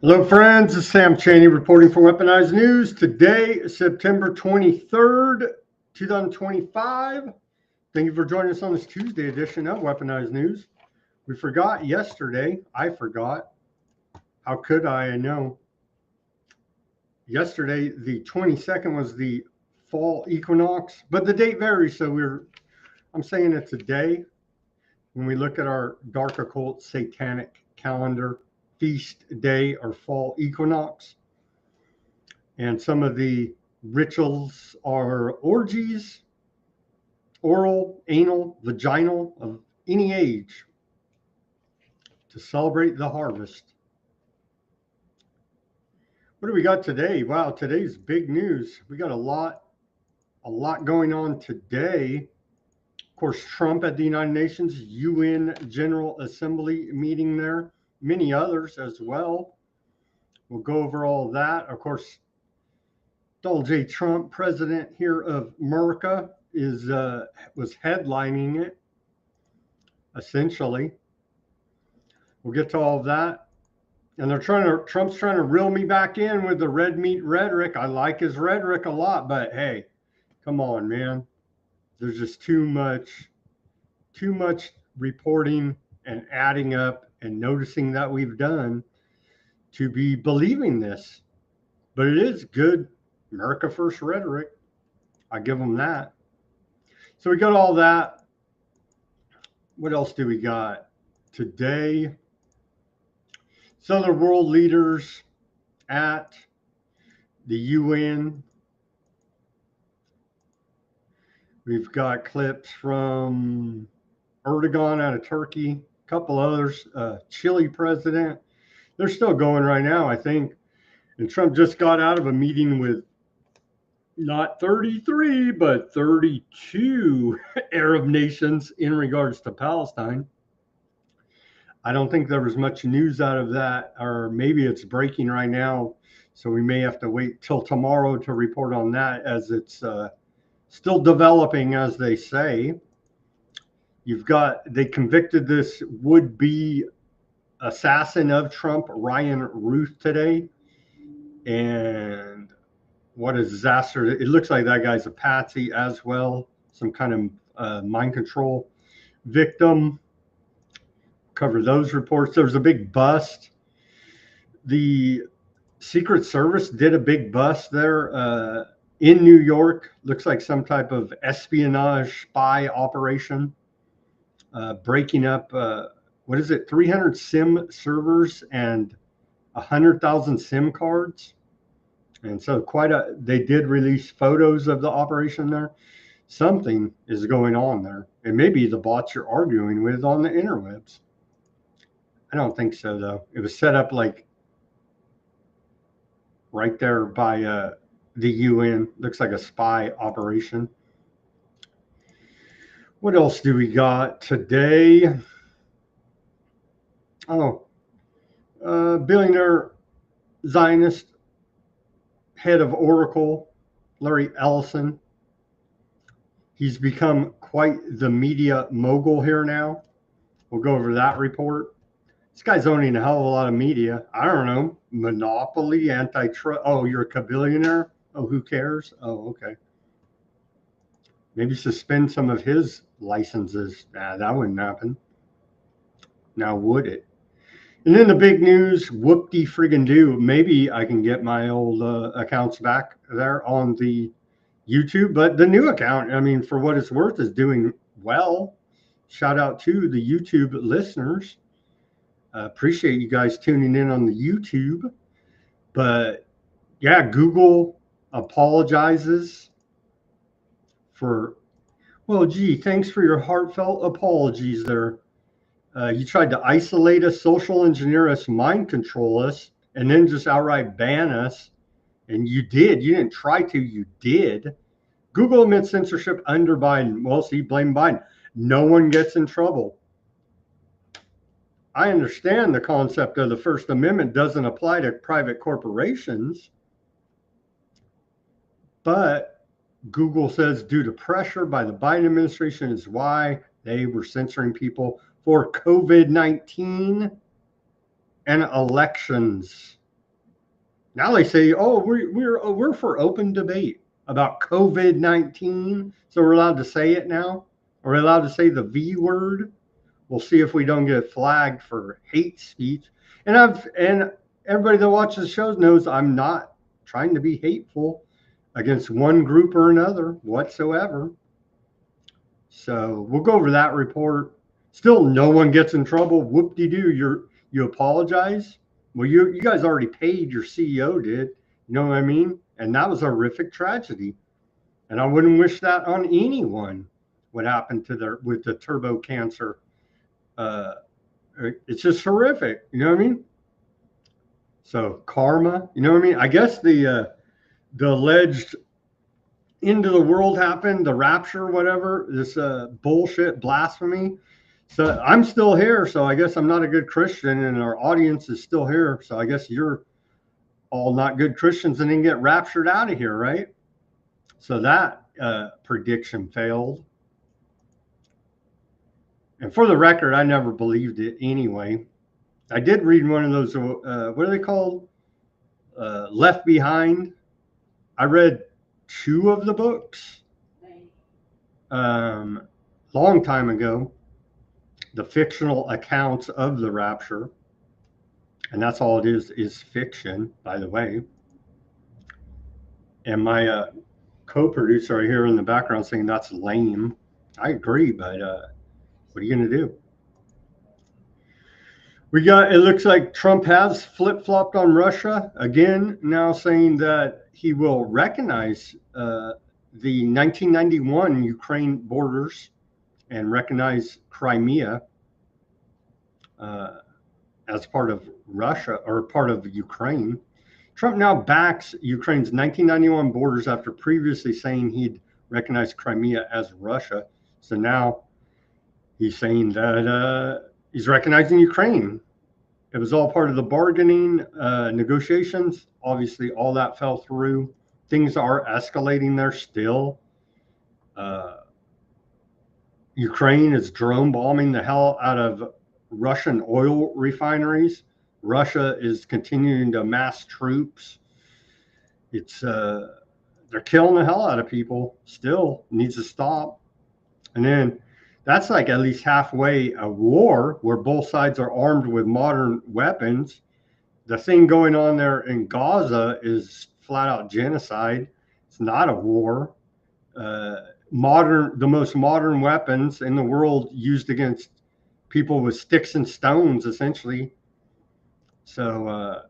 Hello, friends. It's Sam Chaney reporting for Weaponized News. Today, September 23rd, 2025. Thank you for joining us on this Tuesday edition of Weaponized News. We forgot yesterday. I forgot. How could I know? Yesterday, the 22nd was the fall equinox, but the date varies. So I'm saying it today when we look at our dark occult satanic calendar feast day or fall equinox. And some of the rituals are orgies, oral, anal, vaginal, of any age to celebrate the harvest. What do we got today? Wow, today's big news. We got a lot going on today. Of course, Trump at the United Nations UN General Assembly meeting there, many others as well. We'll go over all of that. Of course, Donald J. Trump, president here of America, was headlining it, essentially. We'll get to all of that. And Trump's trying to reel me back in with the red meat rhetoric. I like his rhetoric a lot, but hey, come on, man. There's just too much reporting and adding up and noticing that we've done to be believing this. But it is good America First rhetoric. I give them that. So we got all that. What else do we got today? Some other world leaders at the UN. We've got clips from Erdogan out of Turkey, a couple others, Chile president. They're still going right now, I think. And Trump just got out of a meeting with not 33, but 32 Arab nations in regards to Palestine. I don't think there was much news out of that, or maybe it's breaking right now. So we may have to wait till tomorrow to report on that, as it's still developing, as they say. They convicted this would-be assassin of Trump, Ryan Ruth, today. And what a disaster. It looks like that guy's a patsy as well, some kind of mind control victim. Cover those reports. There was a big bust. The Secret Service did a big bust there in New York. Looks like some type of espionage spy operation, breaking up, 300 SIM servers and 100,000 SIM cards. And so they did release photos of the operation there. Something is going on there. It may be the bots you're arguing with on the interwebs. I don't think so, though. It was set up like right there by the UN. Looks like a spy operation. What else do we got today? Oh, billionaire Zionist head of Oracle, Larry Ellison. He's become quite the media mogul here now. We'll go over that report. This guy's owning a hell of a lot of media. I don't know. Monopoly, antitrust. Oh, you're a billionaire? Oh, who cares? Oh, okay. Maybe suspend some of his licenses. Nah, that wouldn't happen. Now, would it? And then the big news, whoop-de-friggin-do. Maybe I can get my old accounts back there on the YouTube. But the new account, I mean, for what it's worth, is doing well. Shout out to the YouTube listeners. Appreciate you guys tuning in on the YouTube. But yeah, Google apologizes for, well, gee, thanks for your heartfelt apologies there. You tried to isolate us, social engineer us, mind control us, and then just outright ban us. And you did. You didn't try to, you did. Google admits censorship under Biden. Well, see, blame Biden. No one gets in trouble. I understand the concept of the First Amendment doesn't apply to private corporations, but Google says due to pressure by the Biden administration is why they were censoring people for COVID-19 and elections. Now they say, oh, we're for open debate about COVID-19, so we're allowed to say it now. Are we allowed to say the V word? We'll see if we don't get flagged for hate speech. And everybody that watches the shows knows I'm not trying to be hateful against one group or another whatsoever. So we'll go over that report. Still, no one gets in trouble. Whoop-de-doo. You apologize. Well, you guys already paid. Your CEO did. You know what I mean? And that was a horrific tragedy. And I wouldn't wish that on anyone. What happened to their with the turbo cancer? Uh, it's just horrific. You know what I mean? So karma. You know what I mean? I guess the alleged end of the world happened, the rapture, whatever, this bullshit blasphemy. So I'm still here. So I guess I'm not a good Christian, and our audience is still here. So I guess you're all not good Christians and then get raptured out of here, right? So that prediction failed. And for the record, I never believed it anyway. I did read one of those, what are they called? Left Behind. I read 2 of the books long time ago, the fictional accounts of the rapture. And that's all it is fiction, by the way. And my co-producer right here in the background saying that's lame. I agree, but what are you going to do? It looks like Trump has flip-flopped on Russia again, now saying that he will recognize the 1991 Ukraine borders and recognize Crimea as part of Russia or part of Ukraine. Trump now backs Ukraine's 1991 borders after previously saying he'd recognize Crimea as Russia. So now he's saying that he's recognizing Ukraine. It was all part of the bargaining negotiations. Obviously, all that fell through. Things are escalating there still. Ukraine is drone bombing the hell out of Russian oil refineries. Russia is continuing to amass troops. It's they're killing the hell out of people. Still needs to stop. And then that's like at least halfway a war where both sides are armed with modern weapons. The thing going on there in Gaza is flat out genocide. It's not a war. The most modern weapons in the world used against people with sticks and stones, essentially. So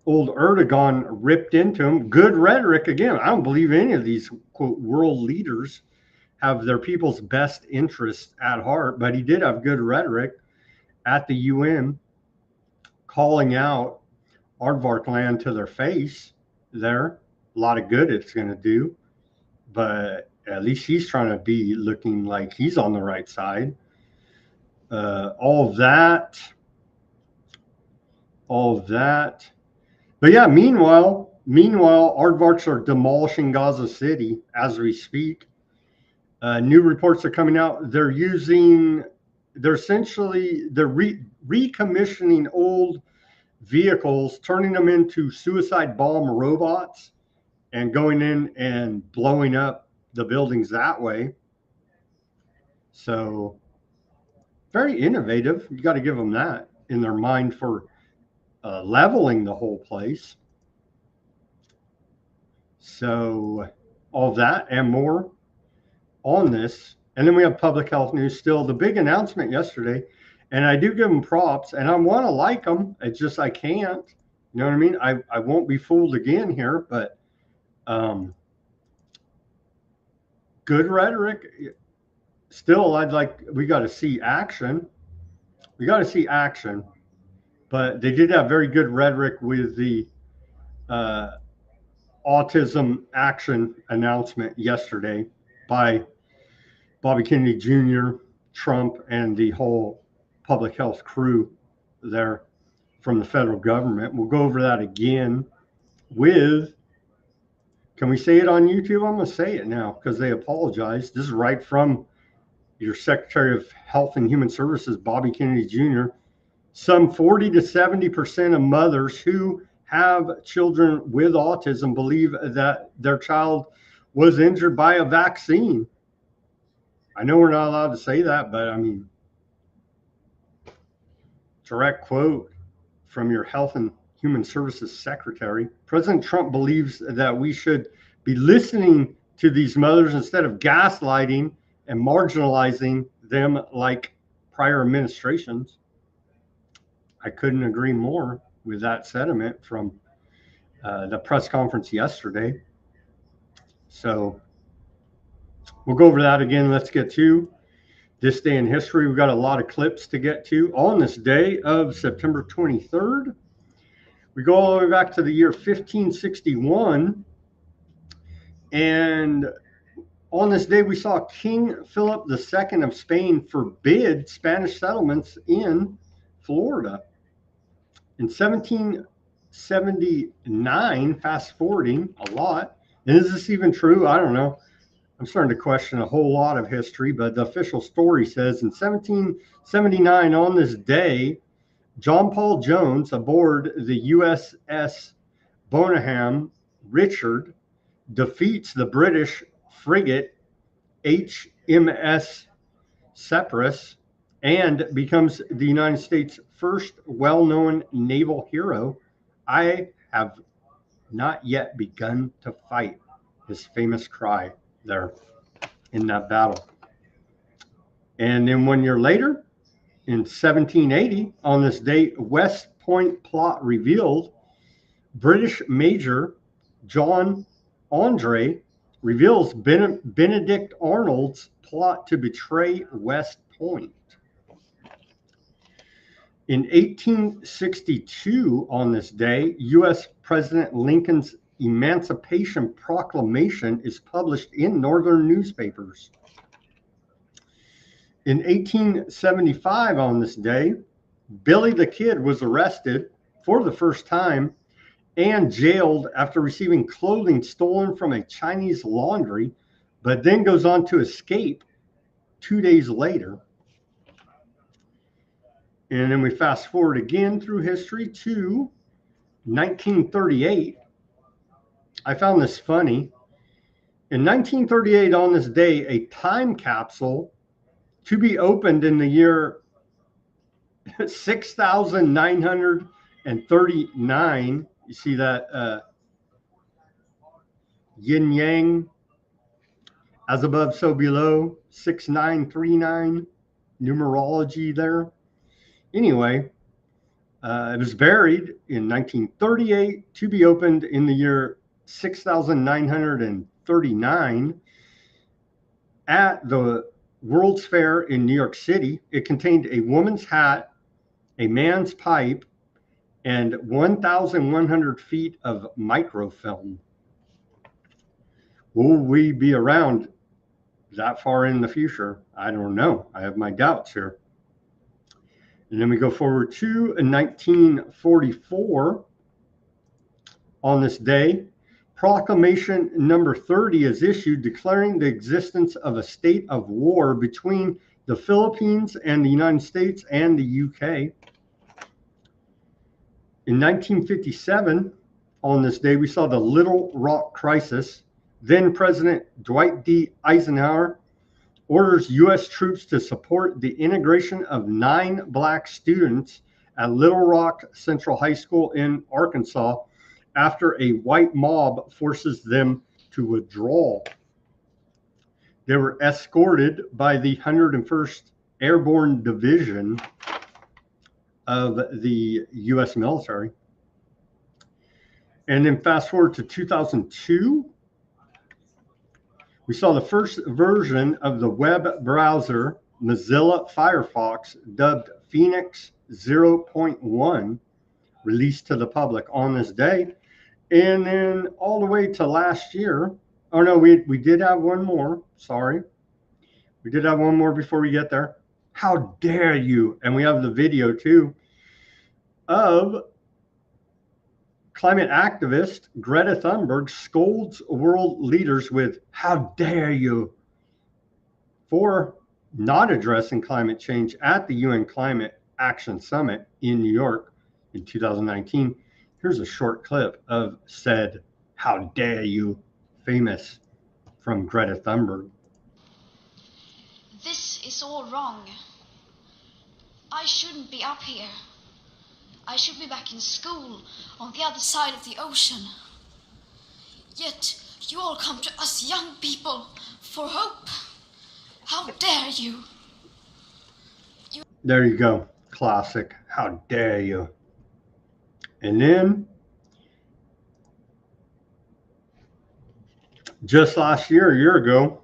old Erdogan ripped into him. Good rhetoric again. I don't believe any of these quote world leaders have their people's best interests at heart, but he did have good rhetoric at the UN, calling out aardvark land to their face there. A lot of good it's going to do, but at least he's trying to be looking like he's on the right side. All of that. But yeah, meanwhile, aardvarks are demolishing Gaza City as we speak. New reports are coming out. They're recommissioning old vehicles, turning them into suicide bomb robots and going in and blowing up the buildings that way. So very innovative. You got to give them that in their mind for leveling the whole place. So all that and more on this. And then we have public health news still. The big announcement yesterday, and I do give them props, and I want to like them. It's just I can't. You know what I mean? I won't be fooled again here, but good rhetoric. Still, we got to see action. But they did have very good rhetoric with the autism action announcement yesterday by Bobby Kennedy Jr., Trump, and the whole public health crew there from the federal government. We'll go over that again with, can we say it on YouTube? I'm going to say it now because they apologized. This is right from your Secretary of Health and Human Services, Bobby Kennedy Jr. Some 40 to 70% of mothers who have children with autism believe that their child was injured by a vaccine. I know we're not allowed to say that, but I mean, direct quote from your Health and Human Services Secretary. President Trump believes that we should be listening to these mothers instead of gaslighting and marginalizing them like prior administrations. I couldn't agree more with that sentiment from the press conference yesterday. So we'll go over that again. Let's get to this day in history. We've got a lot of clips to get to. On this day of September 23rd, we go all the way back to the year 1561. And on this day, we saw King Philip II of Spain forbid Spanish settlements in Florida. In 1779, fast forwarding a lot, and is this even true? I don't know. I'm starting to question a whole lot of history, but the official story says in 1779, on this day, John Paul Jones aboard the USS Bonham Richard defeats the British frigate HMS Seppus and becomes the United States' first well-known naval hero. I have not yet begun to fight, his famous cry there in that battle. And then 1 year later, in 1780, on this date, West Point plot revealed. British Major John Andre reveals Benedict Arnold's plot to betray West Point. In 1862, on this day, U.S. President Lincoln's Emancipation Proclamation is published in Northern newspapers. In 1875, on this day, Billy the Kid was arrested for the first time and jailed after receiving clothing stolen from a Chinese laundry, but then goes on to escape 2 days later. And then we fast forward again through history to 1938. I found this funny. In 1938, on this day, a time capsule to be opened in the year 6,939. You see that yin yang, as above, so below, 6939 numerology there. Anyway, it was buried in 1938 to be opened in the year 6,939 at the World's Fair in New York City. It contained a woman's hat, a man's pipe, and 1,100 feet of microfilm. Will we be around that far in the future? I don't know. I have my doubts here. And then we go forward to 1944. On this day, Proclamation number 30 is issued declaring the existence of a state of war between the Philippines and the United States and the UK. In 1957, on this day, we saw the Little Rock crisis. Then President Dwight D. Eisenhower orders U.S. troops to support the integration of 9 black students at Little Rock Central High School in Arkansas after a white mob forces them to withdraw. They were escorted by the 101st Airborne Division of the U.S. military. And then fast forward to 2002. We saw the first version of the web browser Mozilla Firefox, dubbed Phoenix 0.1, released to the public on this day. And then all the way to last year. Oh, no, we did have one more. Sorry. We did have one more before we get there. How dare you? And we have the video, too, of climate activist Greta Thunberg scolds world leaders with "how dare you" for not addressing climate change at the UN Climate Action Summit in New York in 2019. Here's a short clip of said "How dare you" famous from Greta Thunberg. This is all wrong. I shouldn't be up here. I should be back in school on the other side of the ocean. Yet you all come to us young people for hope. How dare you? There you go. Classic. How dare you? And then just last year, a year ago,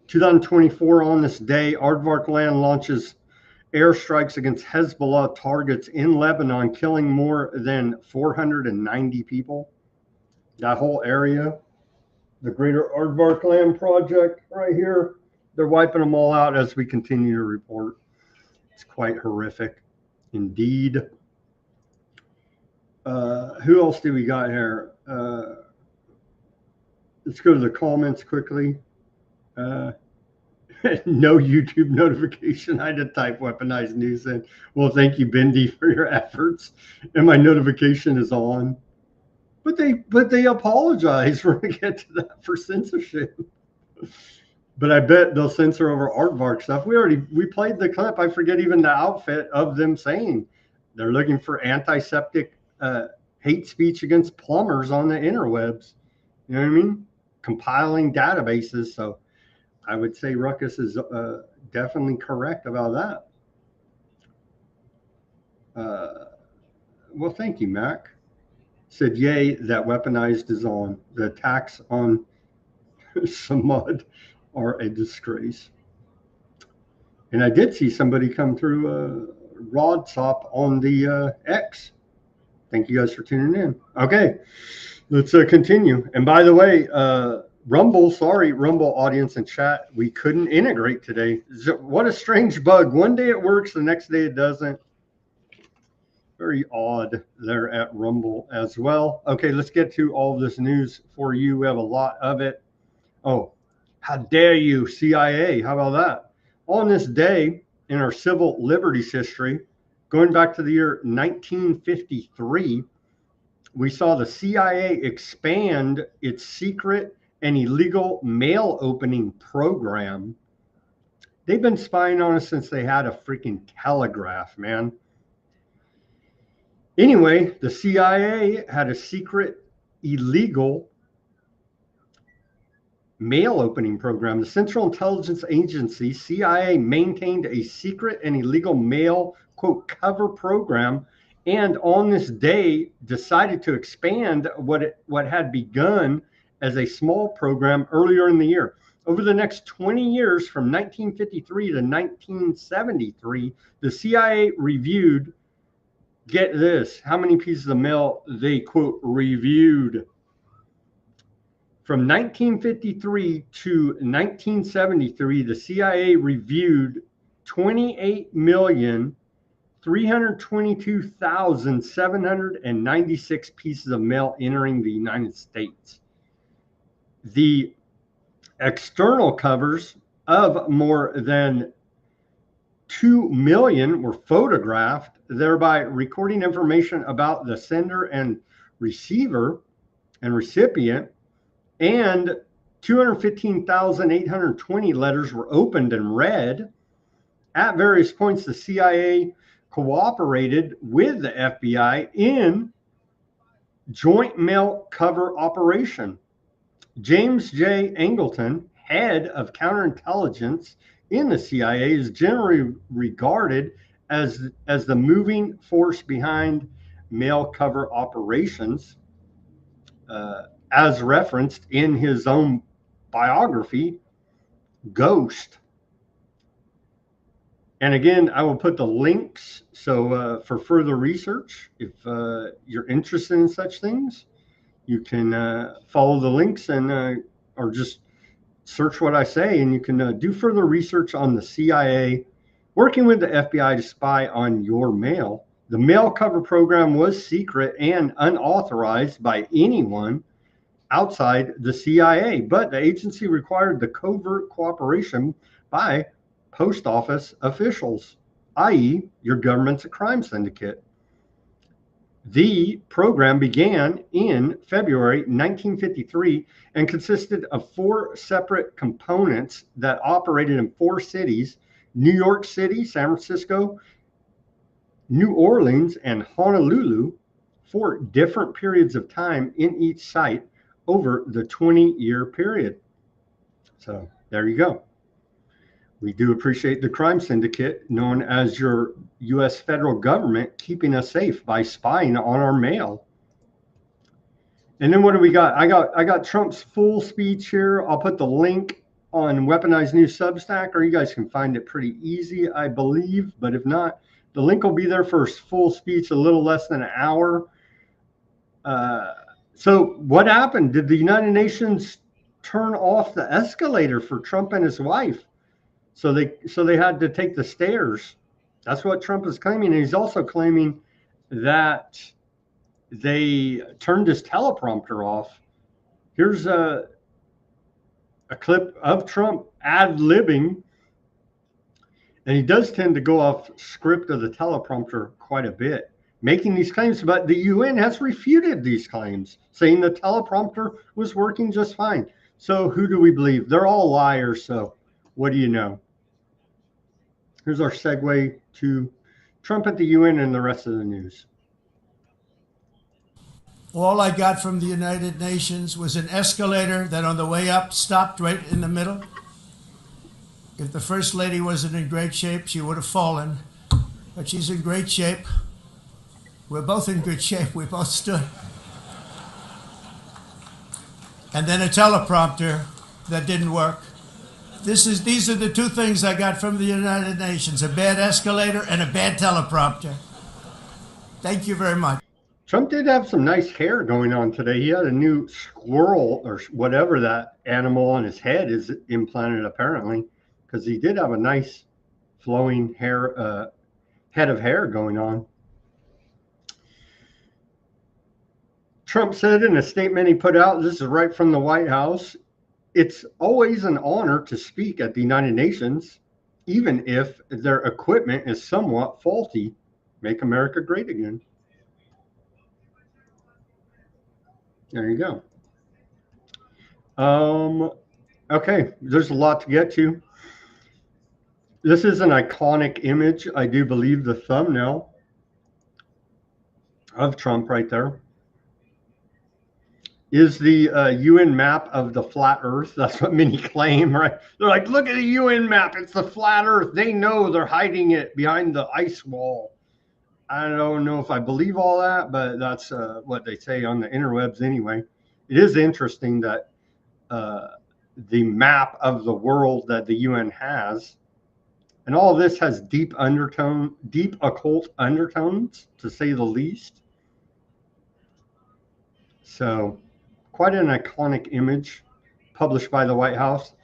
2024, on this day, Aardvark Land launches airstrikes against Hezbollah targets in Lebanon, killing more than 490 people. That whole area, the Greater Aardvark Land Project right here, they're wiping them all out as we continue to report. It's quite horrific indeed. Who else do we got here? Let's go to the comments quickly. No YouTube notification. I had to type weaponized news in. Well, thank you, Bindi, for your efforts. And my notification is on. But they apologize when we get to that for censorship. But I bet they'll censor over Aardvark stuff. We played the clip. I forget even the outfit of them saying they're looking for antiseptic hate speech against plumbers on the interwebs. You know what I mean? Compiling databases. So I would say Ruckus is definitely correct about that. Well, thank you, Mac. Said, yay, that weaponized is on. The attacks on Samad are a disgrace. And I did see somebody come through Rodsop on the X. Thank you guys for tuning in. Okay, let's continue. And by the way, Rumble, sorry, Rumble audience and chat, we couldn't integrate today. What a strange bug. One day it works, the next day it doesn't. Very odd there at Rumble as well. Okay, let's get to all of this news for you. We have a lot of it. Oh, how dare you, CIA? How about that? On this day in our civil liberties history, going back to the year 1953, we saw the CIA expand its secret and illegal mail opening program. They've been spying on us since they had a freaking telegraph, man. Anyway, the CIA had a secret illegal mail opening program. The Central Intelligence Agency, CIA, maintained a secret and illegal mail, quote, cover program, and on this day decided to expand what had begun as a small program earlier in the year. Over the next 20 years, from 1953 to 1973, the CIA reviewed, get this, how many pieces of mail they, quote, reviewed. From 1953 to 1973, the CIA reviewed 28,322,796 pieces of mail entering the United States. The external covers of more than 2 million were photographed, thereby recording information about the sender and receiver and recipient, and 215,820 letters were opened and read. At various points, the CIA cooperated with the FBI in joint mail cover operation. James J. Angleton, head of counterintelligence in the CIA, is generally regarded as the moving force behind mail cover operations, as referenced in his own biography, Ghost. And again, I will put the links so for further research, if you're interested in such things, you can follow the links and or just search what I say, and you can do further research on the CIA working with the FBI to spy on your mail. The mail cover program was secret and unauthorized by anyone outside the CIA, but the agency required the covert cooperation by post office officials, i.e., your government's a crime syndicate. The program began in February 1953 and consisted of 4 separate components that operated in 4 cities: New York City, San Francisco, New Orleans, and Honolulu, for different periods of time in each site over the 20-year period. So there you go. We do appreciate the crime syndicate known as your U.S. federal government keeping us safe by spying on our mail. And then what do we got? I got Trump's full speech here. I'll put the link on Weaponized News Substack, or you guys can find it pretty easy, I believe. But if not, the link will be there for his full speech, a little less than an hour. So what happened? Did the United Nations turn off the escalator for Trump and his wife? So they had to take the stairs. That's what Trump is claiming. And he's also claiming that they turned his teleprompter off. Here's a clip of Trump ad-libbing. And he does tend to go off script of the teleprompter quite a bit, making these claims. But the UN has refuted these claims, saying the teleprompter was working just fine. So who do we believe? They're all liars. So what do you know? Here's our segue to Trump at the UN and the rest of the news. All I got from the United Nations was an escalator that on the way up stopped right in the middle. If the First Lady wasn't in great shape, she would have fallen. But she's in great shape. We're both in good shape. We both stood. And then a teleprompter that didn't work. These are the 2 things I got from the United Nations: a bad escalator and a bad teleprompter. Thank you very much. Trump did have some nice hair going on today. He had a new squirrel or whatever that animal on his head is implanted, apparently, because he did have a nice flowing hair, head of hair going on. Trump said in a statement he put out, this is right from the White House, "It's always an honor to speak at the United Nations, even if their equipment is somewhat faulty. Make America great again." There you go. Okay, there's a lot to get to. This is an iconic image, I do believe, the thumbnail of Trump right there is the UN map of the flat Earth. That's what many claim, right? They're like, look at the UN map. It's the flat Earth. They know they're hiding it behind the ice wall. I don't know if I believe all that, but that's what they say on the interwebs anyway. It is interesting that the map of the world that the UN has, and all of this has deep occult undertones, to say the least. So quite an iconic image published by the White House.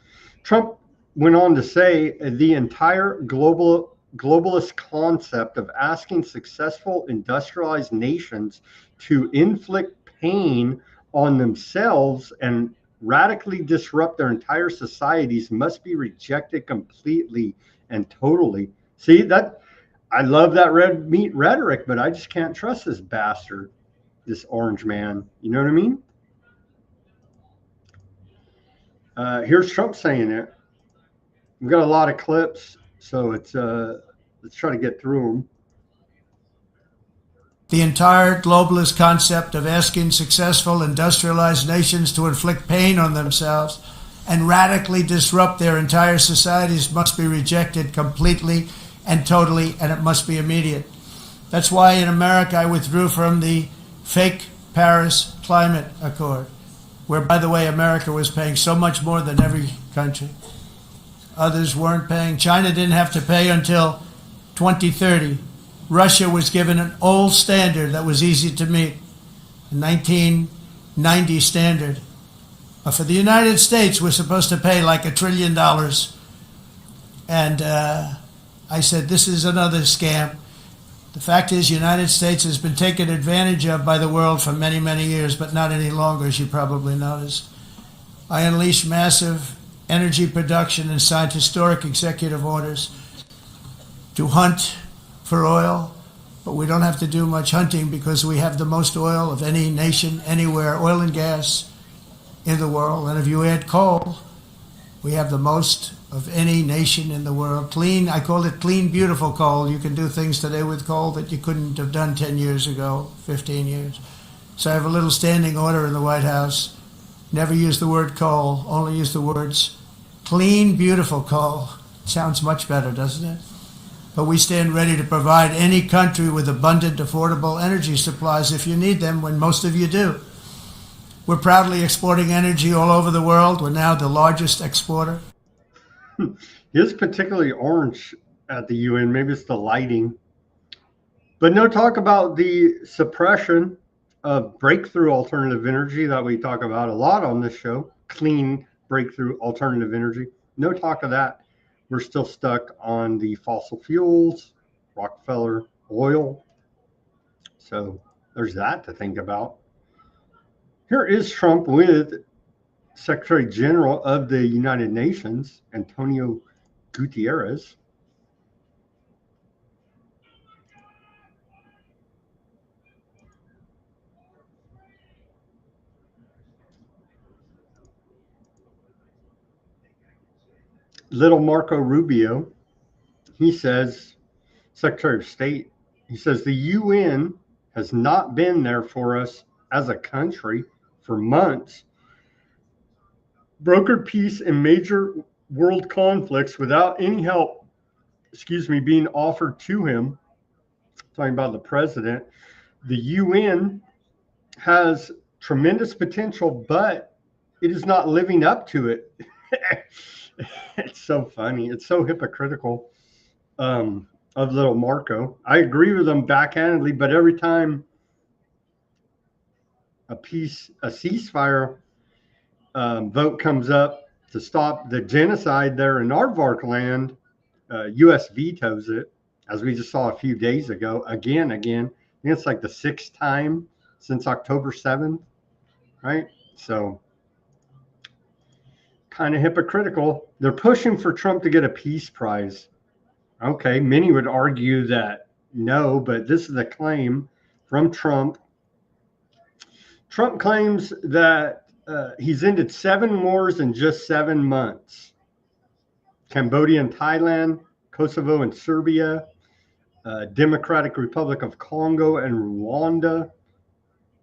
Trump went on to say the entire globalist concept of asking successful industrialized nations to inflict pain on themselves and radically disrupt their entire societies must be rejected completely and totally. See, that I love that red meat rhetoric, but I just can't trust this bastard, this orange man. You know what I mean? Here's Trump saying it. We've got a lot of clips, so it's let's try to get through them. The entire globalist concept of asking successful industrialized nations to inflict pain on themselves and radically disrupt their entire societies must be rejected completely and totally, and it must be immediate. That's why in America I withdrew from the fake Paris Climate Accord, where, by the way, America was paying so much more than every country. Others weren't paying. China didn't have to pay until 2030. Russia was given an old standard that was easy to meet, a 1990 standard. But for the United States, we're supposed to pay like $1 trillion. And I said, this is another scam. The fact is, the United States has been taken advantage of by the world for many, many years, but not any longer, as you probably noticed. I unleashed massive energy production and signed historic executive orders to hunt for oil, but we don't have to do much hunting because we have the most oil of any nation anywhere, oil and gas in the world. And if you add coal, we have the most of any nation in the world. Clean, I call it clean, beautiful coal. You can do things today with coal that you couldn't have done 10 years ago, 15 years. So I have a little standing order in the White House. Never use the word coal, only use the words clean, beautiful coal. Sounds much better, doesn't it? But we stand ready to provide any country with abundant, affordable energy supplies if you need them, when most of you do. We're proudly exporting energy all over the world. We're now the largest exporter. It's particularly orange at the UN. Maybe it's the lighting. But no talk about the suppression of breakthrough alternative energy that we talk about a lot on this show. Clean breakthrough alternative energy. No talk of that. We're still stuck on the fossil fuels, Rockefeller oil. So there's that to think about. Here is Trump with Secretary General of the United Nations, Antonio Guterres. Little Marco Rubio, he says, Secretary of State, he says the UN has not been there for us as a country for months, brokered peace in major world conflicts without any help, being offered to him. Talking about the president, the UN has tremendous potential, but it is not living up to it. It's so funny. It's so hypocritical of little Marco. I agree with him backhandedly, but every time a ceasefire vote comes up to stop the genocide there in Aardvark land, U.S. vetoes it, as we just saw a few days ago. Again. I think it's like the 6th time since October 7th, right? So kind of hypocritical. They're pushing for Trump to get a peace prize. Okay, many would argue that no, but this is a claim from Trump. Trump claims that he's ended 7 wars in just 7 months. Cambodia and Thailand, Kosovo and Serbia, Democratic Republic of Congo and Rwanda,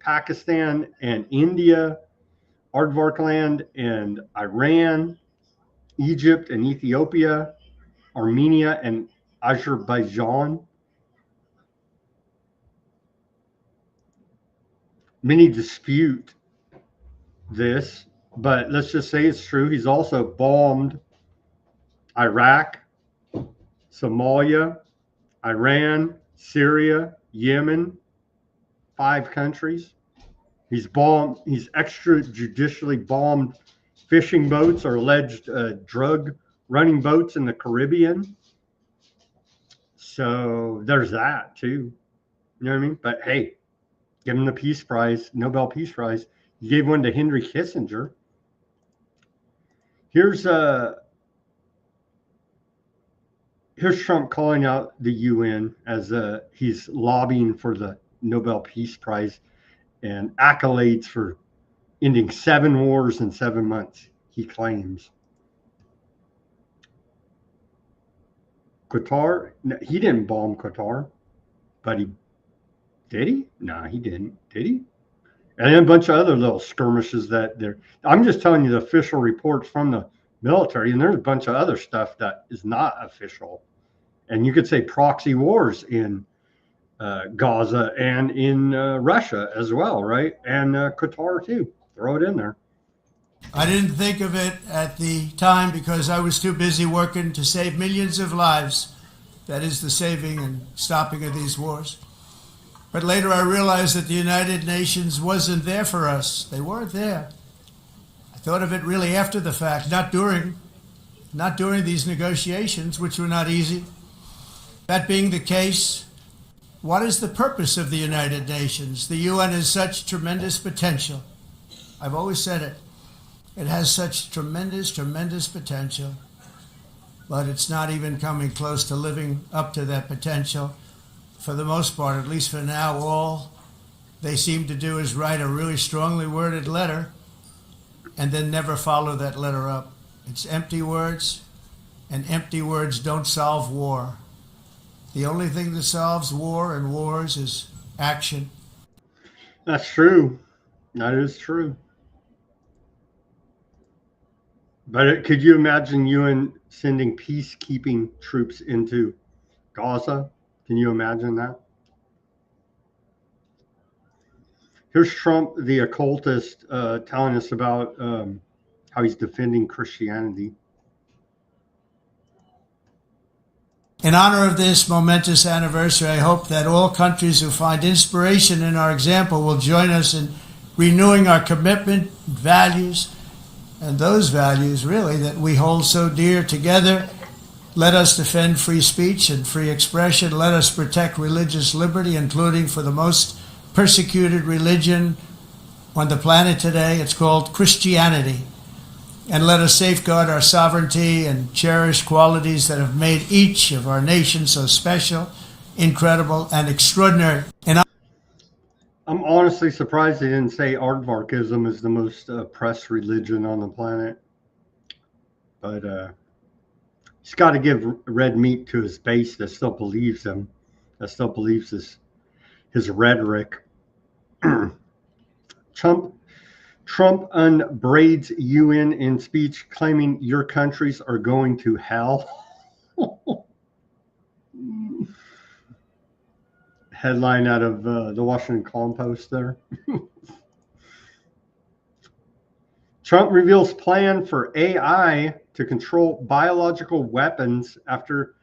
Pakistan and India, Aardvark land and Iran, Egypt and Ethiopia, Armenia and Azerbaijan. Many dispute this, but let's just say it's true. He's also bombed Iraq, Somalia, Iran, Syria, Yemen, 5 countries. He's extrajudicially bombed fishing boats or alleged drug running boats in the Caribbean. So there's that too. You know what I mean? But hey, give him the Peace Prize, Nobel Peace Prize. He gave one to Henry Kissinger. Here's Trump calling out the UN as he's lobbying for the Nobel Peace Prize and accolades for ending 7 wars in 7 months, he claims. Qatar, no, he didn't bomb Qatar, but did he? No, he didn't. Did he? And then a bunch of other little skirmishes that there. I'm just telling you the official reports from the military, and there's a bunch of other stuff that is not official. And you could say proxy wars in Gaza and in Russia as well, right? And Qatar too. Throw it in there. I didn't think of it at the time because I was too busy working to save millions of lives. That is the saving and stopping of these wars. But later I realized that the United Nations wasn't there for us. They weren't there. I thought of it really after the fact, not during these negotiations, which were not easy. That being the case, what is the purpose of the United Nations? The UN has such tremendous potential. I've always said it. It has such tremendous potential, but it's not even coming close to living up to that potential. for the most part, at least for now, all they seem to do is write a really strongly worded letter and then never follow that letter up. It's empty words, and empty words don't solve war. The only thing that solves war and wars is action. That's true. That is true. But could you imagine UN sending peacekeeping troops into Gaza? Can you imagine that? Here's Trump, the occultist, telling us about how he's defending Christianity. In honor of this momentous anniversary, I hope that all countries who find inspiration in our example will join us in renewing our commitment, values, and those values, really, that we hold so dear together. Let us defend free speech and free expression. Let us protect religious liberty, including for the most persecuted religion on the planet today. It's called Christianity. And let us safeguard our sovereignty and cherish qualities that have made each of our nations so special, incredible, and extraordinary. And I'm honestly surprised they didn't say aardvarkism is the most oppressed religion on the planet. But he's got to give red meat to his base that still believes him, that still believes his rhetoric. Trump unbraids UN in speech claiming your countries are going to hell. Headline out of the Washington Post there. Trump reveals plan for AI to control biological weapons after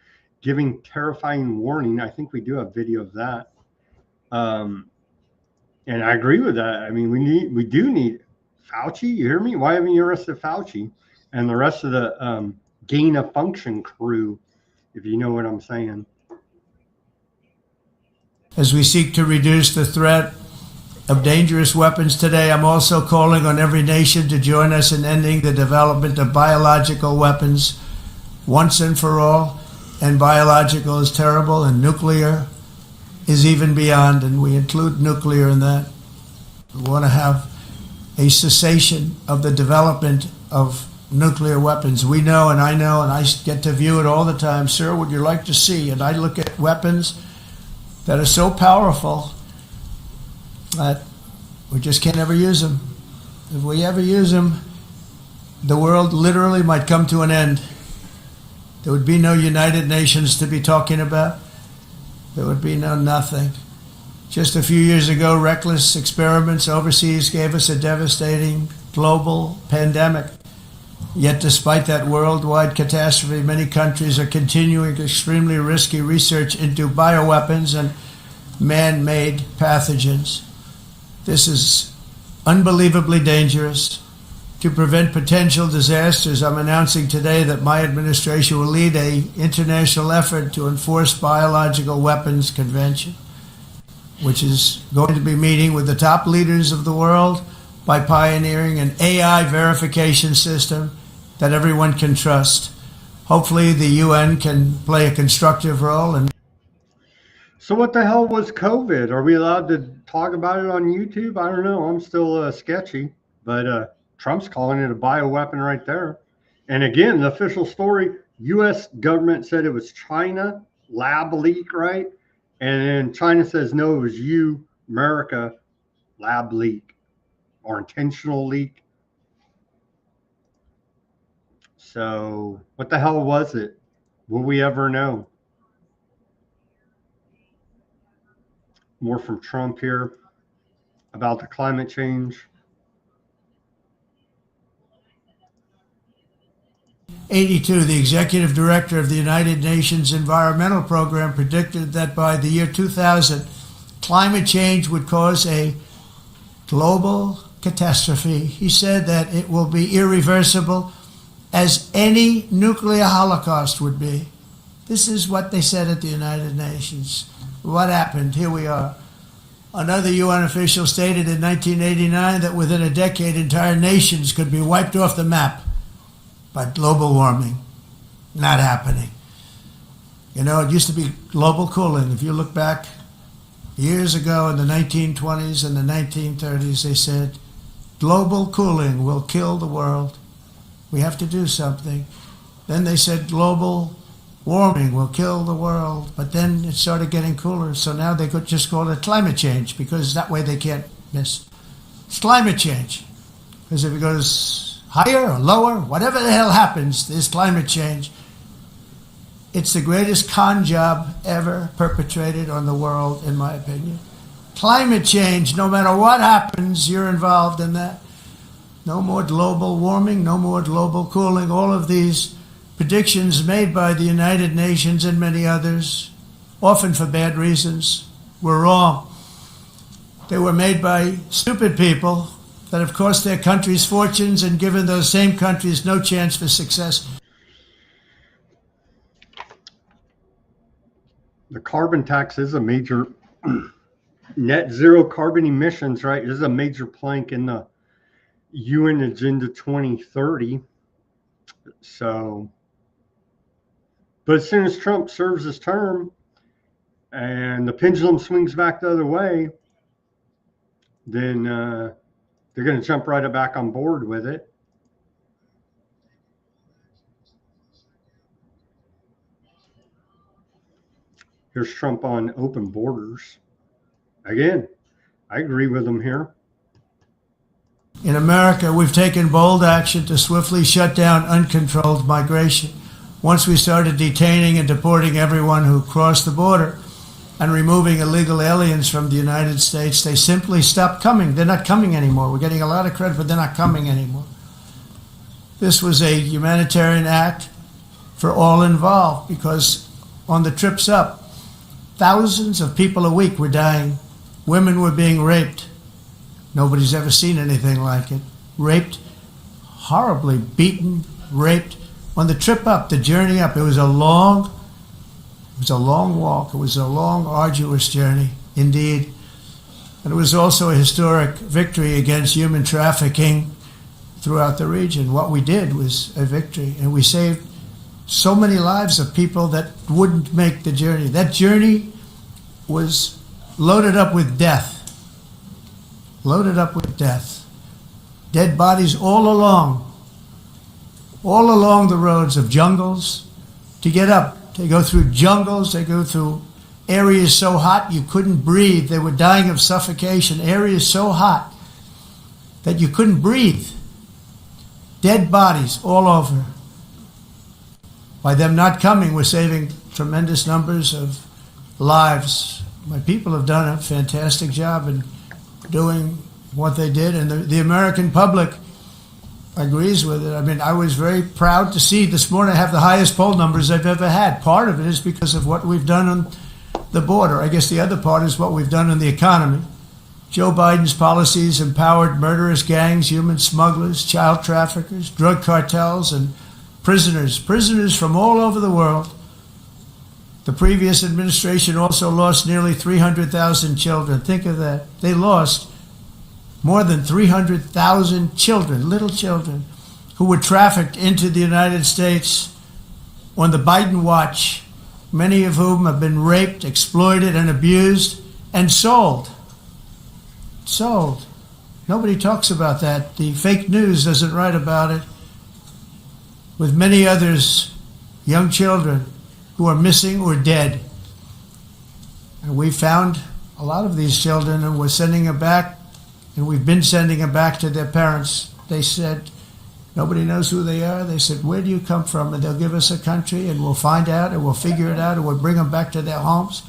giving terrifying warning. I think we do have video of that. And I agree with that. I mean, we do need Fauci. You hear me? Why haven't you arrested Fauci and the rest of the gain of function crew, if you know what I'm saying? as we seek to reduce the threat of dangerous weapons today, I'm also calling on every nation to join us in ending the development of biological weapons once and for all. And biological is terrible, and nuclear is even beyond, and we include nuclear in that. We want to have a cessation of the development of nuclear weapons. We know, and I get to view it all the time. Sir, would you like to see? And I look at weapons that are so powerful that we just can't ever use them. If we ever use them, the world literally might come to an end. There would be no United Nations to be talking about. There would be no nothing. Just a few years ago, reckless experiments overseas gave us a devastating global pandemic. Yet despite that worldwide catastrophe, many countries are continuing extremely risky research into bioweapons and man-made pathogens. This is unbelievably dangerous. To prevent potential disasters, I'm announcing today that my administration will lead an international effort to enforce Biological Weapons Convention, which is going to be meeting with the top leaders of the world by pioneering an AI verification system that everyone can trust. Hopefully the UN can play a constructive role. And so what the hell was COVID? Are we allowed to talk about it on YouTube? I don't know. I'm still sketchy, but Trump's calling it a bioweapon right there. And again, the official story, U.S. government said it was China lab leak, right? And then China says, no, it was you, America, lab leak or intentional leak. So what the hell was it? Will we ever know? More from Trump here about the climate change. 82, the executive director of the United Nations Environmental Program predicted that by the year 2000, climate change would cause a global catastrophe. He said that it will be irreversible, as any nuclear holocaust would be. This is what they said at the United Nations. What happened? Here we are. Another UN official stated in 1989 that within a decade, entire nations could be wiped off the map by global warming. Not happening. You know, it used to be global cooling. If you look back years ago in the 1920s and the 1930s, they said, global cooling will kill the world. We have to do something. Then they said global warming will kill the world. But then it started getting cooler. So now they could just call it climate change, because that way they can't miss. It's climate change. Because if it goes higher or lower, whatever the hell happens, there's climate change. It's the greatest con job ever perpetrated on the world, in my opinion. Climate change, no matter what happens, you're involved in that. No more global warming, no more global cooling. All of these predictions made by the United Nations and many others, often for bad reasons, were wrong. They were made by stupid people that have cost their countries fortunes and given those same countries no chance for success. The carbon tax is a major net zero carbon emissions, right? Is a major plank in the UN Agenda 2030. So, but as soon as Trump serves his term and the pendulum swings back the other way, then they're going to jump right back on board with it. Here's Trump on open borders. Again, I agree with him here. In America, we've taken bold action to swiftly shut down uncontrolled migration. Once we started detaining and deporting everyone who crossed the border and removing illegal aliens from the United States, they simply stopped coming. They're not coming anymore. We're getting a lot of credit, but they're not coming anymore. This was a humanitarian act for all involved, because on the trips up, thousands of people a week were dying. Women were being raped. Nobody's ever seen anything like it. Raped, horribly beaten, raped. On the trip up, the journey up, it was a long walk. It was a long, arduous journey, indeed. And it was also a historic victory against human trafficking throughout the region. What we did was a victory, and we saved so many lives of people that wouldn't make the journey. That journey was loaded up with death. Loaded up with death. Dead bodies all along the roads of jungles to get up. They go through jungles, they go through areas so hot you couldn't breathe. They were dying of suffocation. Areas so hot that you couldn't breathe. Dead bodies all over. By them not coming, we're saving tremendous numbers of lives. My people have done a fantastic job in doing what they did, and the American public agrees with it. I mean, I was very proud to see this morning I have the highest poll numbers I've ever had. Part of it is because of what we've done on the border. I guess the other part is what we've done in the economy. Joe Biden's policies empowered murderous gangs, human smugglers, child traffickers, drug cartels, and prisoners from all over the world. The previous administration also lost nearly 300,000 children. Think of that. They lost more than 300,000 children, little children, who were trafficked into the United States on the Biden watch, many of whom have been raped, exploited, and abused, and sold. Sold. Nobody talks about that. The fake news doesn't write about it. With many others, young children who are missing or dead. And we found a lot of these children, and we're sending them back, and we've been sending them back to their parents. They said, nobody knows who they are. They said, where do you come from? And they'll give us a country, and we'll find out, and we'll figure it out, and we'll bring them back to their homes.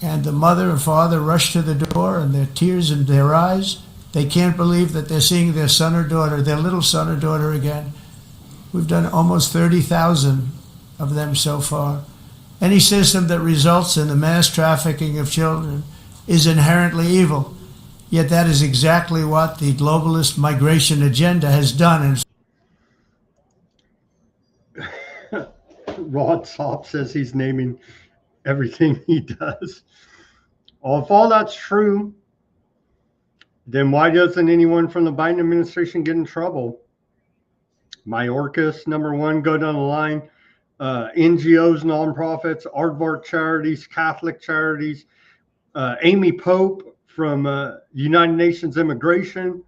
And the mother and father rush to the door, and their tears in their eyes. They can't believe that they're seeing their son or daughter, their little son or daughter again. We've done almost 30,000 of them so far. Any system that results in the mass trafficking of children is inherently evil. Yet that is exactly what the globalist migration agenda has done. And Rod Sopp says he's naming everything he does. Well, if all that's true, then why doesn't anyone from the Biden administration get in trouble? Mayorkas, number one, go down the line. NGOs, nonprofits, aardvark charities, Catholic charities, Amy Pope from United Nations Immigration.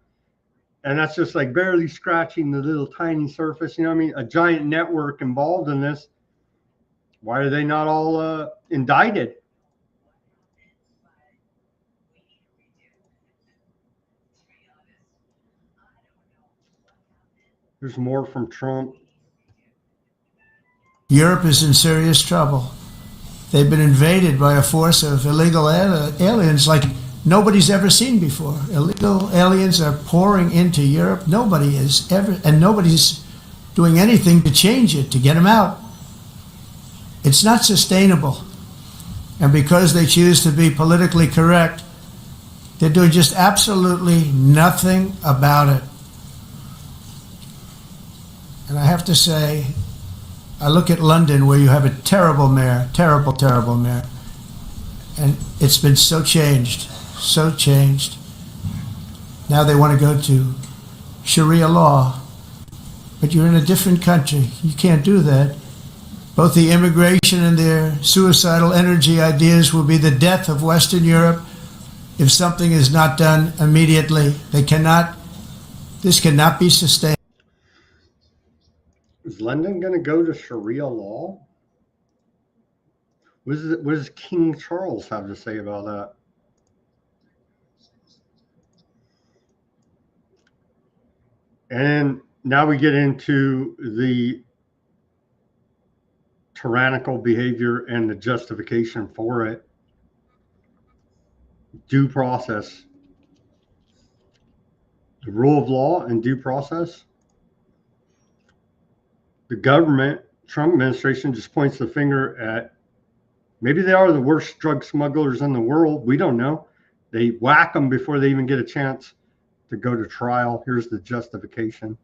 And that's just like barely scratching the little tiny surface. You know what I mean? A giant network involved in this. Why are they not all indicted? There's more from Trump. Europe is in serious trouble. They've been invaded by a force of illegal aliens like nobody's ever seen before. Illegal aliens are pouring into Europe. Nobody's doing anything to change it, to get them out. It's not sustainable. And because they choose to be politically correct, they're doing just absolutely nothing about it. And I have to say, I look at London, where you have a terrible mayor, terrible mayor, and it's been so changed. Now they want to go to Sharia law, but you're in a different country. You can't do that. Both the immigration and their suicidal energy ideas will be the death of Western Europe if something is not done immediately. This cannot be sustained. Is London going to go to Sharia law? What does King Charles have to say about that? And now we get into the tyrannical behavior and the justification for it. Due process. The rule of law and due process. The government, Trump administration, just points the finger at, maybe they are the worst drug smugglers in the world. We don't know. They whack them before they even get a chance to go to trial. Here's the justification.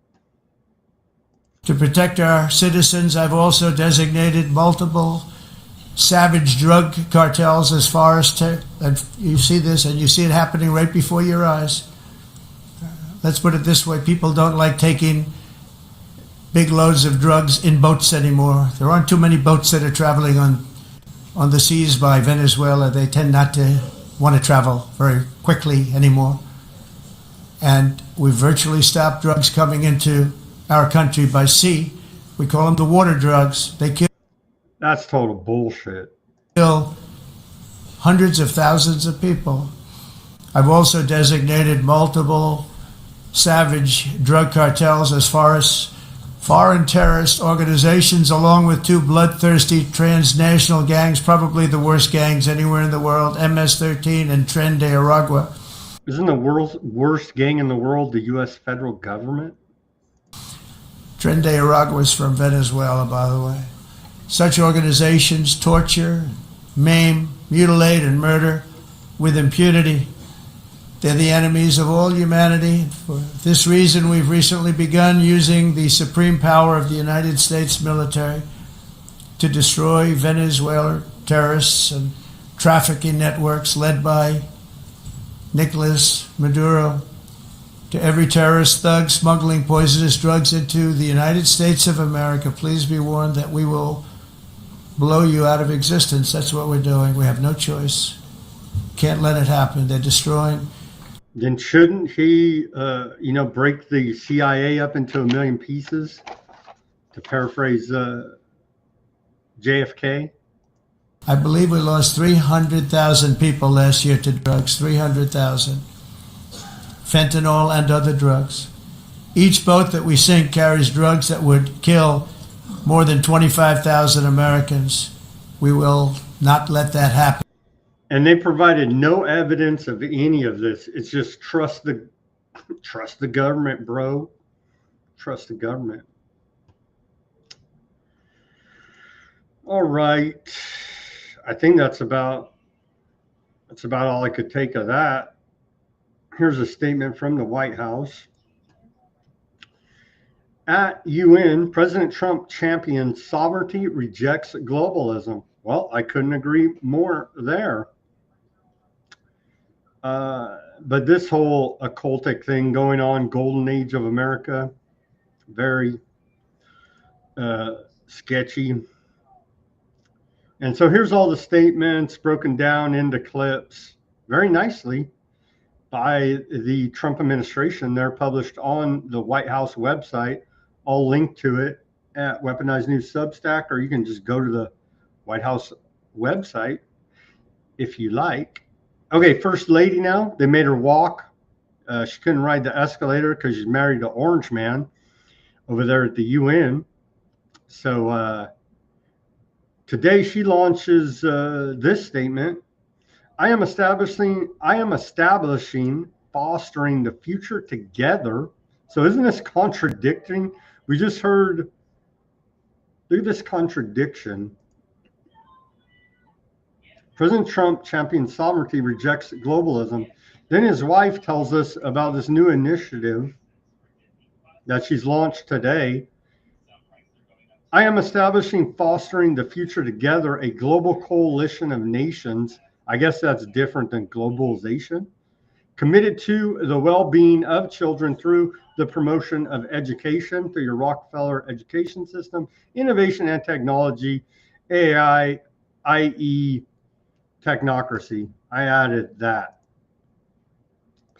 To protect our citizens, I've also designated multiple savage drug cartels as far as and you see this, and you see it happening right before your eyes. Let's put it this way. People don't like taking big loads of drugs in boats anymore. There aren't too many boats that are traveling on the seas by Venezuela. They tend not to want to travel very quickly anymore. And we've virtually stopped drugs coming into our country by sea. We call them the water drugs. They kill. That's total bullshit. Kill hundreds of thousands of people. I've also designated multiple savage drug cartels as far as foreign terrorist organizations, along with two bloodthirsty transnational gangs, probably the worst gangs anywhere in the world, MS-13 and Tren de Aragua. Isn't the world's worst gang in the world the U.S. federal government? Tren de Aragua is from Venezuela, by the way. Such organizations torture, maim, mutilate, and murder with impunity. They're the enemies of all humanity. For this reason, we've recently begun using the supreme power of the United States military to destroy Venezuelan terrorists and trafficking networks led by Nicolas Maduro. To every terrorist thug smuggling poisonous drugs into the United States of America, please be warned that we will blow you out of existence. That's what we're doing. We have no choice. Can't let it happen. They're destroying. Then shouldn't he, break the CIA up into a million pieces, to paraphrase JFK? I believe we lost 300,000 people last year to drugs, 300,000. Fentanyl and other drugs. Each boat that we sink carries drugs that would kill more than 25,000 Americans. We will not let that happen. And they provided no evidence of any of this. It's just trust the government, bro. Trust the government. All right. I think that's about all I could take of that. Here's a statement from the White House. At UN, President Trump champions sovereignty, rejects globalism. Well, I couldn't agree more there. But this whole occultic thing going on, golden age of America, very sketchy. And so here's all the statements broken down into clips very nicely by the Trump administration. They're published on the White House website. I'll link to it at Weaponized News Substack, or you can just go to the White House website if you like. Okay, First Lady now. They made her walk. She couldn't ride the escalator because she's married to Orange Man over there at the UN. So today she launches this statement. I am establishing, fostering the future together. So isn't this contradicting? We just heard, look at this contradiction. President Trump champions sovereignty, rejects globalism. Then his wife tells us about this new initiative that she's launched today. I am establishing, fostering the future together, a global coalition of nations. I guess that's different than globalization. Committed to the well-being of children through the promotion of education, through your Rockefeller education system, innovation and technology, AI, i.e. technocracy. I added that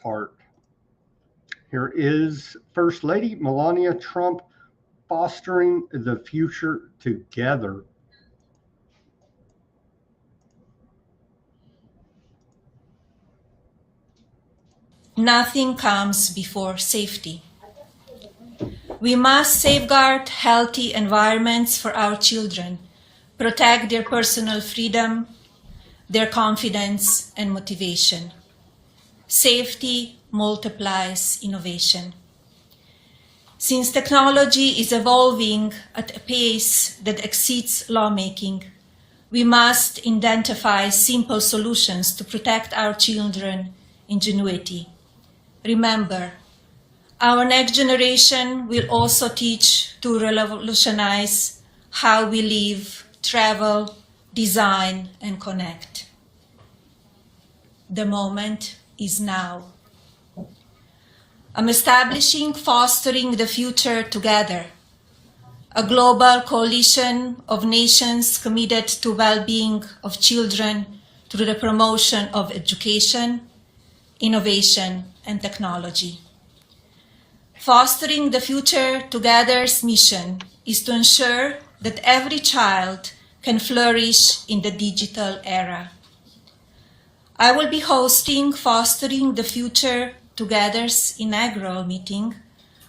part. Here is First Lady Melania Trump fostering the future together. Nothing comes before safety. We must safeguard healthy environments for our children, protect their personal freedom, their confidence and motivation. Safety multiplies innovation. Since technology is evolving at a pace that exceeds lawmaking, we must identify simple solutions to protect our children's ingenuity. Remember, our next generation will also teach to revolutionize how we live, travel, design, and connect. The moment is now. I'm establishing, fostering the future together, a global coalition of nations committed to well-being of children through the promotion of education, innovation, and technology. Fostering the future together's mission is to ensure that every child can flourish in the digital era. I will be hosting Fostering the Future Together's inaugural meeting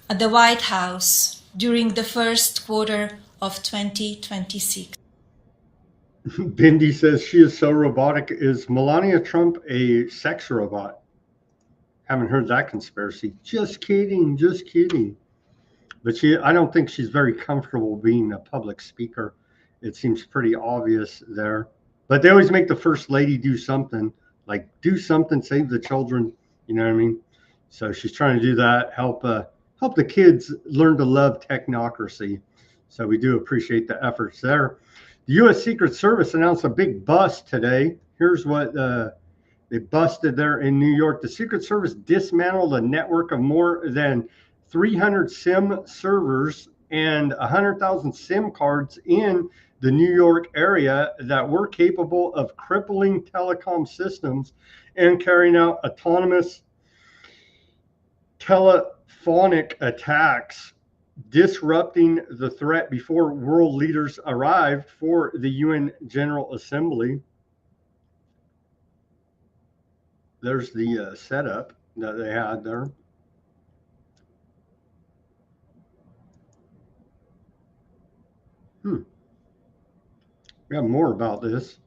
at the White House during the first quarter of 2026. Bindi says she is so robotic. Is Melania Trump a sex robot? Haven't heard that conspiracy. Just kidding, just kidding. But I don't think she's very comfortable being a public speaker. It seems pretty obvious there. But they always make the First Lady do something, like do something, save the children. You know what I mean? So she's trying to do that, help the kids learn to love technocracy. So we do appreciate the efforts there. The U.S. Secret Service announced a big bust today. Here's what they busted there in New York. The Secret Service dismantled a network of more than 300 SIM servers and 100,000 SIM cards in the New York area that were capable of crippling telecom systems and carrying out autonomous telephonic attacks, disrupting the threat before world leaders arrived for the UN General Assembly. There's the setup that they had there. We have more about this.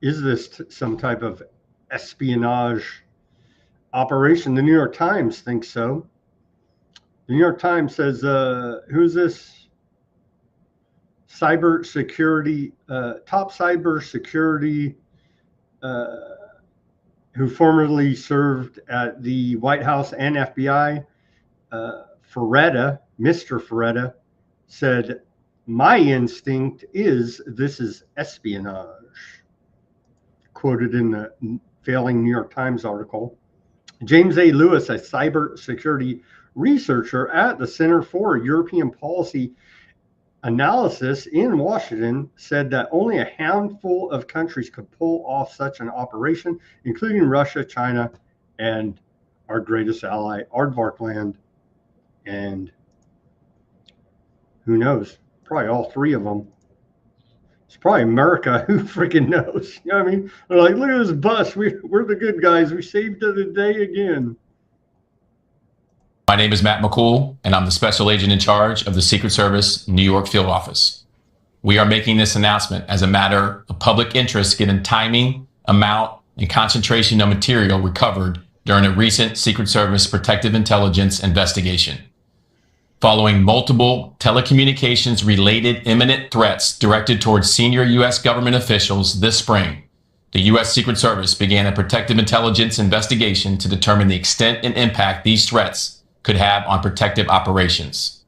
Is this some type of espionage operation? The New York Times thinks so. The New York Times says, who's this cybersecurity, top cybersecurity who formerly served at the White House and FBI, Mr. Ferretta, said, my instinct is this is espionage, quoted in the failing New York Times article. James A. Lewis, a cybersecurity researcher at the Center for European Policy analysis in Washington said that only a handful of countries could pull off such an operation, including Russia, China, and our greatest ally, Aardvarkland. And who knows? Probably all three of them. It's probably America. Who freaking knows? You know what I mean? They're like, look at this bus. We're the good guys. We saved the day again. My name is Matt McCool, and I'm the Special Agent in charge of the Secret Service New York Field Office. We are making this announcement as a matter of public interest given timing, amount, and concentration of material recovered during a recent Secret Service Protective Intelligence investigation. Following multiple telecommunications-related imminent threats directed towards senior U.S. government officials this spring, the U.S. Secret Service began a protective intelligence investigation to determine the extent and impact these threats could have on protective operations.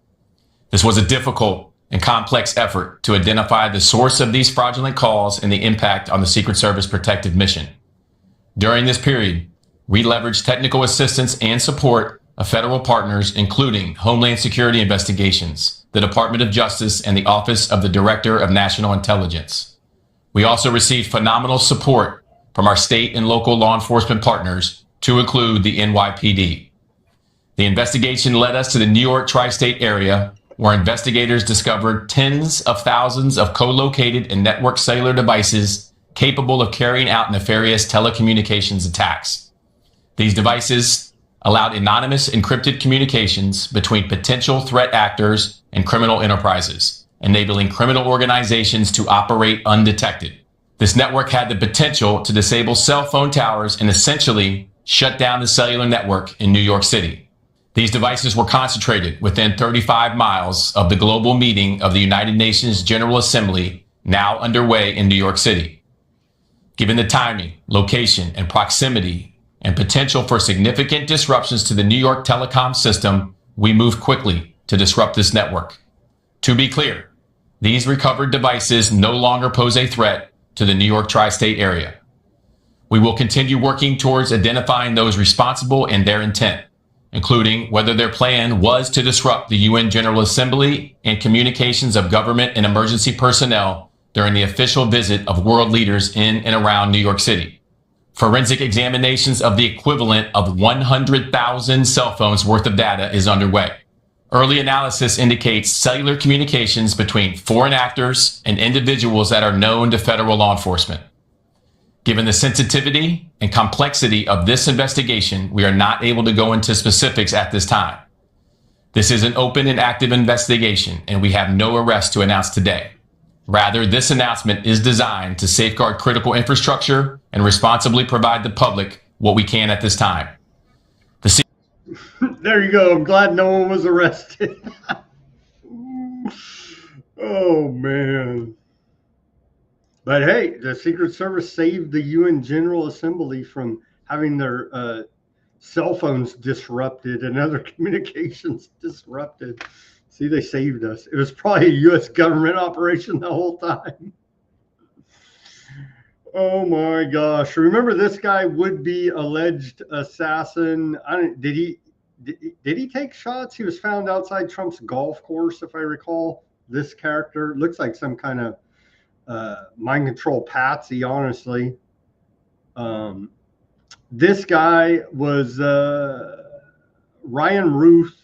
This was a difficult and complex effort to identify the source of these fraudulent calls and the impact on the Secret Service protective mission. During this period, we leveraged technical assistance and support of federal partners, including Homeland Security Investigations, the Department of Justice, and the Office of the Director of National Intelligence. We also received phenomenal support from our state and local law enforcement partners, to include the NYPD. The investigation led us to the New York tri-state area, where investigators discovered tens of thousands of co-located and networked cellular devices capable of carrying out nefarious telecommunications attacks. These devices allowed anonymous encrypted communications between potential threat actors and criminal enterprises, enabling criminal organizations to operate undetected. This network had the potential to disable cell phone towers and essentially shut down the cellular network in New York City. These devices were concentrated within 35 miles of the global meeting of the United Nations General Assembly, now underway in New York City. Given the timing, location, and proximity, and potential for significant disruptions to the New York telecom system, we moved quickly to disrupt this network. To be clear, these recovered devices no longer pose a threat to the New York tri-state area. We will continue working towards identifying those responsible and their intent, including whether their plan was to disrupt the UN General Assembly and communications of government and emergency personnel during the official visit of world leaders in and around New York City. Forensic examinations of the equivalent of 100,000 cell phones worth of data is underway. Early analysis indicates cellular communications between foreign actors and individuals that are known to federal law enforcement. Given the sensitivity and complexity of this investigation, we are not able to go into specifics at this time. This is an open and active investigation, and we have no arrest to announce today. Rather, this announcement is designed to safeguard critical infrastructure and responsibly provide the public what we can at this time. There you go. I'm glad no one was arrested. Oh, man. But hey, the Secret Service saved the UN General Assembly from having their cell phones disrupted and other communications disrupted. See, they saved us. It was probably a U.S. government operation the whole time. Oh my gosh. Remember this guy, would-be alleged assassin? Did he take shots? He was found outside Trump's golf course, if I recall. This character looks like some kind of mind control patsy, honestly. This guy was Ryan Ruth,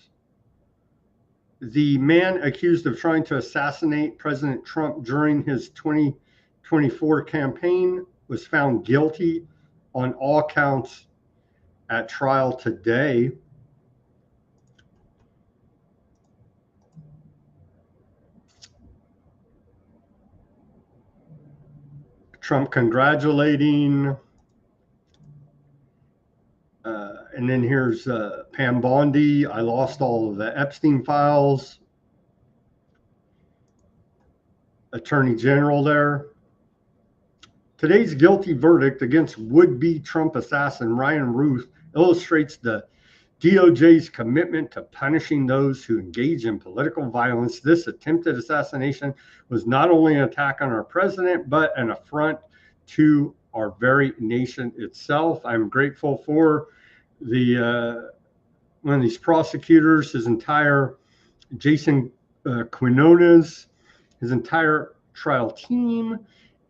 the man accused of trying to assassinate President Trump during his 2024 campaign, was found guilty on all counts at trial today. Trump congratulating. And then here's Pam Bondi. I lost all of the Epstein files. Attorney General there. Today's guilty verdict against would-be Trump assassin Ryan Ruth illustrates the DOJ's commitment to punishing those who engage in political violence. This attempted assassination was not only an attack on our president, but an affront to our very nation itself. I'm grateful for the one of these prosecutors, his entire Jason Quinones, his entire trial team,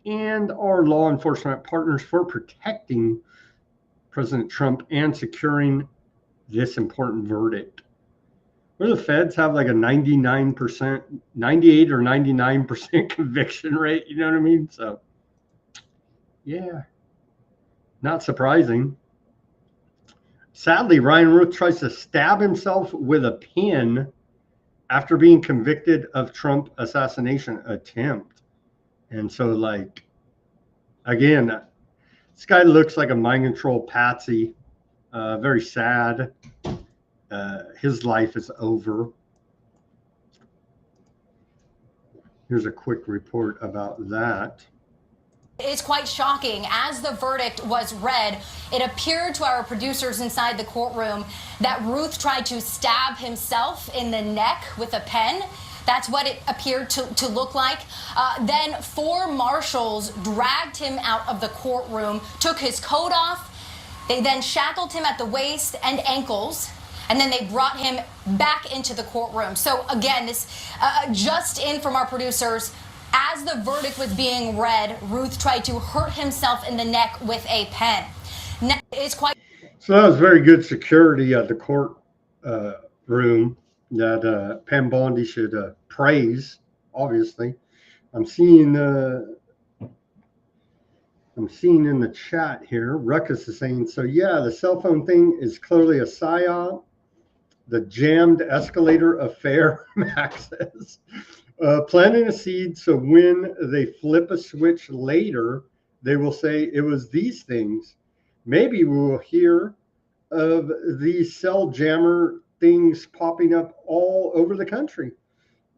and our law enforcement partners for protecting President Trump and securing this important verdict. Where the feds have like a 99%, 98 or 99% conviction rate, you know what I mean? So, yeah, not surprising. Sadly, Ryan Ruth tries to stab himself with a pin after being convicted of Trump assassination attempt. And so, like, again, this guy looks like a mind control patsy. Very sad. His life is over. Here's a quick report about that. It's quite shocking. As the verdict was read, it appeared to our producers inside the courtroom that Ruth tried to stab himself in the neck with a pen. That's what it appeared to look like. Then 4 marshals dragged him out of the courtroom, took his coat off. They then shackled him at the waist and ankles, and then they brought him back into the courtroom. So again, this just in from our producers, as the verdict was being read, Ruth tried to hurt himself in the neck with a pen. Now, it's quite... So that was very good security at the court room that Pam Bondi should praise, obviously. I'm seeing in the chat here, Ruckus is saying, so yeah, the cell phone thing is clearly a psyop. The jammed escalator affair, Max says. Planting a seed so when they flip a switch later, they will say it was these things. Maybe we will hear of these cell jammer things popping up all over the country,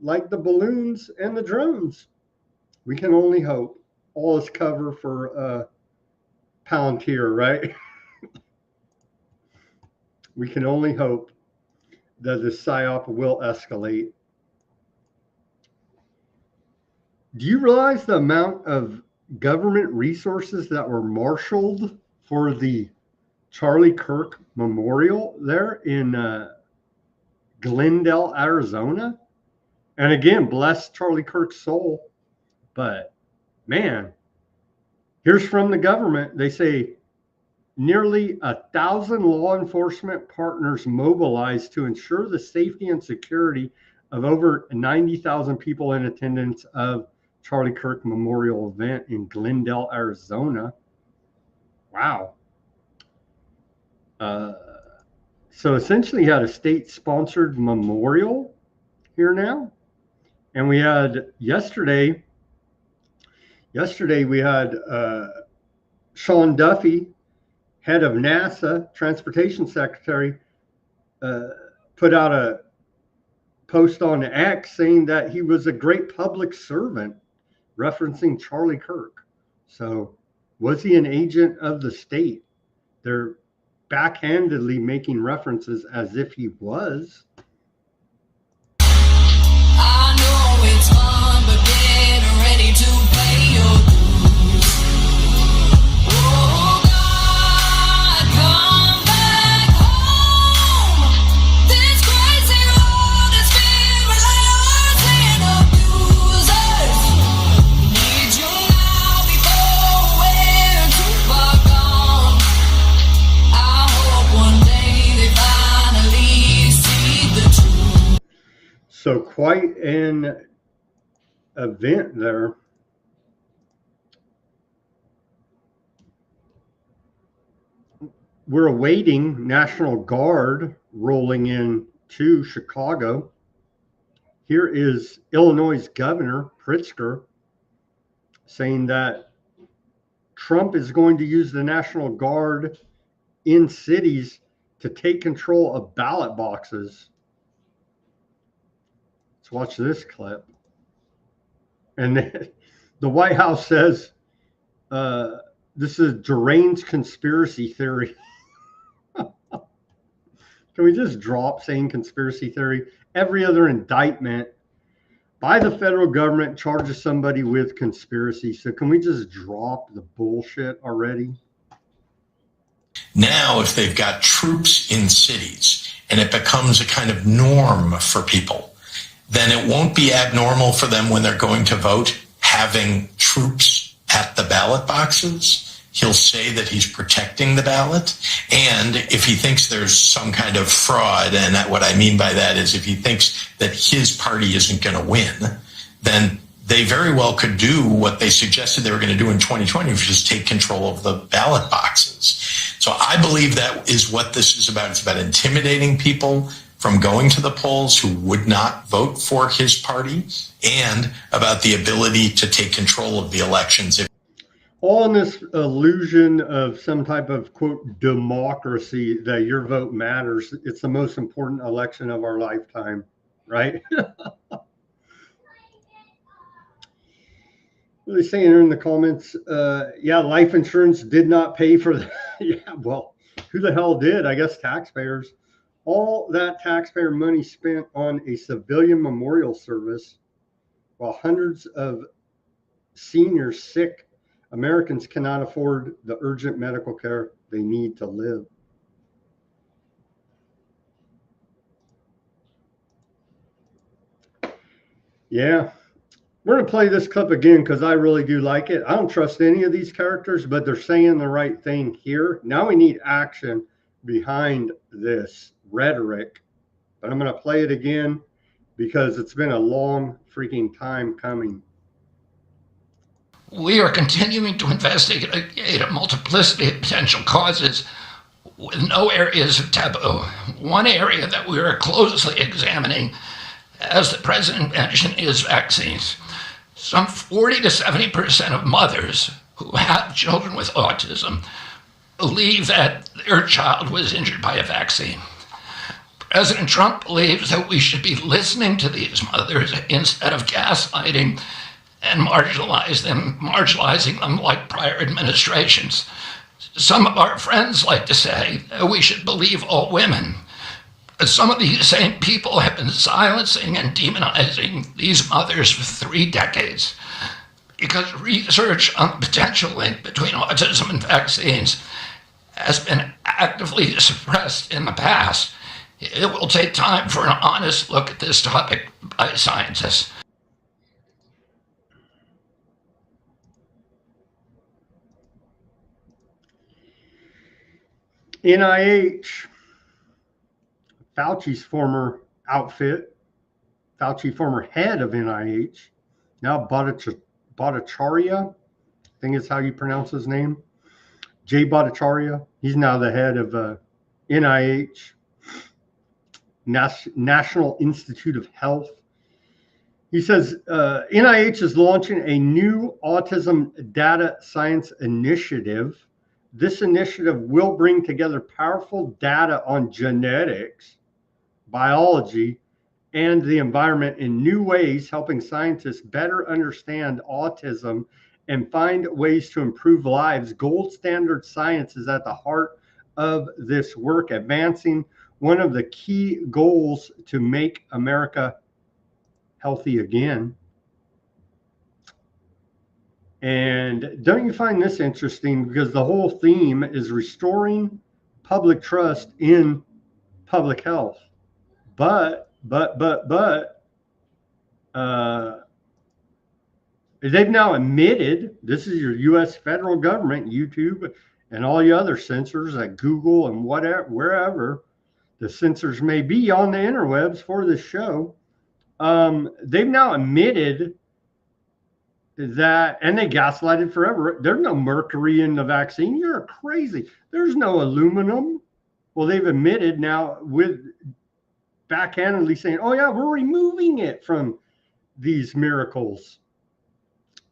like the balloons and the drones. We can only hope. All is cover for Palantir, right? We can only hope that the psyop will escalate. Do you realize the amount of government resources that were marshaled for the Charlie Kirk Memorial there in Glendale, Arizona? And again, bless Charlie Kirk's soul. But man, here's from the government. They say nearly 1,000 law enforcement partners mobilized to ensure the safety and security of over 90,000 people in attendance of Charlie Kirk Memorial event in Glendale, Arizona. Wow. So essentially you had a state-sponsored memorial here now. And we had yesterday we had Sean Duffy, head of NASA, Transportation Secretary, put out a post on X saying that he was a great public servant, referencing Charlie Kirk. So was he an agent of the state? They're backhandedly making references as if he was. I know it's fun, but get ready to pay your dues. Oh God, come back home. This crazy world is filled with liars and abusers. Need you now before we're too far gone. I hope one day they finally see the truth. So quite an event there. We're awaiting National Guard rolling in to Chicago. Here is Illinois' Governor Pritzker saying that Trump is going to use the National Guard in cities to take control of ballot boxes. Let's watch this clip. And the White House says this is deranged conspiracy theory. Can we just drop saying conspiracy theory? Every other indictment by the federal government charges somebody with conspiracy. So can we just drop the bullshit already? Now, if they've got troops in cities and it becomes a kind of norm for people, then it won't be abnormal for them when they're going to vote having troops at the ballot boxes. He'll say that he's protecting the ballot. And if he thinks there's some kind of fraud, and what I mean by that is if he thinks that his party isn't going to win, then they very well could do what they suggested they were going to do in 2020, which is take control of the ballot boxes. So I believe that is what this is about. It's about intimidating people from going to the polls who would not vote for his party, and about the ability to take control of the elections. All in this illusion of some type of, quote, democracy, that your vote matters. It's the most important election of our lifetime, right? What are they saying in the comments? Yeah, life insurance did not pay for that. Yeah, well, who the hell did? I guess taxpayers. All that taxpayer money spent on a civilian memorial service while hundreds of seniors, sick Americans cannot afford the urgent medical care they need to live. Yeah, we're going to play this clip again because I really do like it. I don't trust any of these characters, but they're saying the right thing here. Now we need action behind this rhetoric, but I'm going to play it again because it's been a long freaking time coming. We are continuing to investigate a multiplicity of potential causes with no areas of taboo. One area that we are closely examining, as the president mentioned, is vaccines. Some 40 to 70% of mothers who have children with autism believe that their child was injured by a vaccine. President Trump believes that we should be listening to these mothers instead of gaslighting and marginalizing them like prior administrations. Some of our friends like to say that we should believe all women. But some of these same people have been silencing and demonizing these mothers for 3 decades because research on the potential link between autism and vaccines has been actively suppressed in the past. It will take time for an honest look at this topic by scientists. NIH, Fauci's former outfit, Fauci, former head of NIH, now Bhattacharya, I think is how you pronounce his name, Jay Bhattacharya. He's now the head of NIH, National Institute of Health. He says NIH is launching a new autism data science initiative. This initiative will bring together powerful data on genetics, biology, and the environment in new ways, helping scientists better understand autism and find ways to improve lives. Gold standard science is at the heart of this work, advancing one of the key goals to make America healthy again. And don't you find this interesting? Because the whole theme is restoring public trust in public health. But they've now admitted, this is your U.S. federal government, YouTube, and all the other censors at Google and whatever, wherever the censors may be on the interwebs for this show. They've now admitted that, and they gaslighted forever. There's no mercury in the vaccine. You're crazy. There's no aluminum. Well, they've admitted now with backhandedly saying, oh yeah, we're removing it from these miracles.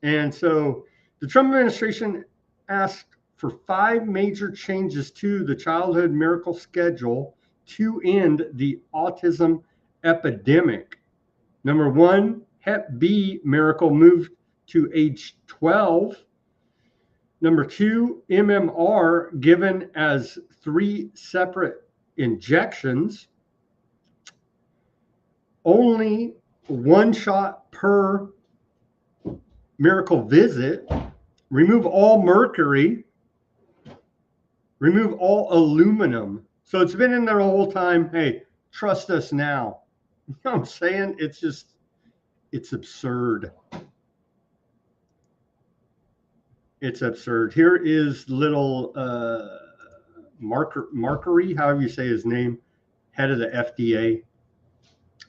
And so the Trump administration asked for 5 major changes to the childhood miracle schedule to end the autism epidemic. Number 1, Hep B miracle moved to age 12. Number 2, MMR given as 3 separate injections. Only 1 shot per miracle visit. Remove all mercury. Remove all aluminum. So it's been in there the whole time. Hey, trust us now. You know what I'm saying? It's just It's absurd. It's absurd. Here is little Markery, however you say his name, head of the FDA,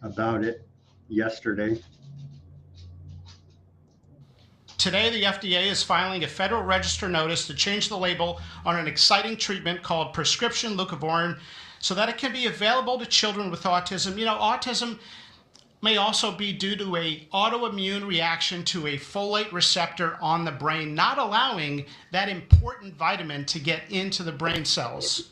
about it yesterday. Today, the FDA is filing a Federal Register notice to change the label on an exciting treatment called prescription leucovorin so that it can be available to children with autism. You know, autism may also be due to an autoimmune reaction to a folate receptor on the brain, not allowing that important vitamin to get into the brain cells.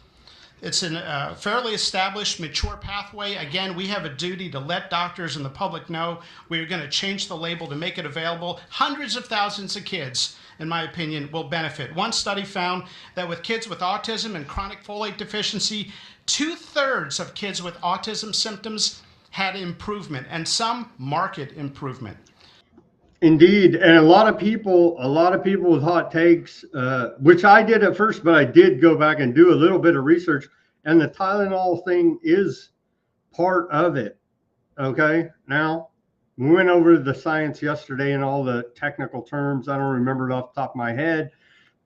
It's a fairly established, mature pathway. Again, we have a duty to let doctors and the public know. We're going to change the label to make it available. Hundreds of thousands of kids, in my opinion, will benefit. One study found that with kids with autism and chronic folate deficiency, 2/3 of kids with autism symptoms had improvement, and some marked improvement. Indeed, and a lot of people with hot takes, which I did at first, but I did go back and do a little bit of research, and the Tylenol thing is part of it. Okay, now we went over the science yesterday and all the technical terms. I don't remember it off the top of my head,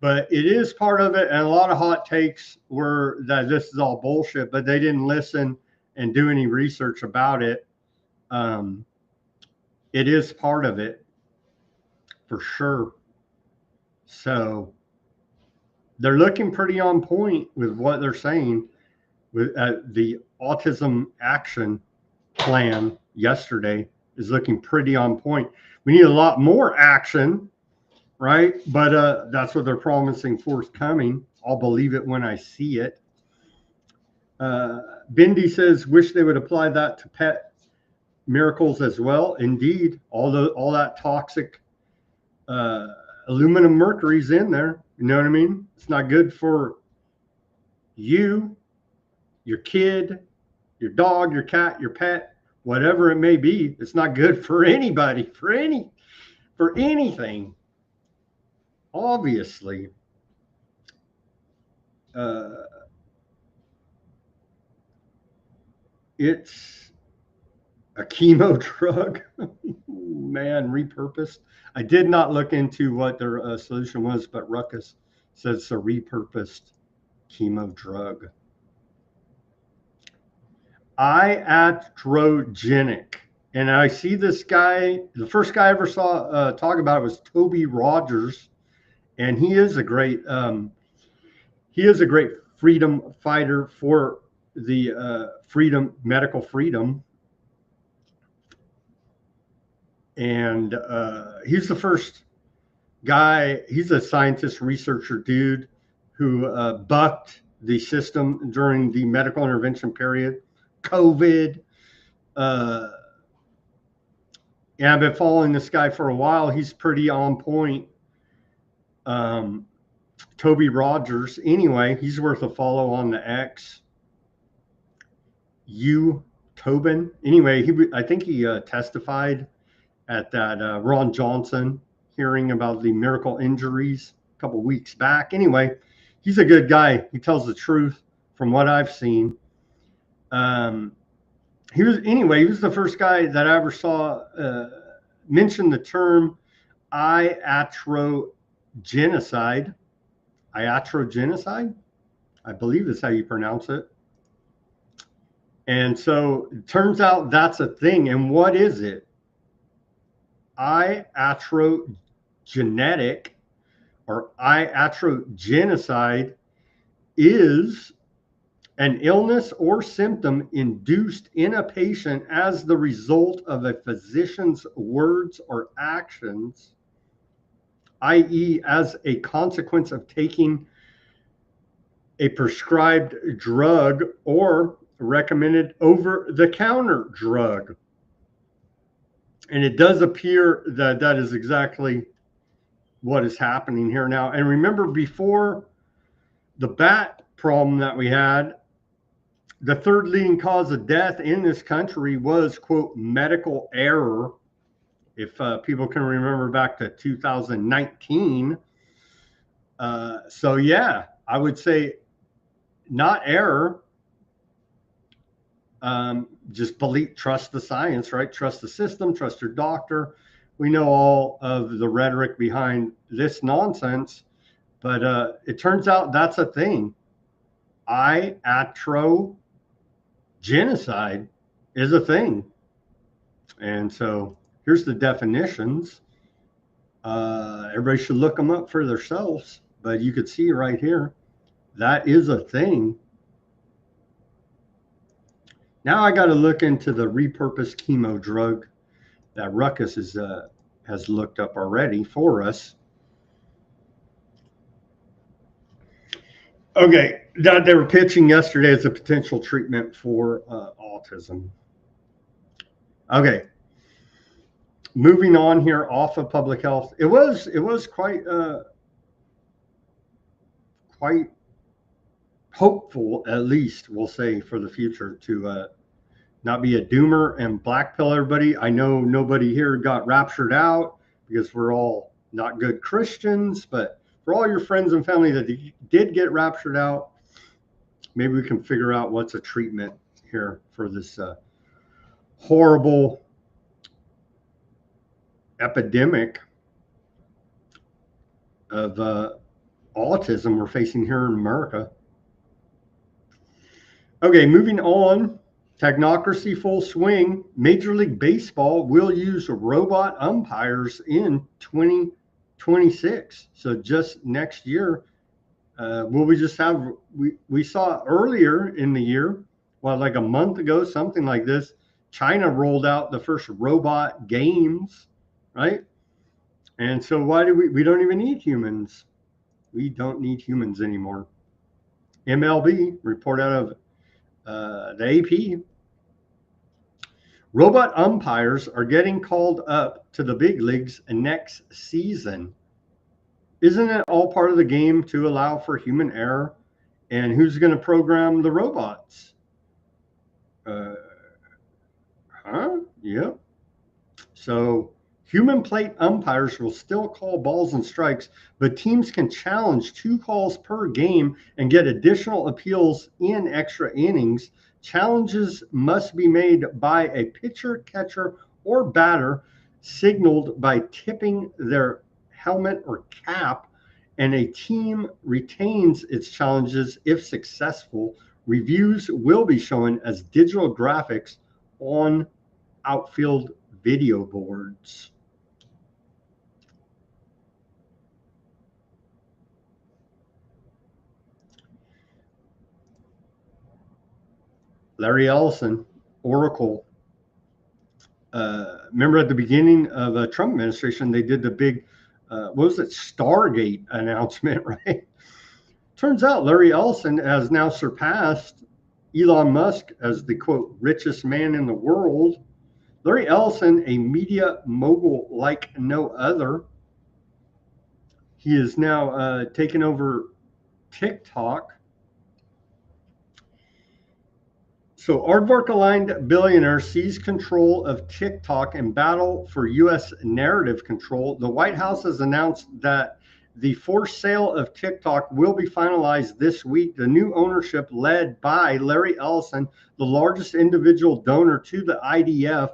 but it is part of it. And a lot of hot takes were that this is all bullshit, but they didn't listen and do any research about it. It is part of it for sure. So they're looking pretty on point with what they're saying with the autism action plan yesterday is looking pretty on point. We need a lot more action, right? But that's what they're promising forthcoming. I'll believe it when I see it. Bindi says, wish they would apply that to pet miracles as well. Indeed, all that toxic aluminum mercury's in there. You know what I mean? It's not good for you, your kid, your dog, your cat, your pet, whatever it may be. It's not good for anybody, for anything. Obviously. It's a chemo drug. Man, repurposed. I did not look into what their solution was, but Ruckus says it's a repurposed chemo drug. Iatrogenic. And I see this guy, the first guy I ever saw talk about it was Toby Rogers. And he is a great freedom fighter for the medical freedom. And he's the first guy, he's a scientist researcher dude who bucked the system during the medical intervention period, COVID. And I've been following this guy for a while. He's pretty on point. Toby Rogers. Anyway, he's worth a follow on the X. Tobin. Anyway, I think he testified at that Ron Johnson hearing about the miracle injuries a couple weeks back. Anyway, he's a good guy. He tells the truth from what I've seen. He was the first guy that I ever saw mention the term iatrogenocide. Iatrogenocide, I believe is how you pronounce it. And so it turns out that's a thing. And what is it? Iatrogenetic or iatrogenocide is an illness or symptom induced in a patient as the result of a physician's words or actions, i.e., as a consequence of taking a prescribed drug or recommended over-the-counter drug. And it does appear that that is exactly what is happening here now. And remember, before the bat problem that we had, the third leading cause of death in this country was, quote, medical error. If people can remember back to 2019. So yeah, I would say not error. Just trust the science, right? Trust the system, trust your doctor. We know all of the rhetoric behind this nonsense, but it turns out that's a thing. Genocide is a thing. And so here's the definitions. Everybody should look them up for themselves, but you could see right here, that is a thing. Now I got to look into the repurposed chemo drug that Ruckus has looked up already for us. Okay, that they were pitching yesterday as a potential treatment for autism. Okay, moving on here off of public health. It was quite hopeful, at least we'll say, for the future to not be a doomer and black pill everybody. I know nobody here got raptured out because we're all not good Christians, but for all your friends and family that did get raptured out, maybe we can figure out what's a treatment here for this horrible epidemic of autism we're facing here in America. Okay, moving on. Technocracy full swing. Major League Baseball will use robot umpires in 2026. So just next year, will we just have, we saw earlier in the year, well, like a month ago, something like this, China rolled out the first robot games, right? And so why do we don't even need humans. We don't need humans anymore. MLB report out of the AP. Robot umpires are getting called up to the big leagues next season. Isn't it all part of the game to allow for human error? And who's going to program the robots? Yep. So human plate umpires will still call balls and strikes, but teams can challenge 2 calls per game and get additional appeals in extra innings. Challenges must be made by a pitcher, catcher, or batter, signaled by tipping their helmet or cap, and a team retains its challenges if successful. Reviews will be shown as digital graphics on outfield video boards. Larry Ellison, Oracle. Remember at the beginning of the Trump administration, they did the big, what was it, Stargate announcement, right? Turns out Larry Ellison has now surpassed Elon Musk as the, quote, richest man in the world. Larry Ellison, a media mogul like no other. He is now taken over TikTok. So Aardvark-aligned billionaire seized control of TikTok in battle for U.S. narrative control. The White House has announced that the forced sale of TikTok will be finalized this week. The new ownership, led by Larry Ellison, the largest individual donor to the IDF,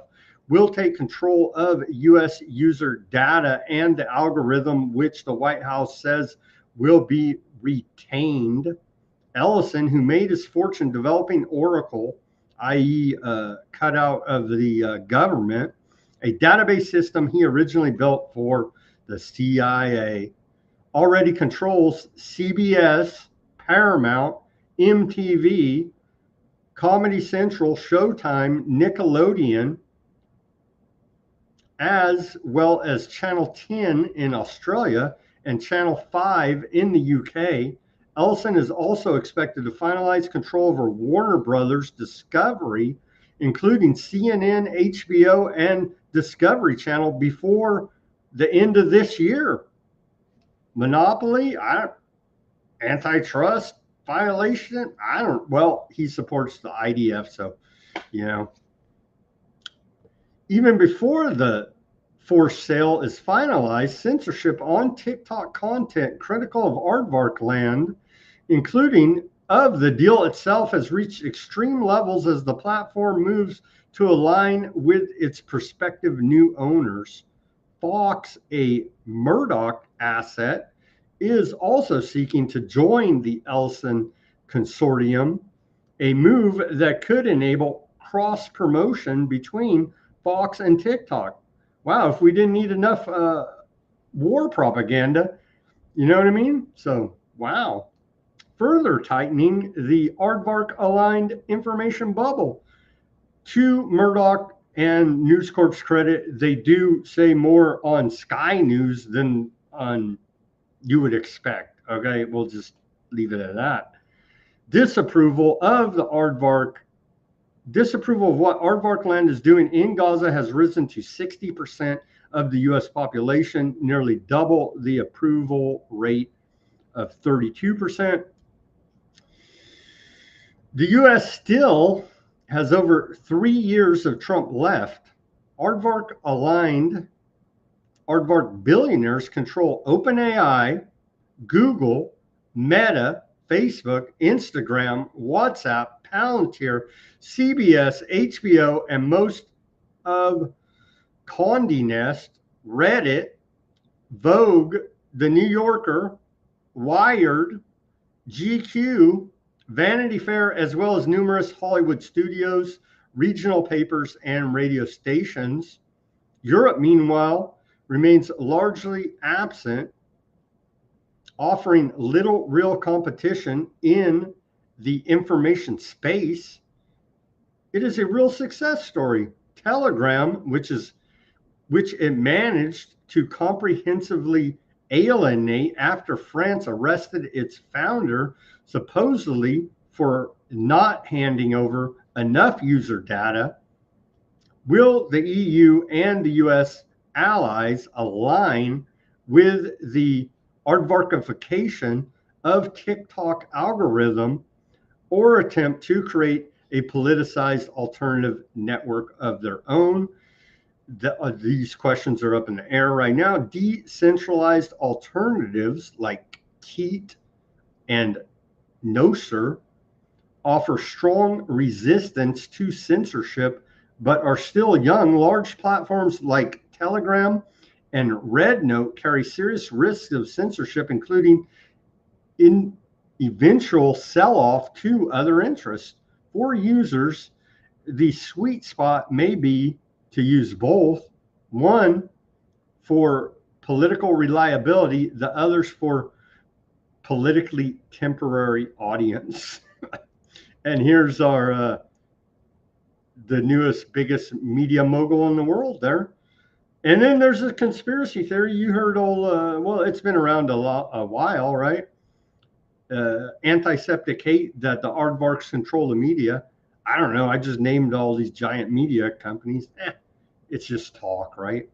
will take control of U.S. user data and the algorithm, which the White House says will be retained. Ellison, who made his fortune developing Oracle, i.e. cut out of the government, a database system he originally built for the CIA, already controls CBS, Paramount, MTV, Comedy Central, Showtime, Nickelodeon, as well as Channel 10 in Australia and Channel 5 in the UK. Ellison is also expected to finalize control over Warner Brothers Discovery, including CNN, HBO, and Discovery Channel before the end of this year. Monopoly? Antitrust violation? Well, he supports the IDF, so, you know. Even before the forced sale is finalized, censorship on TikTok content critical of Aardvark land, including of the deal itself has reached extreme levels as the platform moves to align with its prospective new owners. Fox, a Murdoch asset, is also seeking to join the Ellison consortium, a move that could enable cross promotion between Fox and TikTok. Wow, if we didn't need enough war propaganda, you know what I mean? So, wow. Further tightening the aardvark aligned information bubble. To Murdoch and News Corp's credit, they do say more on Sky News than on you would expect. Okay, we'll just leave it at that. Disapproval of what aardvark land is doing in Gaza has risen to 60% of the U.S. population, nearly double the approval rate of 32%. The U.S. still has over 3 years of Trump left. Aardvark billionaires control OpenAI, Google, Meta, Facebook, Instagram, WhatsApp, Palantir, CBS, HBO, and most of Condé Nast, Reddit, Vogue, The New Yorker, Wired, GQ, Vanity Fair, as well as numerous Hollywood studios, regional papers, and radio stations. Europe, meanwhile, remains largely absent, offering little real competition in the information space. It is a real success story. Telegram, which it managed to comprehensively alienate after France arrested its founder, supposedly for not handing over enough user data. Will the EU and the US allies align with the aardvarkification of TikTok algorithm or attempt to create a politicized alternative network of their own? These questions are up in the air right now. Decentralized alternatives like Keat and Nocer offer strong resistance to censorship, but are still young. Large platforms like Telegram and RedNote carry serious risks of censorship, including in eventual sell-off to other interests. For users, the sweet spot may be to use both, one for political reliability, the others for politically temporary audience. And here's our the newest, biggest media mogul in the world there. And then there's a conspiracy theory. You heard well, it's been around a while, right? Antiseptic hate that the aardvarks control the media. I don't know. I just named all these giant media companies. It's just talk, right?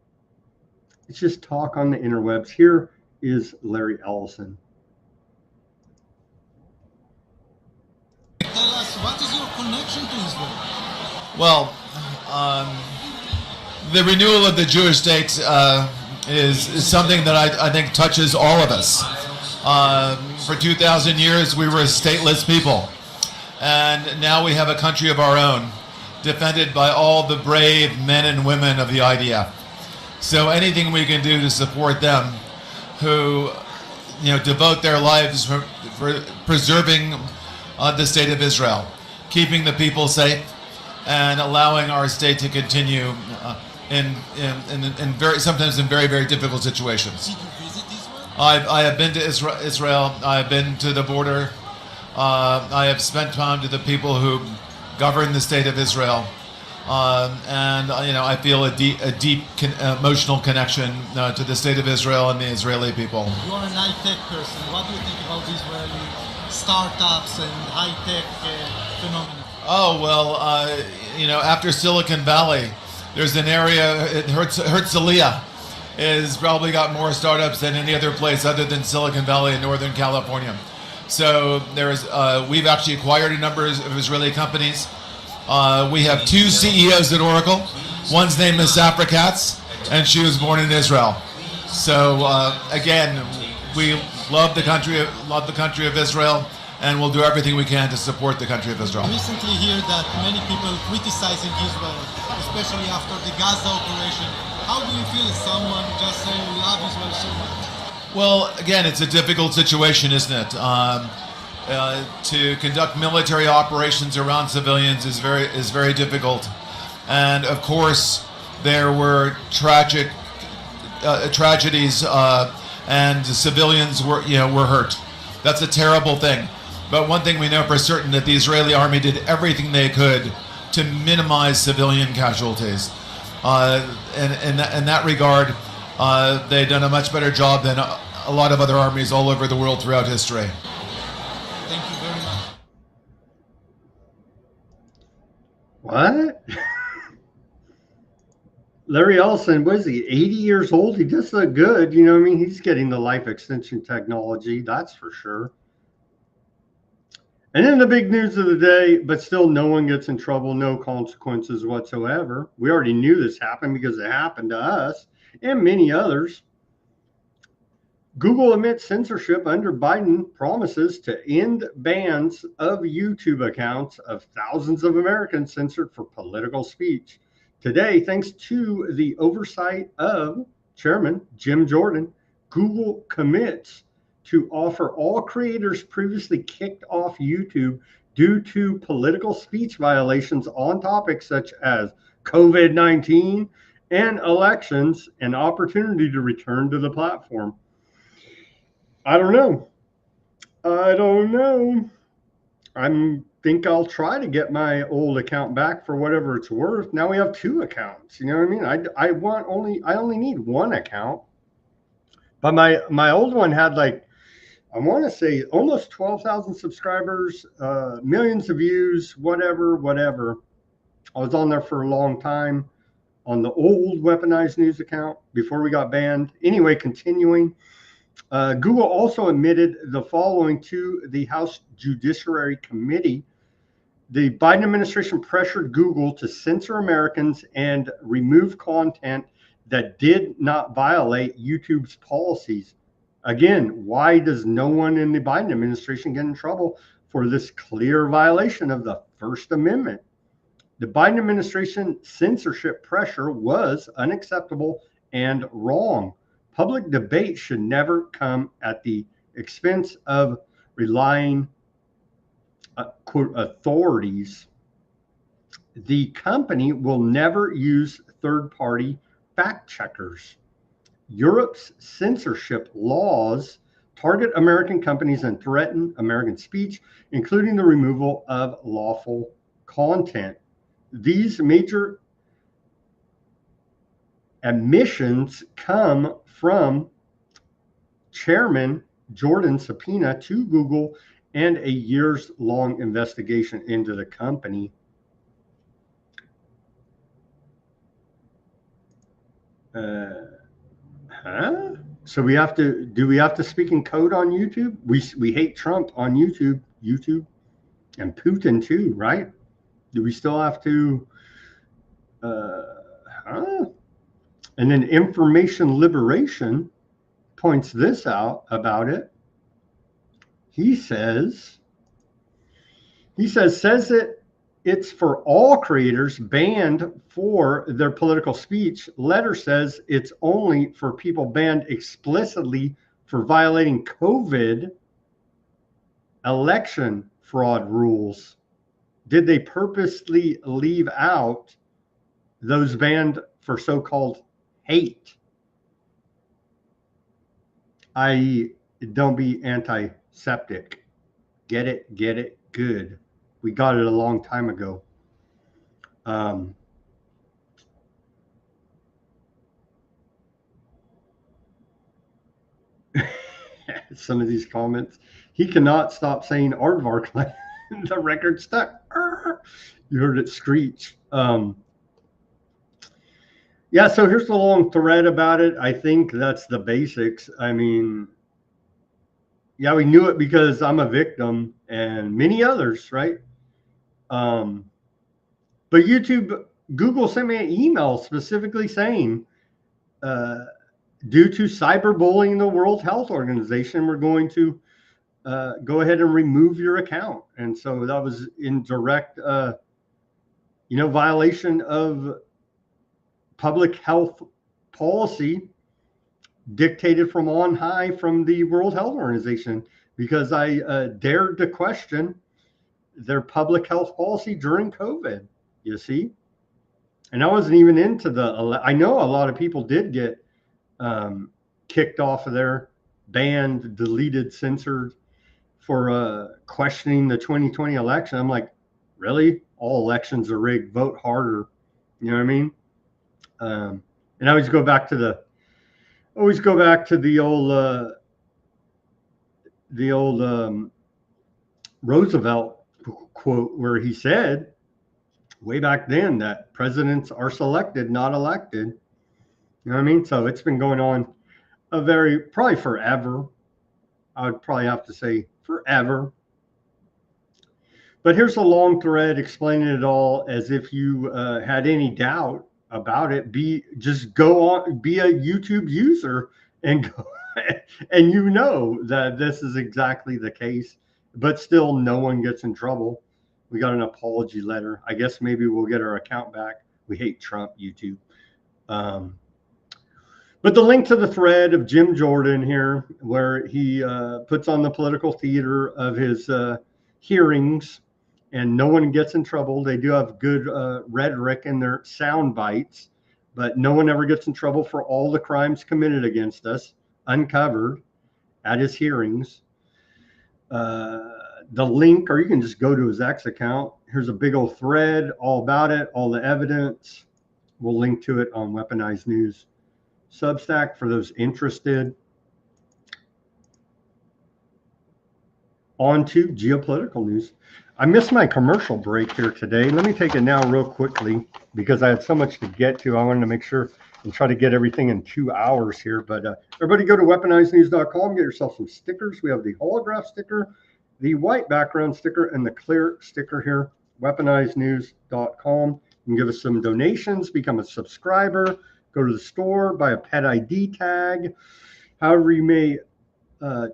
It's just talk on the interwebs. Here is Larry Ellison. Tell us, what is your connection to Israel? Well, the renewal of the Jewish state is something that I think touches all of us. For 2,000 years, we were a stateless people. And now we have a country of our own, defended by all the brave men and women of the IDF. So anything we can do to support them, who devote their lives for preserving the state of Israel, keeping the people safe, and allowing our state to continue in sometimes in very, very difficult situations. Did you visit Israel? I have been to Israel. I have been to the border. I have spent time with the people who govern the state of Israel, and I feel a deep emotional connection to the state of Israel and the Israeli people. You are an high-tech person. What do you think about Israeli startups and high-tech phenomena? Oh well, after Silicon Valley, there's an area. Herzliya has probably got more startups than any other place other than Silicon Valley in Northern California. So we've actually acquired a number of Israeli companies. We have 2 CEOs at Oracle. One's name is Safra Katz, and she was born in Israel. So again, we love the country of Israel, and we'll do everything we can to support the country of Israel. Recently hear that many people criticizing Israel, especially after the Gaza operation. How do you feel as someone just saying we love Israel so much? Well, again, it's a difficult situation, isn't it? To conduct military operations around civilians is very difficult, and of course there were tragedies, and civilians were hurt. That's a terrible thing. But one thing we know for certain, that the Israeli army did everything they could to minimize civilian casualties. In that regard, they've done a much better job than a lot of other armies all over the world throughout history. Thank you very much. What? Larry Ellison, was he 80 years old? He does look good. You know what I mean? He's getting the life extension technology, that's for sure. And then the big news of the day, but still no one gets in trouble, no consequences whatsoever. We already knew this happened because it happened to us and many others. Google admits censorship under Biden promises to end bans of YouTube accounts of thousands of Americans censored for political speech. Today, thanks to the oversight of Chairman Jim Jordan, Google commits to offer all creators previously kicked off YouTube due to political speech violations on topics such as COVID-19 and elections an opportunity to return to the platform. I don't know. I think I'll try to get my old account back for whatever it's worth. Now we have two accounts. You know what I mean? I only need one account. But my old one had, like, I want to say almost 12,000 subscribers, millions of views, whatever. I was on there for a long time on the old Weaponized News account before we got banned. Anyway, continuing. Google also admitted the following to the House Judiciary Committee. The Biden administration pressured Google to censor Americans and remove content that did not violate YouTube's policies. Again, why does no one in the Biden administration get in trouble for this clear violation of the First Amendment? The Biden administration censorship pressure was unacceptable and wrong. Public debate should never come at the expense of relying quote, authorities. The company will never use third-party fact checkers. Europe's censorship laws target American companies and threaten American speech, including the removal of lawful content. These major admissions come from Chairman Jordan's subpoena to Google and a years-long investigation into the company. So do we have to speak in code on YouTube? We hate Trump on YouTube, and Putin too, right? Do we still have to? And then Information Liberation points this out about it. He says it's for all creators banned for their political speech. Letter says it's only for people banned explicitly for violating COVID election fraud rules. Did they purposely leave out those banned for so-called hate? I.e., don't be antiseptic. Get it, good. We got it a long time ago. Some of these comments. He cannot stop saying aardvark. The record stuck. You heard it screech. Yeah, so here's the long thread about it. I think that's the basics. I mean, yeah, we knew it because I'm a victim and many others, right? But Google sent me an email specifically saying, due to cyberbullying, the World Health Organization, we're going to go ahead and remove your account. And so that was in direct, violation of public health policy dictated from on high from the World Health Organization, because I dared to question their public health policy during COVID, you see. And I wasn't even into I know a lot of people did get kicked off of there, banned, deleted, censored for questioning the 2020 election. I'm like, really? All elections are rigged. Vote harder. You know what I mean? And I always go back to the old Roosevelt quote, where he said way back then that presidents are selected, not elected. You know what I mean? So it's been going on probably forever. I would probably have to say forever. But here's a long thread explaining it all, as if you had any doubt about it. Just go on, be a YouTube user, and go, and you know that this is exactly the case. But still, no one gets in trouble. We got an apology letter. I guess maybe we'll get our account back. We hate Trump, YouTube. But the link to the thread of Jim Jordan here, where he puts on the political theater of his hearings, and no one gets in trouble. They do have good rhetoric in their sound bites, but no one ever gets in trouble for all the crimes committed against us, uncovered at his hearings. The link, or you can just go to his X account. Here's a big old thread all about it, all the evidence. We'll link to it on Weaponized News Substack for those interested. On to geopolitical news. I missed my commercial break here today. Let me take it now real quickly because I had so much to get to. I wanted to make sure and try to get everything in 2 hours here. But everybody go to weaponizednews.com, get yourself some stickers. We have the holograph sticker, the white background sticker, and the clear sticker here. Weaponizednews.com. You can give us some donations, become a subscriber, go to the store, buy a pet ID tag. However you may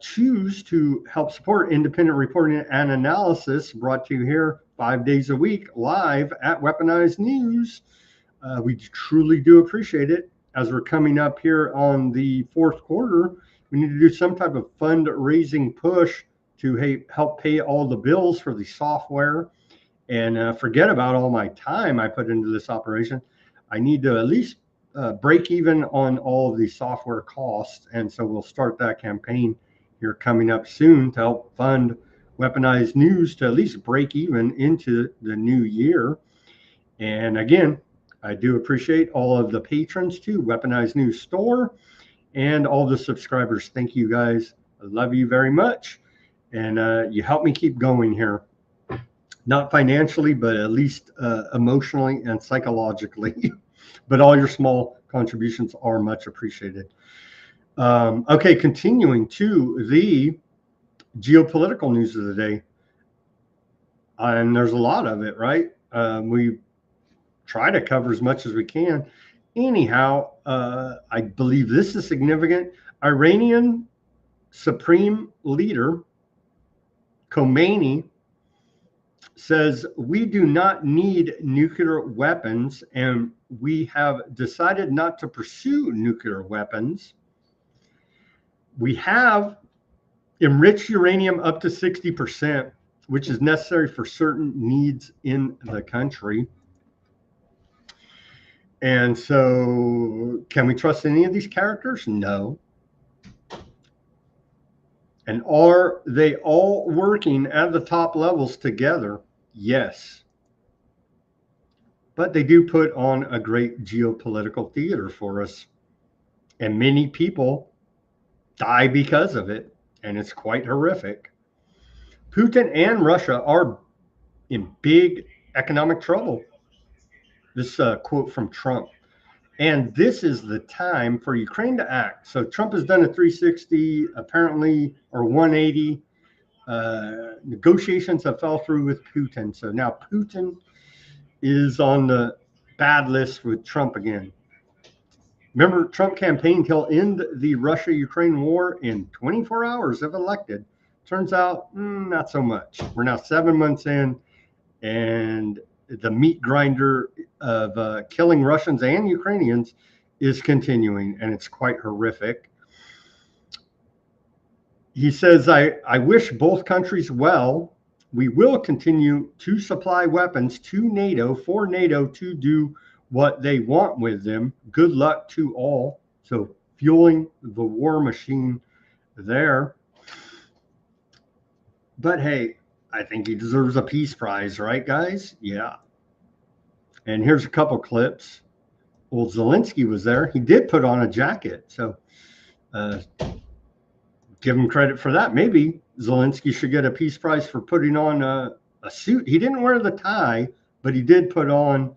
choose to help support independent reporting and analysis, brought to you here 5 days a week live at Weaponized News. We truly do appreciate it. As we're coming up here on the fourth quarter, we need to do some type of fundraising push to help pay all the bills for the software, and forget about all my time I put into this operation. I need to at least break even on all of the software costs. And so we'll start that campaign here coming up soon to help fund Weaponized News to at least break even into the new year. And again, I do appreciate all of the patrons too, Weaponized News Store, and all the subscribers. Thank you guys. I love you very much. And you help me keep going here. Not financially, but at least emotionally and psychologically. But all your small contributions are much appreciated. Okay, continuing to the geopolitical news of the day. And there's a lot of it, right? We try to cover as much as we can. Anyhow, I believe this is significant. Iranian Supreme Leader Khomeini says, we do not need nuclear weapons, and we have decided not to pursue nuclear weapons. We have enriched uranium up to 60%, which is necessary for certain needs in the country. And so, can we trust any of these characters? No. And are they all working at the top levels together? Yes. But they do put on a great geopolitical theater for us. And many people die because of it. And it's quite horrific. Putin and Russia are in big economic trouble. This quote from Trump. And this is the time for Ukraine to act. So Trump has done a 360, apparently, or 180. Negotiations have fell through with Putin. So now Putin is on the bad list with Trump again. Remember, Trump campaigned he'll end the Russia-Ukraine war in 24 hours if elected. Turns out, not so much. We're now 7 months in, and the meat grinder of killing Russians and Ukrainians is continuing, and it's quite horrific. He says, I wish both countries well. We will continue to supply weapons to NATO for NATO to do what they want with them. Good luck to all. So fueling the war machine there. But hey, I think he deserves a peace prize, right, guys? Yeah. And here's a couple clips. Well, Zelensky was there. He did put on a jacket. So give him credit for that. Maybe Zelensky should get a peace prize for putting on a suit. He didn't wear the tie, but he did put on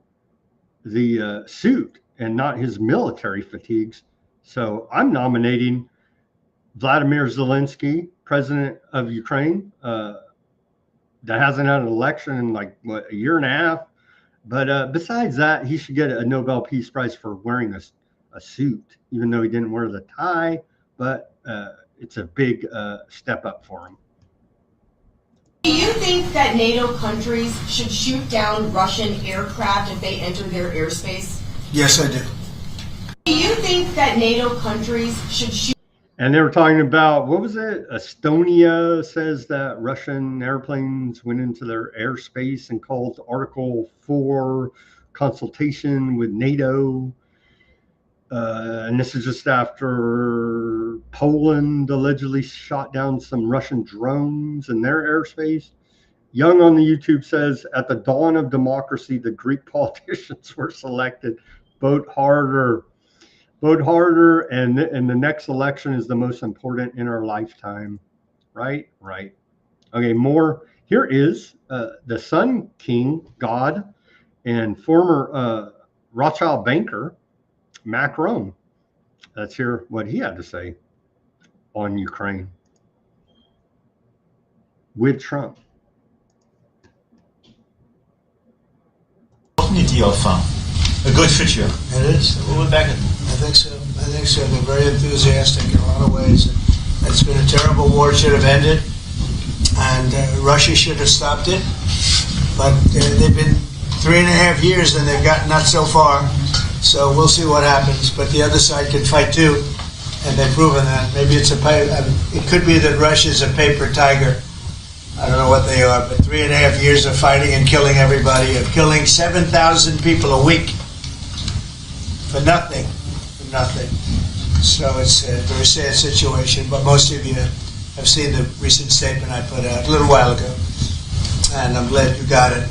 the suit and not his military fatigues. So I'm nominating Vladimir Zelensky, president of Ukraine, that hasn't had an election in like, what, a year and a half. But besides that, he should get a Nobel Peace Prize for wearing a suit, even though he didn't wear the tie. But it's a big step up for him. Do you think that NATO countries should shoot down Russian aircraft if they enter their airspace? Yes, I do. Do you think that NATO countries should shoot? And they were talking about, what was it? Estonia says that Russian airplanes went into their airspace and called Article 4 consultation with NATO. And this is just after Poland allegedly shot down some Russian drones in their airspace. Young on the YouTube says, at the dawn of democracy, the Greek politicians were selected. Vote harder. Vote harder, and the next election is the most important in our lifetime. Right? Right. Okay, more. Here is the Sun King, God, and former Rothschild banker, Macron. Let's hear what he had to say on Ukraine with Trump. Opportunity of a good future. It is. We'll back it. I think so. I think so. They're very enthusiastic in a lot of ways. It's been a terrible war. It should have ended, and Russia should have stopped it. But they've been 3.5 years, and they've gotten not so far. So we'll see what happens. But the other side can fight too, and they've proven that. Maybe it's it could be that Russia's a paper tiger. I don't know what they are, but 3.5 years of fighting and killing everybody, of killing 7,000 people a week for nothing. Nothing. So it's a very sad situation, but most of you have seen the recent statement I put out a little while ago, and I'm glad you got it.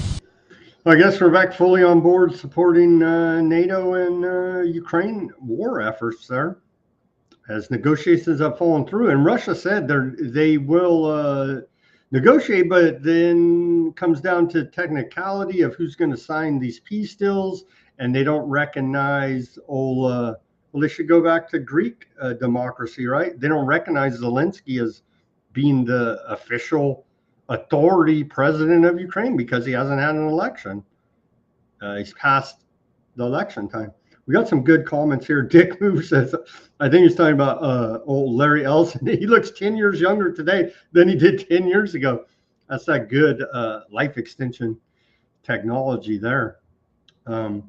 I guess we're back fully on board supporting NATO and Ukraine war efforts there, as negotiations have fallen through. And Russia said they will negotiate, but then comes down to technicality of who's going to sign these peace deals, and they don't recognize well, they should go back to Greek democracy, right? They don't recognize Zelensky as being the official authority president of Ukraine because he hasn't had an election. He's past the election time. We got some good comments here. Dick Move says, I think he's talking about old Larry Ellison. He looks 10 years younger today than he did 10 years ago. That's that good life extension technology there. And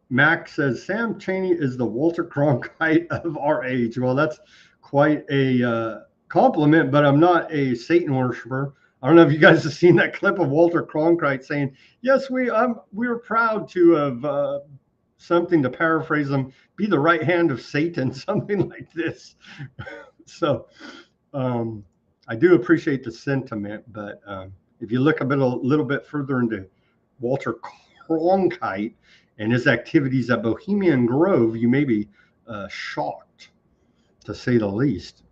Mac says, Sam Cheney is the Walter Cronkite of our age. Well, that's quite a compliment, but I'm not a Satan worshiper. I don't know if you guys have seen that clip of Walter Cronkite saying, yes, we're proud to have, something to paraphrase him, be the right hand of Satan, something like this. So I do appreciate the sentiment, but if you look a little bit further into Walter Cronkite and his activities at Bohemian Grove, you may be shocked, to say the least.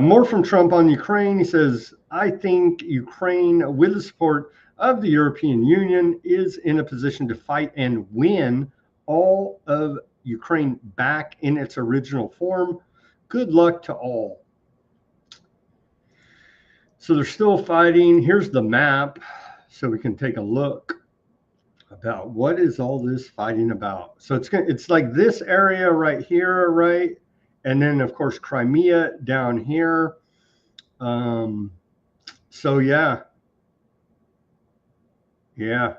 More from Trump on Ukraine. He says, I think Ukraine, with the support of the European Union, is in a position to fight and win all of Ukraine back in its original form. Good luck to all. So they're still fighting. Here's the map so we can take a look about what is all this fighting about. So it's like this area right here, right? And then of course Crimea down here. So yeah. Yeah.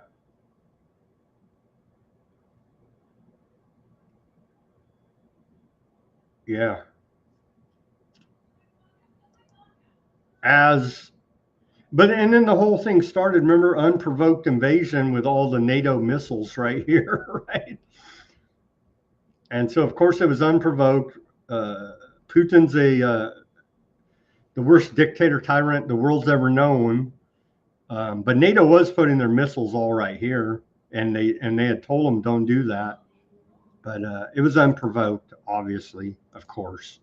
Yeah. And then the whole thing started, remember, unprovoked invasion with all the NATO missiles right here, right? And so, of course, it was unprovoked. Putin's the worst dictator tyrant the world's ever known. But NATO was putting their missiles all right here, and they had told them don't do that. But it was unprovoked, obviously, of course.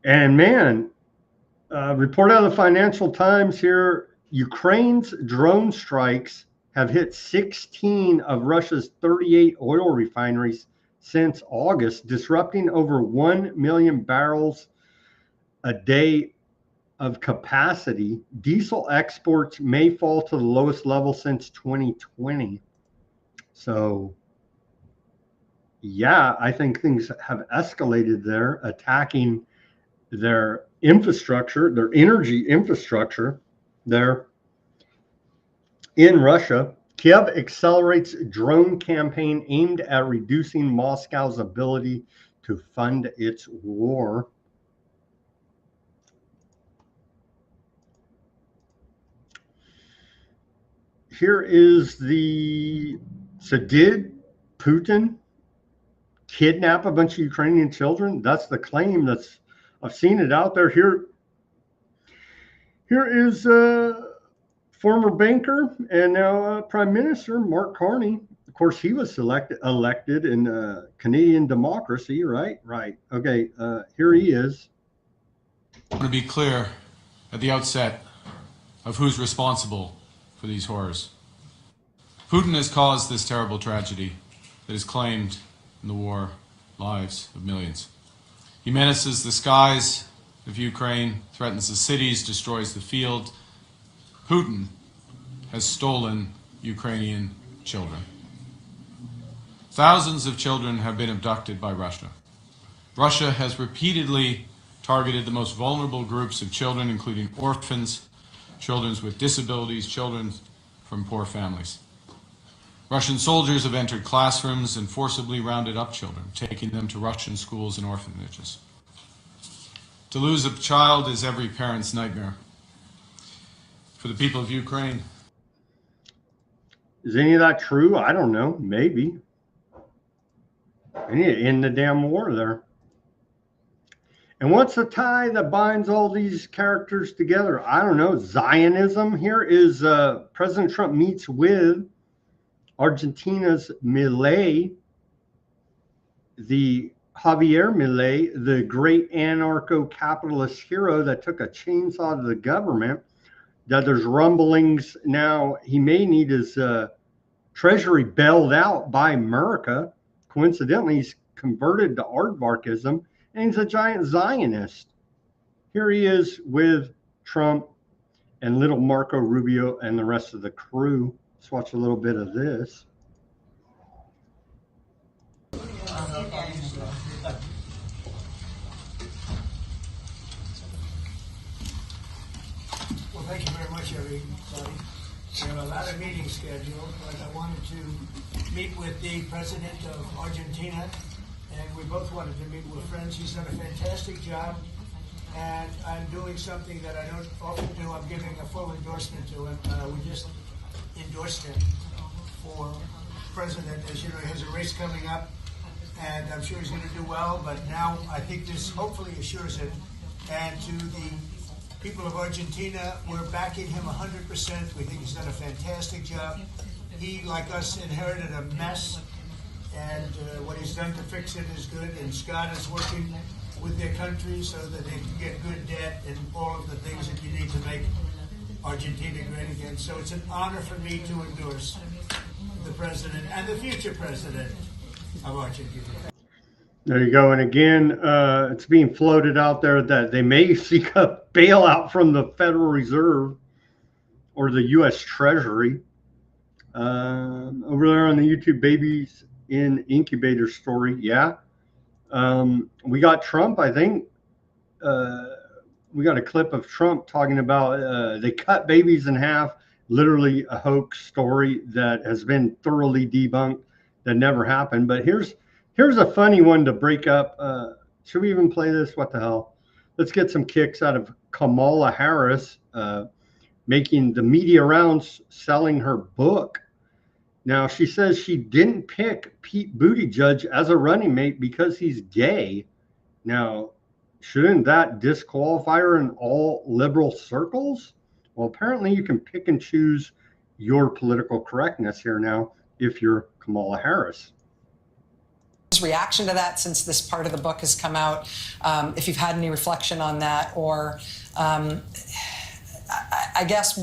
And man, report out of the Financial Times here, Ukraine's drone strikes have hit 16 of Russia's 38 oil refineries since August, disrupting over 1 million barrels a day of capacity. Diesel exports may fall to the lowest level since 2020. So, yeah, I think things have escalated there, attacking their infrastructure, their energy infrastructure there in Russia. Kiev accelerates drone campaign aimed at reducing Moscow's ability to fund its war. Here is so did Putin kidnap a bunch of Ukrainian children? That's the claim. I've seen it out there. Here is former banker and now Prime Minister Mark Carney. Of course, he was elected in Canadian democracy, right? Right. Okay. Here he is. I want to be clear at the outset of who's responsible for these horrors. Putin has caused this terrible tragedy that has claimed in the war lives of millions. He menaces the skies of Ukraine, threatens the cities, destroys the field. Putin has stolen Ukrainian children. Thousands of children have been abducted by Russia. Russia has repeatedly targeted the most vulnerable groups of children, including orphans, children with disabilities, children from poor families. Russian soldiers have entered classrooms and forcibly rounded up children, taking them to Russian schools and orphanages. To lose a child is every parent's nightmare. For the people of Ukraine. Is any of that true? I don't know. Maybe. In the damn war there. And what's the tie that binds all these characters together? I don't know. Zionism. Here is President Trump meets with Argentina's Milei, the Javier Milei, the great anarcho-capitalist hero that took a chainsaw to the government. That there's rumblings now he may need his treasury bailed out by America. Coincidentally, he's converted to aardvarkism, and he's a giant Zionist. Here he is with Trump and little Marco Rubio and the rest of the crew. Let's watch a little bit of this. Well, thank you very much, everybody. We have a lot of meetings scheduled, but I wanted to meet with the president of Argentina, and we both wanted to meet with friends. He's done a fantastic job, and I'm doing something that I don't often do. I'm giving a full endorsement to him. We just endorsed him for president. As you know, he has a race coming up, and I'm sure he's going to do well, but now I think this hopefully assures it. And to the people of Argentina, we're backing him 100%. We think he's done a fantastic job. He, like us, inherited a mess, and what he's done to fix it is good. And Scott is working with their country so that they can get good debt and all of the things that you need to make Argentina great again. So it's an honor for me to endorse the president and the future president of Argentina. There you go. And again, it's being floated out there that they may seek a bailout from the Federal Reserve or the U.S. Treasury. Over there on the YouTube Babies in Incubator story, yeah. We got Trump, I think, we got a clip of Trump talking about they cut babies in half, literally a hoax story that has been thoroughly debunked, that never happened. But here's a funny one to break up. Should we even play this? What the hell? Let's get some kicks out of Kamala Harris making the media rounds, selling her book. Now, she says she didn't pick Pete Buttigieg as a running mate because he's gay. Now, shouldn't that disqualify her in all liberal circles? Well, apparently you can pick and choose your political correctness here now if you're Kamala Harris. Reaction to that since this part of the book has come out, if you've had any reflection on that, or I guess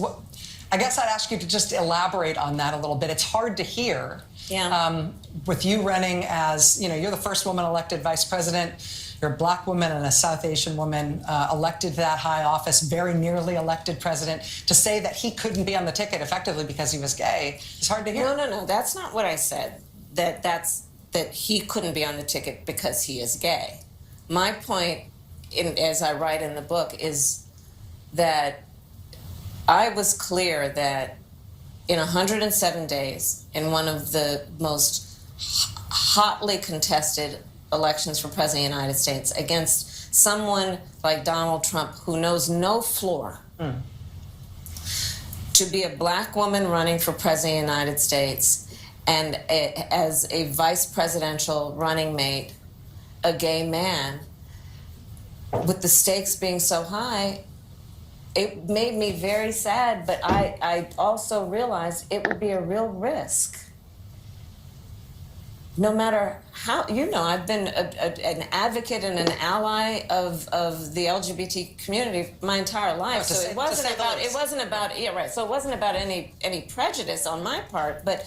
I'd ask you to just elaborate on that a little bit. It's hard to hear. Yeah. With you running as, you're the first woman elected vice president. You're a black woman and a South Asian woman elected to that high office, very nearly elected president. To say that he couldn't be on the ticket effectively because he was gay is hard to hear. No. That's not what I said. That he couldn't be on the ticket because he is gay. My point, as I write in the book, is that I was clear that in 107 days, in one of the most hotly contested elections for President of the United States, against someone like Donald Trump, who knows no floor, to be a black woman running for President of the United States and as a vice presidential running mate, a gay man, with the stakes being so high, it made me very sad, but I also realized it would be a real risk. No matter how, I've been an advocate and an ally of the LGBT community my entire life. So it wasn't about any prejudice on my part, but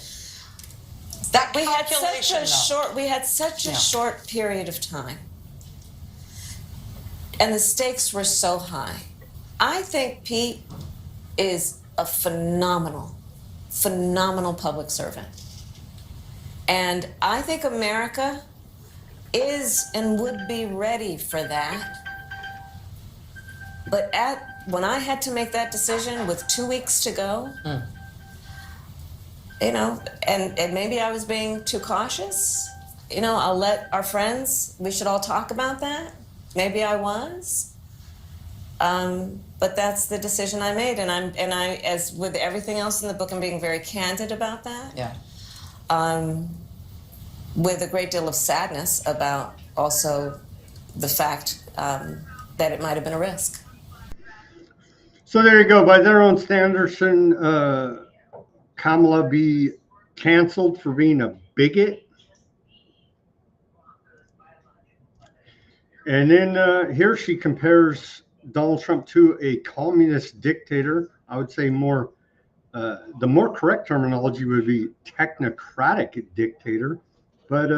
that we had such a short period of time, and the stakes were so high. I think Pete is a phenomenal public servant. And I think America is and would be ready for that. But when I had to make that decision with 2 weeks to go, and maybe I was being too cautious. I'll let our friends, we should all talk about that. Maybe I was. But that's the decision I made, and I, as with everything else in the book, I'm being very candid about that. Yeah. With a great deal of sadness about also the fact that it might have been a risk. So there you go. By their own standards, shouldn't Kamala be canceled for being a bigot? And then here she compares Donald Trump to a communist dictator. I would say the more correct terminology would be technocratic dictator. But,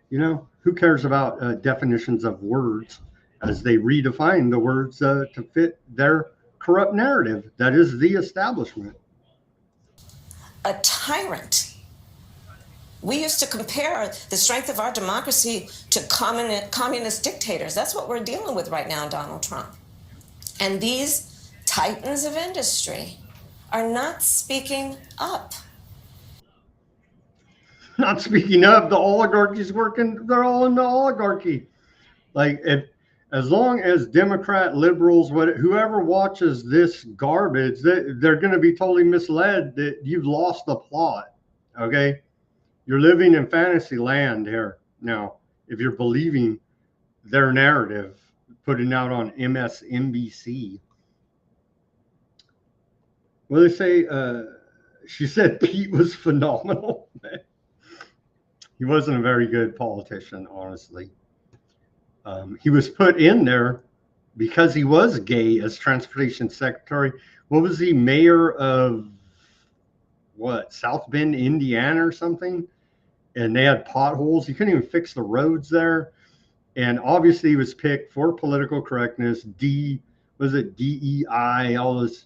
who cares about definitions of words as they redefine the words to fit their corrupt narrative? That is the establishment. A tyrant. We used to compare the strength of our democracy to communist dictators. That's what we're dealing with right now, Donald Trump. And these titans of industry are not speaking up. Not speaking up, the oligarchy's working, they're all in the oligarchy. Like, as long as Democrat, liberals, whoever watches this garbage, they're going to be totally misled that you've lost the plot, okay? You're living in fantasy land here now, if you're believing their narrative, putting out on MSNBC. Well, they say, she said Pete was phenomenal. He wasn't a very good politician, honestly. He was put in there because he was gay as transportation secretary. What was he, mayor of South Bend, Indiana or something? And they had potholes. He couldn't even fix the roads there. And obviously he was picked for political correctness, DEI, all this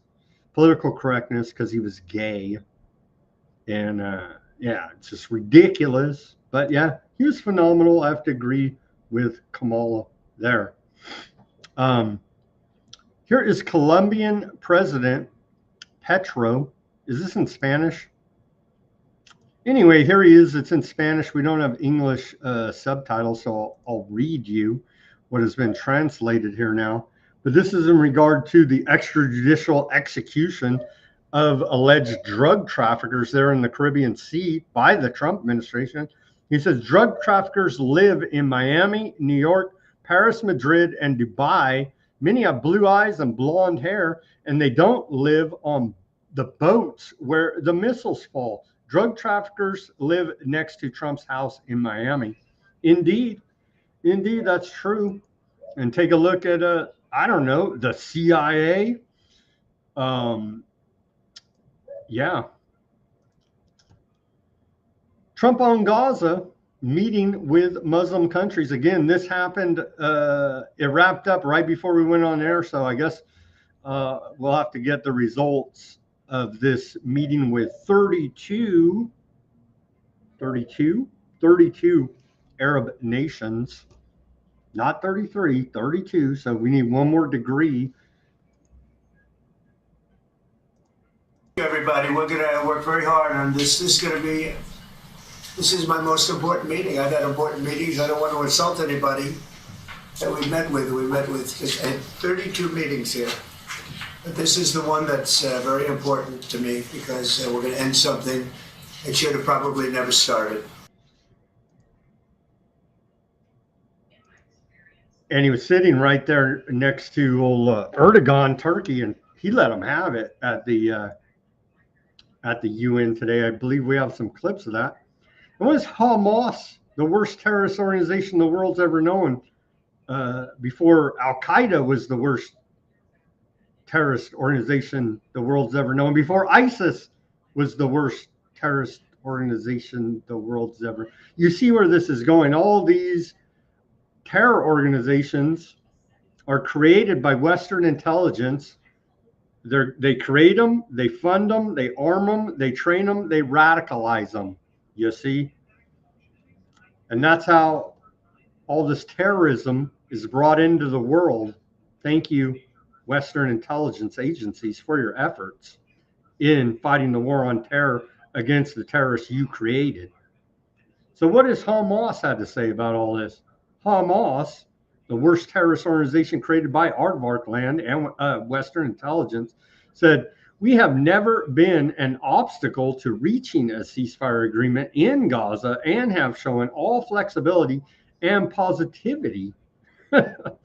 political correctness because he was gay. And it's just ridiculous. But yeah, he was phenomenal. I have to agree with Kamala there. Here is Colombian President Petro. Is this in Spanish? Anyway, here he is. It's in Spanish. We don't have English subtitles, so I'll read you what has been translated here now. But this is in regard to the extrajudicial execution of alleged drug traffickers there in the Caribbean Sea by the Trump administration. He says drug traffickers live in Miami, New York, Paris, Madrid, and Dubai. Many have blue eyes and blonde hair, and they don't live on the boats where the missiles fall. Drug traffickers live next to Trump's house in Miami. Indeed, that's true. And take a look at, I don't know, the CIA. Yeah. Trump on Gaza, meeting with Muslim countries. Again, this happened, it wrapped up right before we went on air. So I guess we'll have to get the results of this meeting with 32 Arab nations, not 33, 32. So we need one more degree. Everybody, we're going to work very hard on this. This is my most important meeting. I've had important meetings. I don't want to insult anybody that we met with. We met with 32 meetings here. But this is the one that's very important to me because we're going to end something that should have probably never started. And he was sitting right there next to old Erdogan, Turkey, and he let him have it at the UN today. I believe we have some clips of that. And was Hamas the worst terrorist organization the world's ever known? Before Al-Qaeda was the worst terrorist organization the world's ever known. Before ISIS was the worst terrorist organization the world's ever. You see where this is going. All these terror organizations are created by Western intelligence. They create them, they fund them, they arm them, they train them, they radicalize them. You see? And that's how all this terrorism is brought into the world. Thank you, Western intelligence agencies, for your efforts in fighting the war on terror against the terrorists you created. So what has Hamas had to say about all this? Hamas, the worst terrorist organization created by Aardvark Land and Western intelligence, said, we have never been an obstacle to reaching a ceasefire agreement in Gaza and have shown all flexibility and positivity. The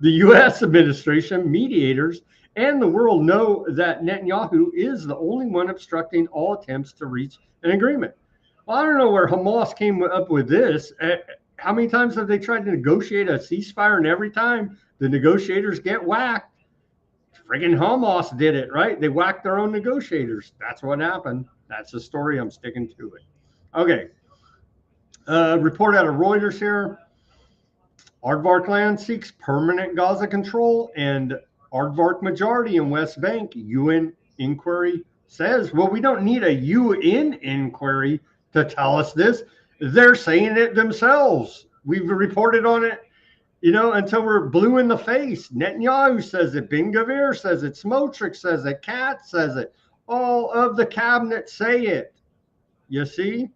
U.S. administration, mediators, and the world know that Netanyahu is the only one obstructing all attempts to reach an agreement. Well, I don't know where Hamas came up with this. How many times have they tried to negotiate a ceasefire, and every time the negotiators get whacked? Friggin' Hamas did it, right? They whacked their own negotiators. That's what happened. That's the story. I'm sticking to it. Okay. Report out of Reuters here. Aardvark Land seeks permanent Gaza control, and Aardvark majority in West Bank. UN inquiry says, well, we don't need a UN inquiry to tell us this. They're saying it themselves. We've reported on it, until we're blue in the face. Netanyahu says it. Ben Gvir says it. Smotrich says it. Katz says it. All of the cabinet say it. You see?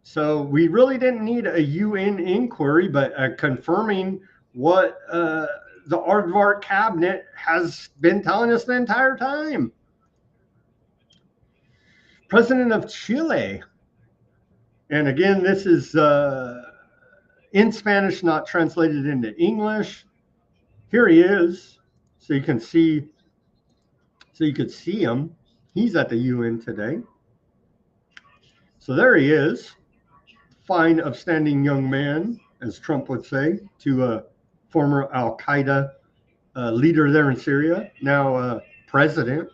So we really didn't need a UN inquiry, but confirming what the Aardvark cabinet has been telling us the entire time. President of Chile. And again, this is in Spanish, not translated into English. Here he is, so you can see. So you could see him. He's at the UN today. So there he is, fine, upstanding young man, as Trump would say, to a former Al Qaeda leader there in Syria, now president.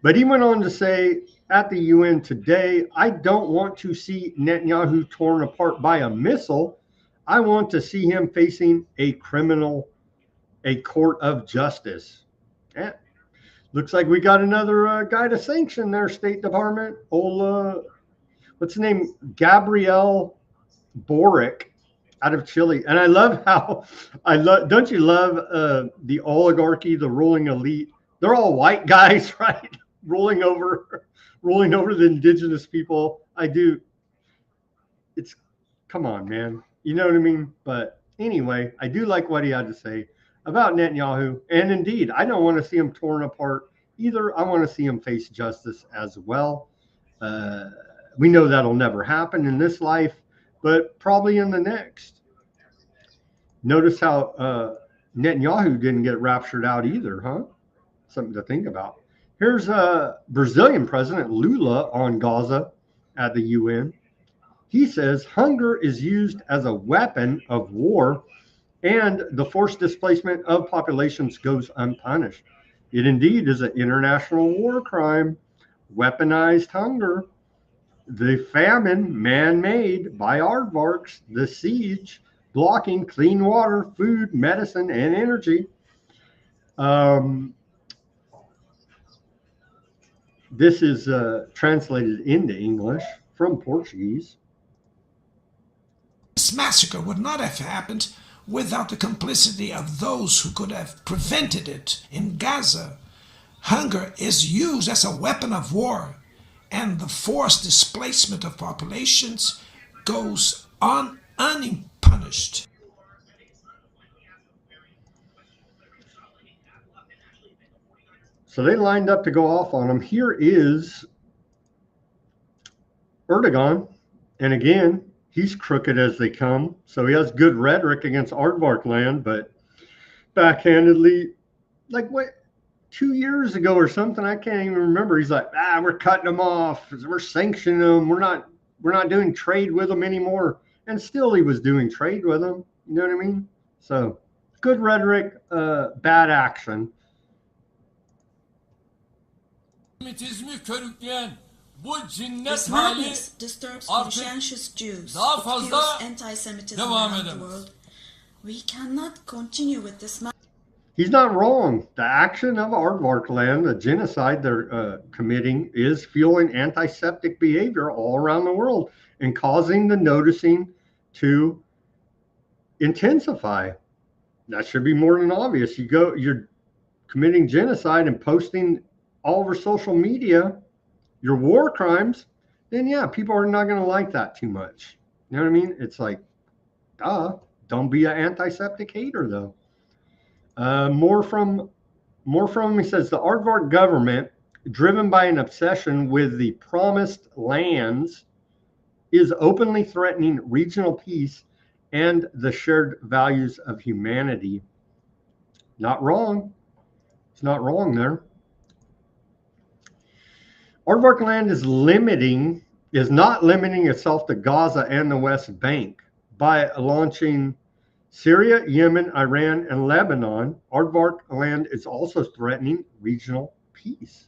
But he went on to say at the UN today, I don't want to see Netanyahu torn apart by a missile. I want to see him facing a court of justice. Yeah. Looks like we got another guy to sanction there, State Department. Old, what's his name? Gabriel Boric out of Chile. And I love how don't you love the oligarchy, the ruling elite? They're all white guys, right? ruling over the indigenous people. I do. It's come on, man. You know what I mean? But anyway, I do like what he had to say about Netanyahu. And indeed, I don't want to see him torn apart either. I want to see him face justice as well. We know that'll never happen in this life, but probably in the next. Notice how Netanyahu didn't get raptured out either, huh? Something to think about. Here's Brazilian President Lula on Gaza at the UN. He says hunger is used as a weapon of war and the forced displacement of populations goes unpunished. It indeed is an international war crime. Weaponized hunger, the famine man-made by aardvarks, the siege blocking clean water, food, medicine, and energy. This is translated into English from Portuguese. This massacre would not have happened without the complicity of those who could have prevented it in Gaza. Hunger is used as a weapon of war, and the forced displacement of populations goes on unpunished. So they lined up to go off on him. Here is Erdogan, and again, he's crooked as they come. So he has good rhetoric against aardvark land, but backhandedly, like what, 2 years ago or something, I can't even remember. He's like, we're cutting them off. We're sanctioning them. We're not doing trade with them anymore. And still he was doing trade with them. You know what I mean? So good rhetoric, bad action. This madness disturbs conscientious Jews. It fuels anti-Semitism around the world. We cannot continue with this. He's not wrong. The action of aardvark land, the genocide they're committing, is fueling anti-Semitic behavior all around the world and causing the noticing to intensify. That should be more than obvious. You're committing genocide and posting all over social media your war crimes, then yeah, people are not going to like that too much. You know what I mean? It's like, don't be an anti-Semitic hater though. More from him. He says the aardvark government, driven by an obsession with the promised lands, is openly threatening regional peace and the shared values of humanity. Not wrong. It's not wrong there. Aardvark land is not limiting itself to Gaza and the West Bank by launching Syria, Yemen, Iran, and Lebanon. Aardvark land is also threatening regional peace.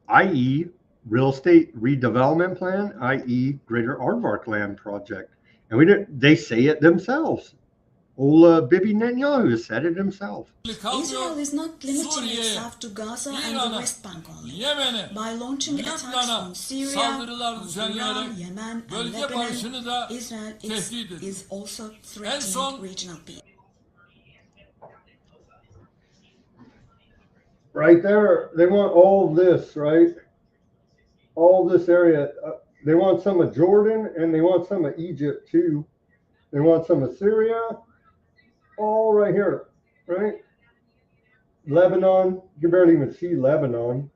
i.e. real estate redevelopment plan, i.e. Greater Aardvark Land Project. And they say it themselves. Old Bibi Netanyahu has said it himself. Israel is not limiting itself to Gaza and the West Bank only. By launching attacks from Syria, Iran, Yemen, and Lebanon, Israel is also threatening regional peace. Right there, they want all of this, right? All of this area. They want some of Jordan, and they want some of Egypt too. They want some of Syria. All right here, right? Lebanon, you can barely even see Lebanon.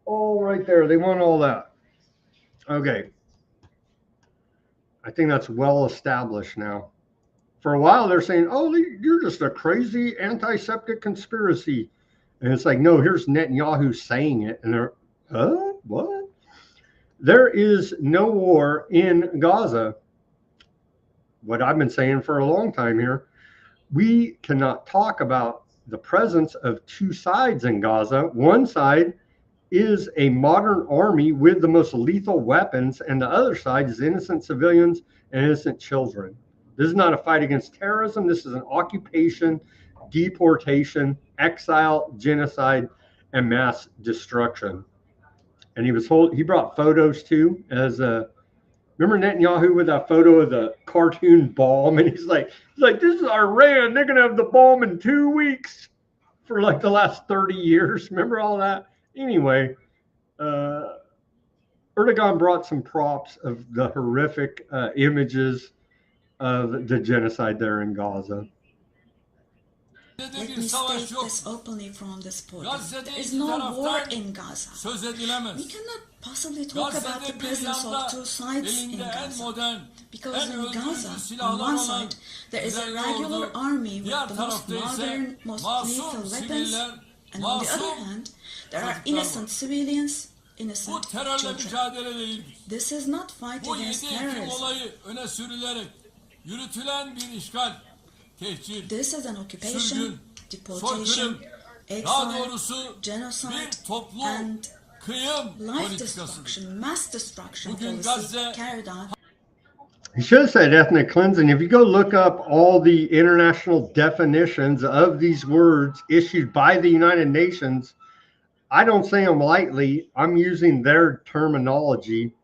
All right there, they want all that. Okay. I think that's well established now. For a while, they're saying, oh, you're just a crazy anti-Semitic conspiracy. And it's like, no, here's Netanyahu saying it. And they're, what? There is no war in Gaza. What I've been saying for a long time here. We cannot talk about the presence of two sides in Gaza. One side is a modern army with the most lethal weapons, and the other side is innocent civilians and innocent children. This is not a fight against terrorism. This is an occupation, deportation, exile, genocide, and mass destruction. And he brought photos too, as remember Netanyahu with that photo of the cartoon bomb, and he's like, this is Iran. They're gonna have the bomb in 2 weeks for like the last 30 years. Remember all that? Anyway, Erdogan brought some props of the horrific images of the genocide there in Gaza. Let me state this openly from this podium. There is no war in Gaza. We cannot possibly talk about the presence of two sides in Gaza. Because in Gaza, on one side, there is a regular army with the most modern, most lethal weapons, and on the other hand, there are innocent civilians, innocent children. This is not fight against terrorism. This is an occupation, deportation, exile, genocide, and life destruction, mass destruction policy carried out. He should have said ethnic cleansing. If you go look up all the international definitions of these words issued by the United Nations, I don't say them lightly. I'm using their terminology.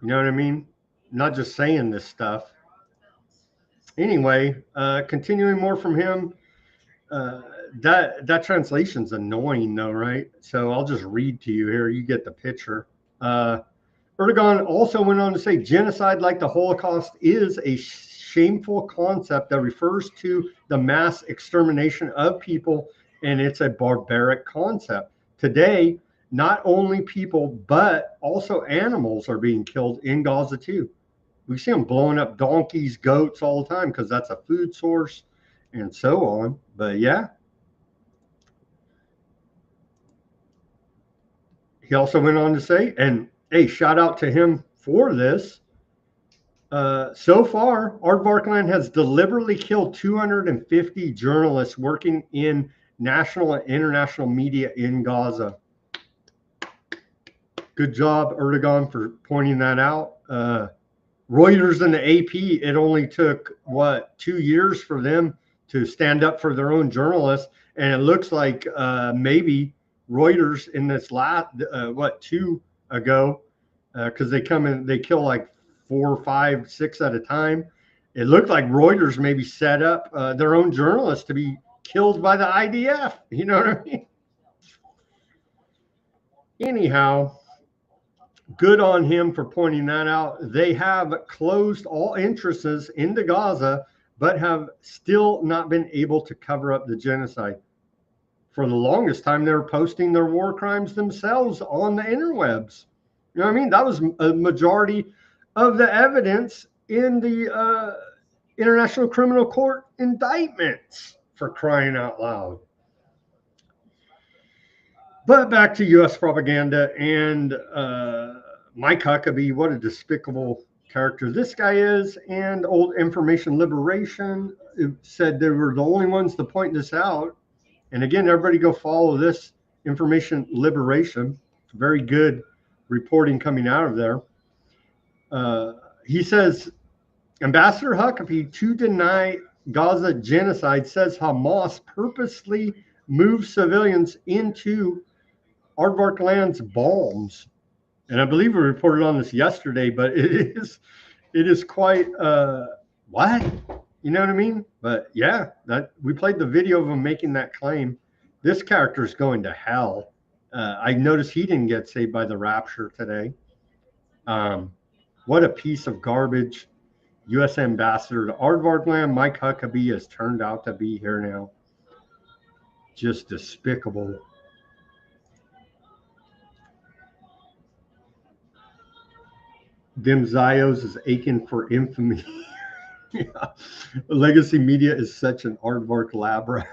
You know what I mean? Not just saying this stuff. Anyway, continuing more from him, that translation's annoying though, right? So I'll just read to you here. You get the picture. Erdogan also went on to say genocide, like the Holocaust, is a shameful concept that refers to the mass extermination of people, and it's a barbaric concept. Today, not only people, but also animals are being killed in Gaza too. We see them blowing up donkeys, goats all the time because that's a food source and so on. But yeah. He also went on to say, and hey, shout out to him for this. So far, Aardvarkland has deliberately killed 250 journalists working in national and international media in Gaza. Good job, Erdogan, for pointing that out. Reuters and the AP, it only took, 2 years for them to stand up for their own journalists. And it looks like maybe Reuters in this last, 2 ago, because they come in, they kill like 4, 5, 6 at a time. It looked like Reuters maybe set up their own journalists to be killed by the IDF. You know what I mean? Anyhow, good on him for pointing that out. They have closed all entrances into Gaza, but have still not been able to cover up the genocide. For the longest time, they were posting their war crimes themselves on the interwebs. You know what I mean? That was a majority of the evidence in the International Criminal Court indictments, for crying out loud. But back to U.S. propaganda and Mike Huckabee, what a despicable character this guy is. And Old Information Liberation said they were the only ones to point this out. And again, everybody go follow this Information Liberation. Very good reporting coming out of there. He says, Ambassador Huckabee, to deny Gaza genocide, says Hamas purposely moved civilians into Aardvarkland's bombs. And I believe we reported on this yesterday, but it is quite what? You know what I mean? But yeah, that we played the video of him making that claim. This character is going to hell. I noticed he didn't get saved by the rapture today. What a piece of garbage U.S. Ambassador to Aardvarkland Mike Huckabee has turned out to be here now. Just despicable. Dim Zios is aching for infamy. Yeah. Legacy media is such an aardvark labra.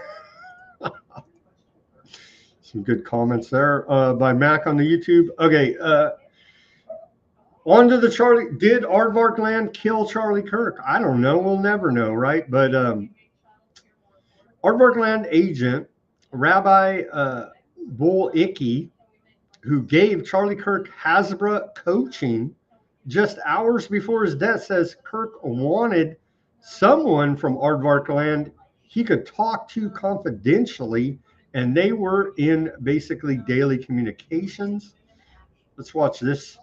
Some good comments there by Mac on the YouTube. Okay, on to the Charlie. Did Aardvarkland kill Charlie Kirk? I don't know. We'll never know, right? But Aardvarkland agent Rabbi Bull Icky, who gave Charlie Kirk Hasbra coaching just hours before his death, says Kirk wanted someone from Aardvarkland he could talk to confidentially, and they were in basically daily communications. Let's watch this.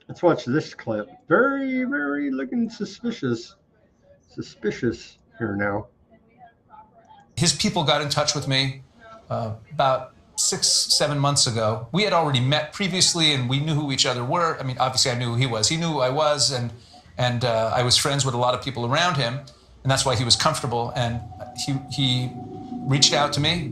Let's watch this clip. Very, very looking suspicious. Suspicious here now. His people got in touch with me about 6-7 months ago. We had already met previously, and we knew who each other were. I mean, obviously, I knew who he was. He knew who I was, and I was friends with a lot of people around him, and that's why he was comfortable. And he reached out to me.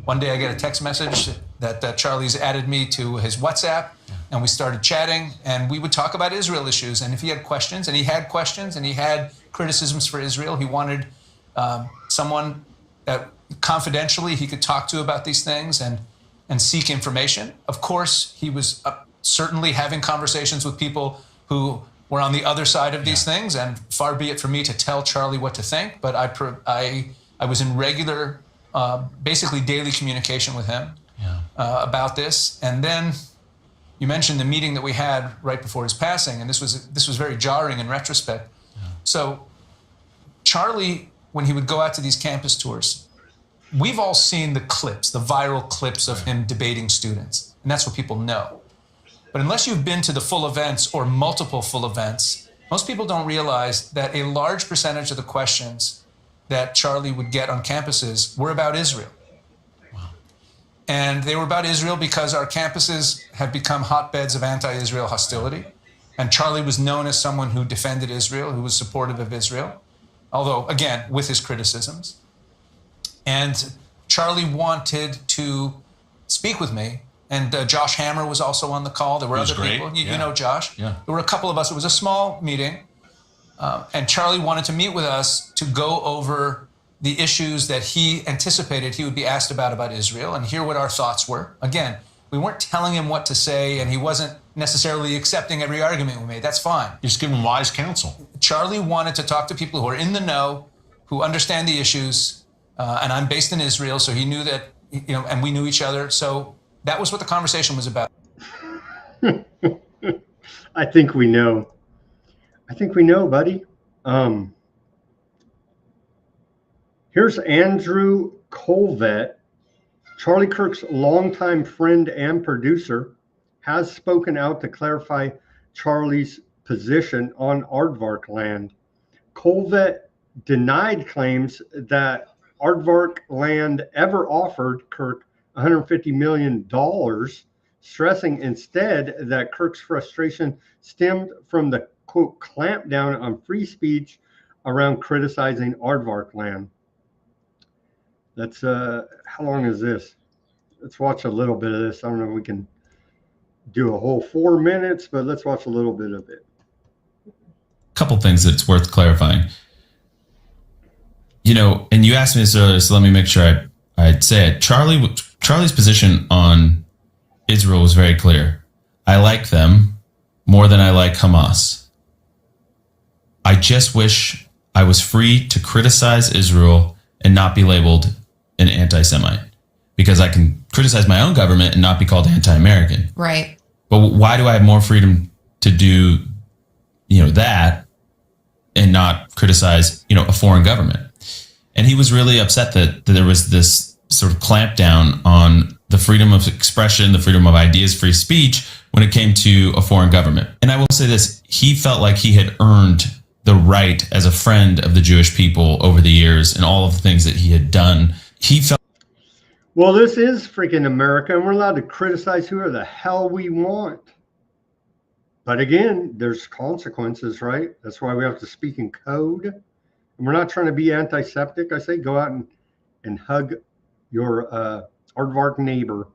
One day, I get a text message that Charlie's added me to his WhatsApp, and we started chatting, and we would talk about Israel issues. And if he had questions, and he had questions, and he had criticisms for Israel, he wanted someone that confidentially he could talk to about these things and seek information. Of course, he was certainly having conversations with people who were on the other side of these things, and far be it for me to tell Charlie what to think, but I was in regular, basically daily communication with him about this. And then you mentioned the meeting that we had right before his passing, and this was very jarring in retrospect. So Charlie, when he would go out to these campus tours, we've all seen the clips, the viral clips of him debating students, and that's what people know. But unless you've been to the full events or multiple full events, most people don't realize that a large percentage of the questions that Charlie would get on campuses were about Israel. And they were about Israel because our campuses have become hotbeds of anti-Israel hostility. And Charlie was known as someone who defended Israel, who was supportive of Israel, although, again, with his criticisms. And Charlie wanted to speak with me. And Josh Hammer was also on the call. There were other people. You know Josh. Yeah. There were a couple of us. It was a small meeting. And Charlie wanted to meet with us to go over the issues that he anticipated he would be asked about Israel, and hear what our thoughts were. Again, we weren't telling him what to say, and he wasn't necessarily accepting every argument we made. That's fine. You're just giving wise counsel. Charlie wanted to talk to people who are in the know, who understand the issues, and I'm based in Israel, so he knew that, and we knew each other. So that was what the conversation was about. I think we know. I think we know, buddy. Here's Andrew Colvett, Charlie Kirk's longtime friend and producer, has spoken out to clarify Charlie's position on Aardvark land. Colvett denied claims that Aardvark land ever offered Kirk $150 million, stressing instead that Kirk's frustration stemmed from the, quote, clampdown on free speech around criticizing Aardvark land. That's, how long is this? Let's watch a little bit of this. I don't know if we can do a whole 4 minutes, but let's watch a little bit of it. Couple things that's worth clarifying. And you asked me this earlier, so let me make sure I'd say it. Charlie's position on Israel was very clear. I like them more than I like Hamas. I just wish I was free to criticize Israel and not be labeled an anti-Semite, because I can criticize my own government and not be called anti-American. Right. But why do I have more freedom to do, that and not criticize, a foreign government? And he was really upset that there was this sort of clampdown on the freedom of expression, the freedom of ideas, free speech when it came to a foreign government. And I will say this, he felt like he had earned the right as a friend of the Jewish people over the years and all of the things that he had done. He felt, well, this is freaking America, and we're allowed to criticize whoever the hell we want. But again, there's consequences, right? That's why we have to speak in code. And we're not trying to be antiseptic. I say go out and hug your Aardvark neighbor.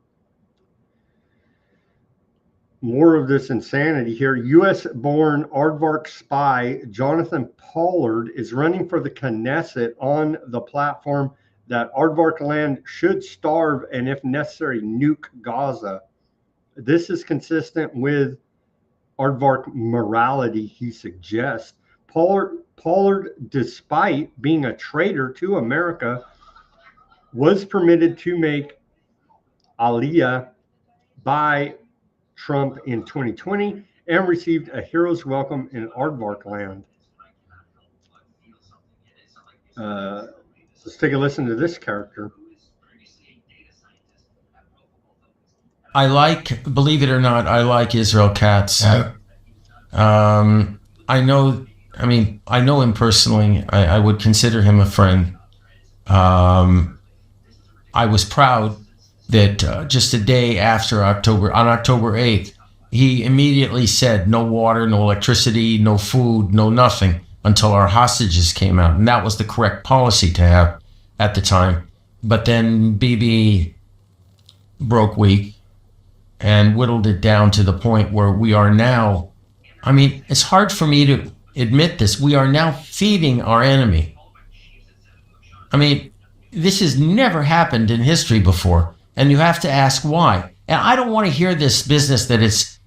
More of this insanity here. U.S.-born Aardvark spy Jonathan Pollard is running for the Knesset on the platform that Aardvark land should starve and, if necessary, nuke Gaza. This is consistent with Aardvark morality, he suggests. Pollard, despite being a traitor to America, was permitted to make Aliyah by Trump in 2020 and received a hero's welcome in Aardvark land. Let's take a listen to this character. I like, believe it or not, I like Israel Katz. I know him personally. I would consider him a friend. I was proud that just a day after on October 8th, he immediately said no water, no electricity, no food, no nothing until our hostages came out. And that was the correct policy to have at the time. But then Bibi broke weak and whittled it down to the point where we are now, I mean, it's hard for me to admit this, we are now feeding our enemy. I mean, this has never happened in history before, and you have to ask why. And I don't want to hear this business that it's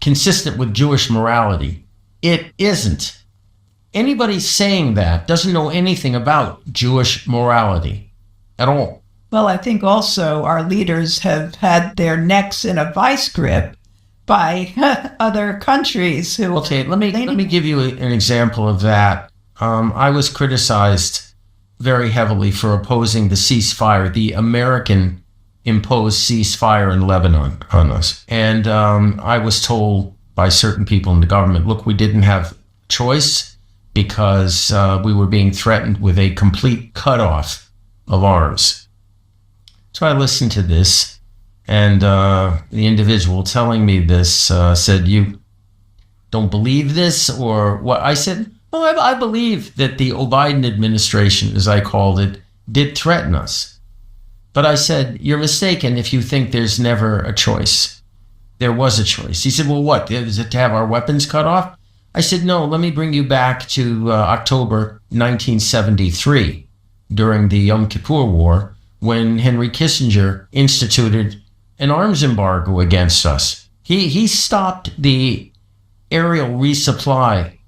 consistent with Jewish morality. It isn't. Anybody saying that doesn't know anything about Jewish morality at all. Well, I think also our leaders have had their necks in a vice grip by other countries who... Okay, let me give you an example of that. I was criticized very heavily for opposing the ceasefire, the American imposed ceasefire in Lebanon on us. And I was told by certain people in the government, look, we didn't have choice because we were being threatened with a complete cutoff of arms. So I listened to this, and the individual telling me this said, you don't believe this, or what? I said, well, I believe that the Biden administration, as I called it, did threaten us. But I said, you're mistaken if you think there's never a choice. There was a choice. He said, well, what? Is it to have our weapons cut off? I said, no, let me bring you back to October 1973, during the Yom Kippur War, when Henry Kissinger instituted an arms embargo against us. He stopped the aerial resupply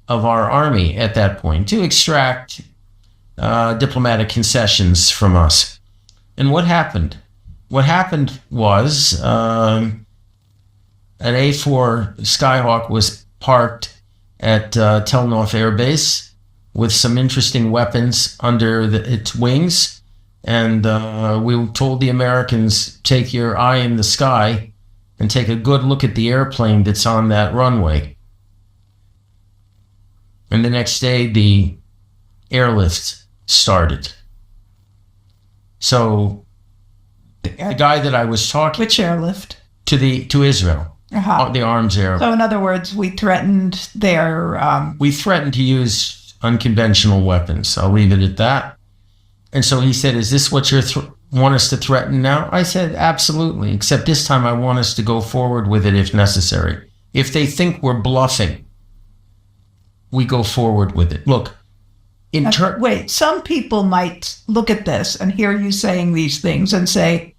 of our army at that point to extract diplomatic concessions from us. And what happened? What happened was an A4 Skyhawk was parked at Tel Nof Air Base with some interesting weapons under its wings. And we told the Americans, take your eye in the sky and take a good look at the airplane that's on that runway. And the next day, the airlift started. So the guy that I was talking... Which airlift? To Israel. Uh-huh. The arms air. So in other words, we threatened their... We threatened to use unconventional weapons. I'll leave it at that. And so he said, is this what you want us to threaten now? I said, absolutely. Except this time I want us to go forward with it if necessary. If they think we're bluffing, we go forward with it. Look, wait, some people might look at this and hear you saying these things and say,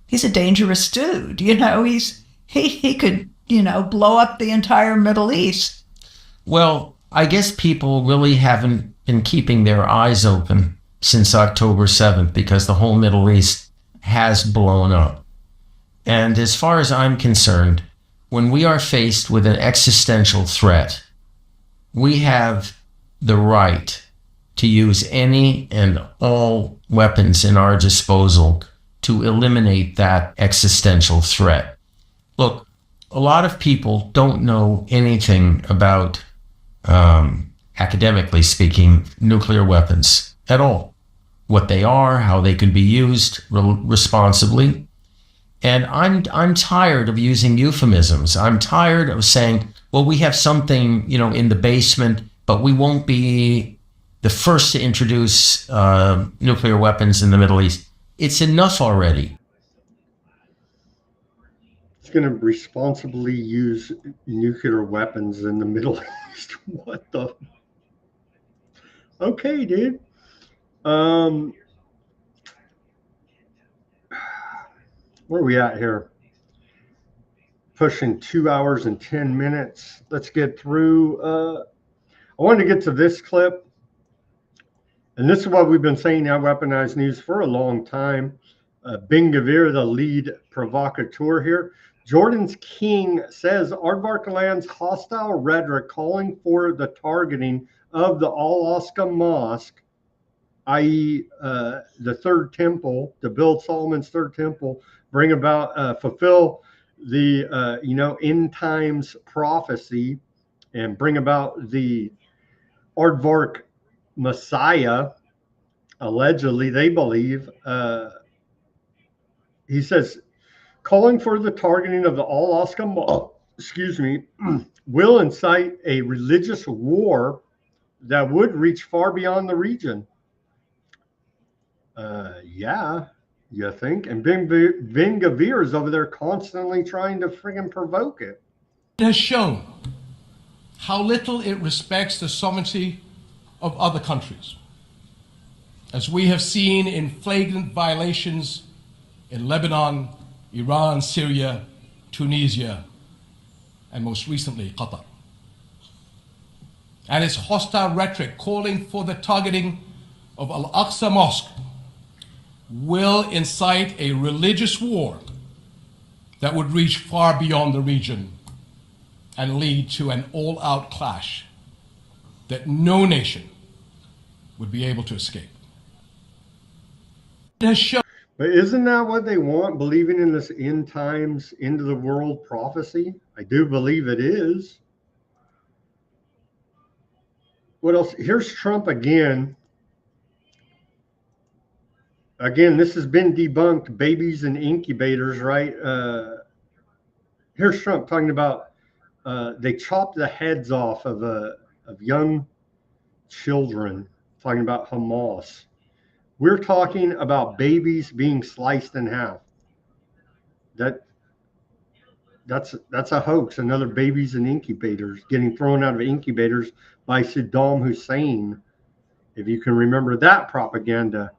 he's a dangerous dude. You know, he could, blow up the entire Middle East. Well, I guess people really haven't been keeping their eyes open since October 7th because the whole Middle East has blown up. And as far as I'm concerned, when we are faced with an existential threat, we have the right to use any and all weapons in our disposal to eliminate that existential threat. Look, a lot of people don't know anything about, academically speaking, nuclear weapons at all. What they are, how they can be used responsibly. And I'm tired of using euphemisms. I'm tired of saying, well, we have something, in the basement, but we won't be the first to introduce nuclear weapons in the Middle East. It's enough already. It's going to responsibly use nuclear weapons in the Middle East. What the? Okay, dude. Where are we at here? Pushing 2 hours and 10 minutes. Let's get through. I wanted to get to this clip. And this is what we've been saying now, Weaponized News, for a long time. Ben Gvir, the lead provocateur here. Jordan's King says Aardvark lands hostile rhetoric calling for the targeting of the Al-Aqsa Mosque i.e., the third temple, to build Solomon's third temple, bring about, fulfill the, end times prophecy, and bring about the Aardvark Messiah. Allegedly, they believe. He says, calling for the targeting of the Alaska Mall, will incite a religious war that would reach far beyond the region. Yeah, you think? And Ben Gavir is over there constantly trying to friggin' provoke it. It has shown how little it respects the sovereignty of other countries, as we have seen in flagrant violations in Lebanon, Iran, Syria, Tunisia, and most recently, Qatar. And its hostile rhetoric calling for the targeting of Al-Aqsa Mosque will incite a religious war that would reach far beyond the region and lead to an all-out clash that no nation would be able to escape. It has shown. But isn't that what they want, believing in this end times, end of the world prophecy? I do believe it is. What else? Here's Trump again. Again, this has been debunked, babies and incubators, right? Here's Trump talking about they chopped the heads off of young children, talking about Hamas. We're talking about babies being sliced in half. That's a hoax. Another babies and incubators getting thrown out of incubators by Saddam Hussein. If you can remember that propaganda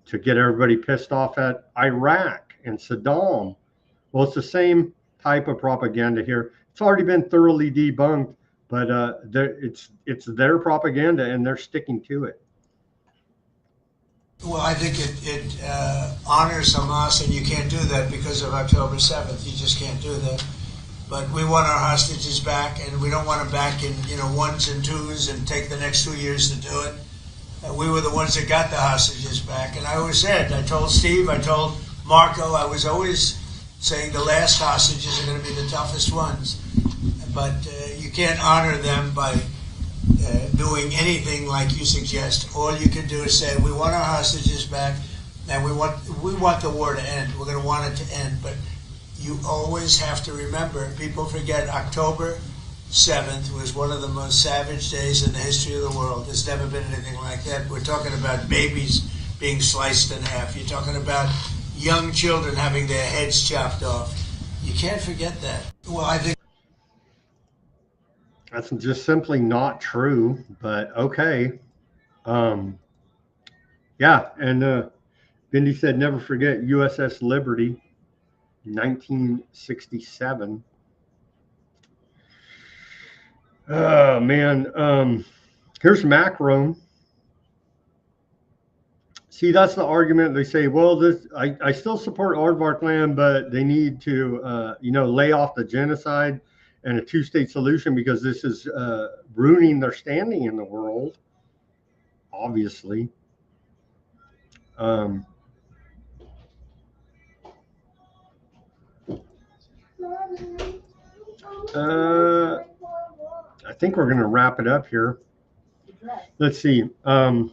to get everybody pissed off at Iraq and Saddam. Well, it's the same type of propaganda here. It's already been thoroughly debunked, but it's their propaganda and they're sticking to it. Well, I think it honors Hamas, and you can't do that because of October 7th. You just can't do that. But we want our hostages back, and we don't want them back in ones and twos and take the next 2 years to do it. We were the ones that got the hostages back. And I always said, I told Steve, I told Marco, I was always saying the last hostages are going to be the toughest ones. But you can't honor them by doing anything like you suggest. All you can do is say, we want our hostages back, and we want the war to end. We're going to want it to end. But you always have to remember, people forget October 7th was one of the most savage days in the history of the world. There's never been anything like that. We're talking about babies being sliced in half. You're talking about young children having their heads chopped off. You can't forget that. Well, I think that's just simply not true, but okay. Yeah, and Bindi said, never forget USS Liberty, 1967. Oh, man. Here's Macron. See, that's the argument. They say, well, I still support Aardvark land, but they need to, lay off the genocide and a two-state solution because this is ruining their standing in the world, obviously. I think we're going to wrap it up here. Let's see. I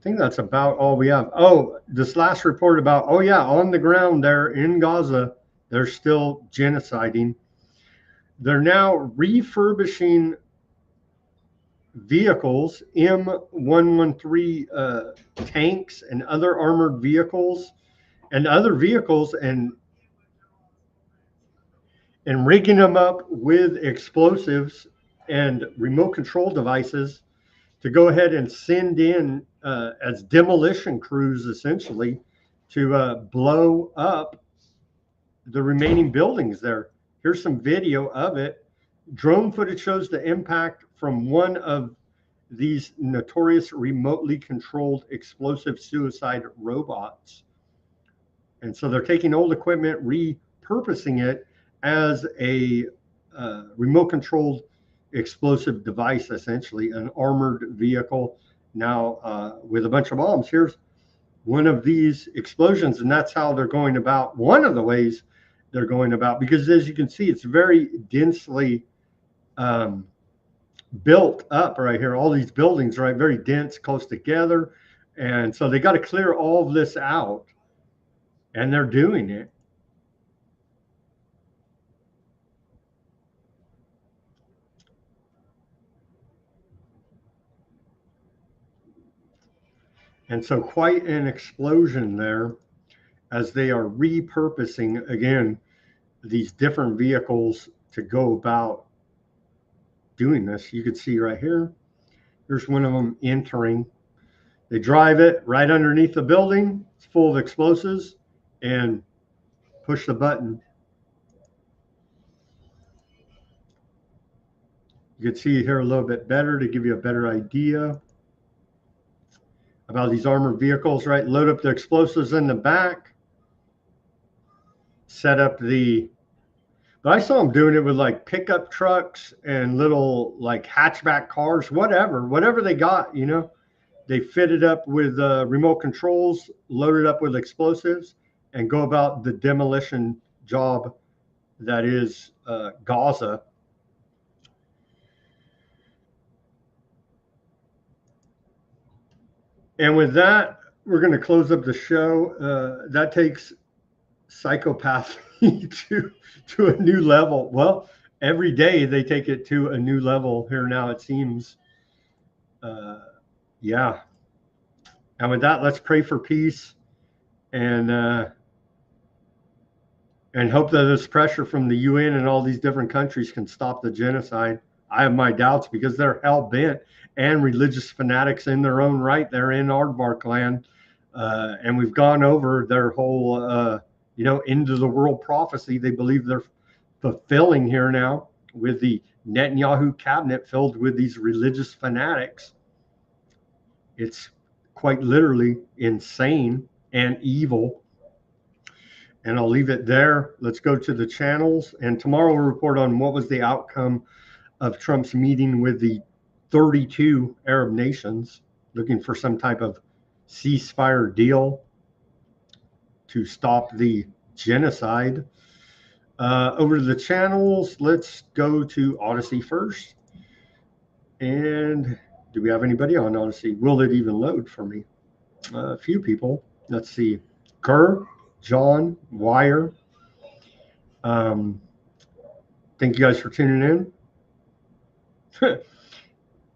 think that's about all we have. Oh, this last report about, on the ground there in Gaza, they're still genociding. They're now refurbishing vehicles, M113 tanks and other armored vehicles and and rigging them up with explosives and remote control devices to go ahead and send in as demolition crews, essentially, to blow up the remaining buildings there. Here's some video of it. Drone footage shows the impact from one of these notorious remotely controlled explosive suicide robots. And so they're taking old equipment, repurposing it as a remote controlled explosive device, essentially an armored vehicle. now with a bunch of bombs. Here's one of these explosions, and that's how they're going about, one of the ways they're going about, because as you can see, it's very densely built up right here, all these buildings, right, very dense, close together. And so they got to clear all of this out, and they're doing it. And so quite an explosion there as they are repurposing, again, these different vehicles to go about doing this. You can see right here, there's one of them entering. They drive it right underneath the building. It's full of explosives and push the button. You can see here a little bit better to give you a better idea about these armored vehicles, right? Load up the explosives in the back, set up the, but I saw them doing it with like pickup trucks and little like hatchback cars, whatever they got, you know, they fit it up with remote controls, load it up with explosives, and go about the demolition job that is Gaza. And with that, we're going to close up the show. That takes psychopathy to a new level. Well, every day they take it to a new level here now, it seems. Yeah. And with that, let's pray for peace and hope that this pressure from the UN and all these different countries can stop the genocide. I have my doubts because they're hell-bent, and religious fanatics in their own right. They're in Aardvark land, and we've gone over their whole, end of the world prophecy they believe they're fulfilling here now with the Netanyahu cabinet filled with these religious fanatics. It's quite literally insane and evil. And I'll leave it there. Let's go to the channels. And tomorrow we'll report on what was the outcome of Trump's meeting with the 32 Arab nations, looking for some type of ceasefire deal to stop the genocide. Over to the channels, let's go to Odysee first. And do we have anybody on Odysee? Will it even load for me? A few people. Let's see. Kerr, John, Wire. Thank you guys for tuning in.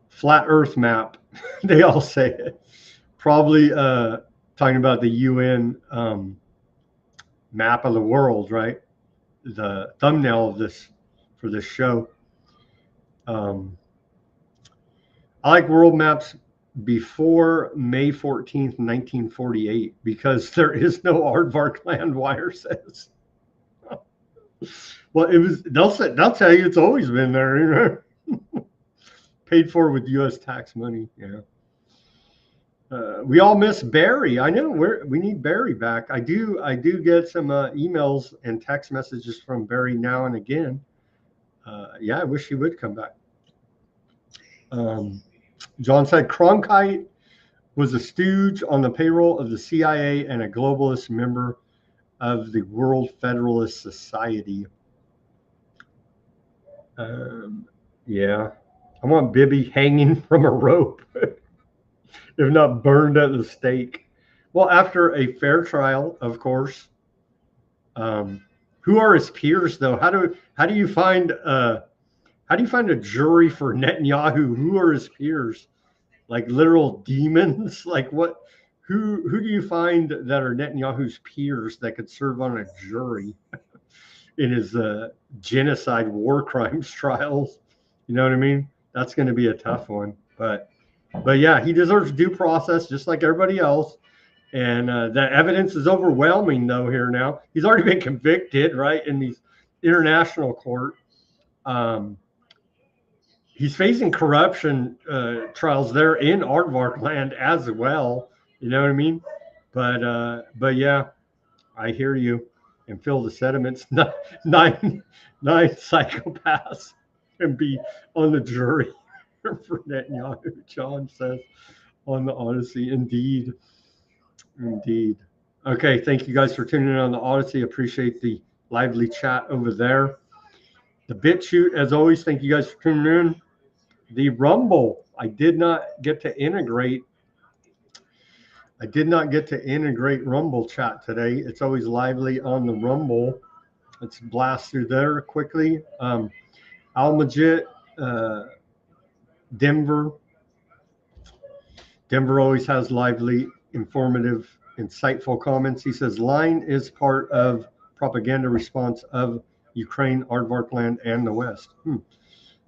Flat Earth map. They all say it. Probably talking about the UN map of the world, right? The thumbnail of this for this show. I like world maps before May 14th, 1948, because there is no Aardvark land, Wire says. Well, it was, they'll tell you it's always been there, you know? Paid for with U.S. tax money, yeah. We all miss Barry. I know we need Barry back. I do get some emails and text messages from Barry now and again. Yeah, I wish he would come back. John said Cronkite was a stooge on the payroll of the CIA and a globalist member of the World Federalist Society. Yeah, I want Bibi hanging from a rope, if not burned at the stake. Well, after a fair trial, of course. Who are his peers, though? How do you find a jury for Netanyahu? Who are his peers? Like literal demons? Like what? Who do you find that are Netanyahu's peers that could serve on a jury in his genocide war crimes trials? You know what I mean? That's going to be a tough one. But yeah, he deserves due process just like everybody else. And the evidence is overwhelming, though, here now. He's already been convicted, right, in these international court. He's facing corruption trials there in Aardvark land as well. You know what I mean? But yeah, I hear you and feel the sentiments. Nine psychopaths can be on the jury for Netanyahu, John says. on the Odysee. Indeed. Indeed. Okay, thank you guys for tuning in on the Odysee. Appreciate the lively chat over there. The Bitchute, as always, thank you guys for tuning in. The Rumble, I did not get to integrate Rumble chat today. It's always lively on the Rumble. Let's blast through there quickly. Almajit, Denver. Denver always has lively, informative, insightful comments. He says, line is part of propaganda response of Ukraine, Aardvark land, and the West.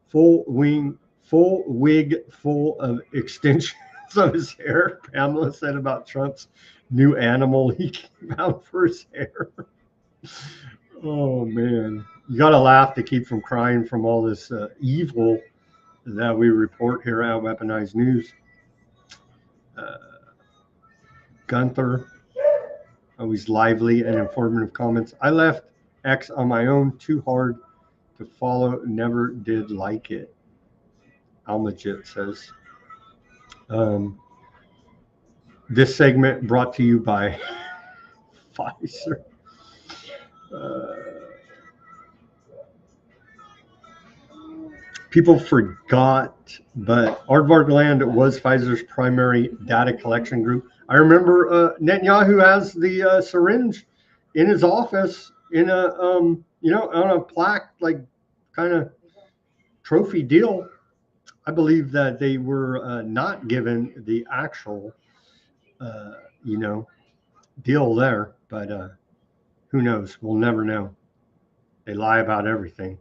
Full wig full of extensions of his hair, Pamela said about Trump's new animal he came out for his hair. Oh, man. You got to laugh to keep from crying from all this evil that we report here at Weaponized News. Gunther, always lively and informative comments. I left X on my own, too hard to follow, never did like it. Almajit says. This segment brought to you by Pfizer. People forgot, but Aardvark land was Pfizer's primary data collection group. I remember Netanyahu has the syringe in his office in a on a plaque, like kind of trophy deal. I believe that they were not given the actual deal there, but who knows? We'll never know. They lie about everything.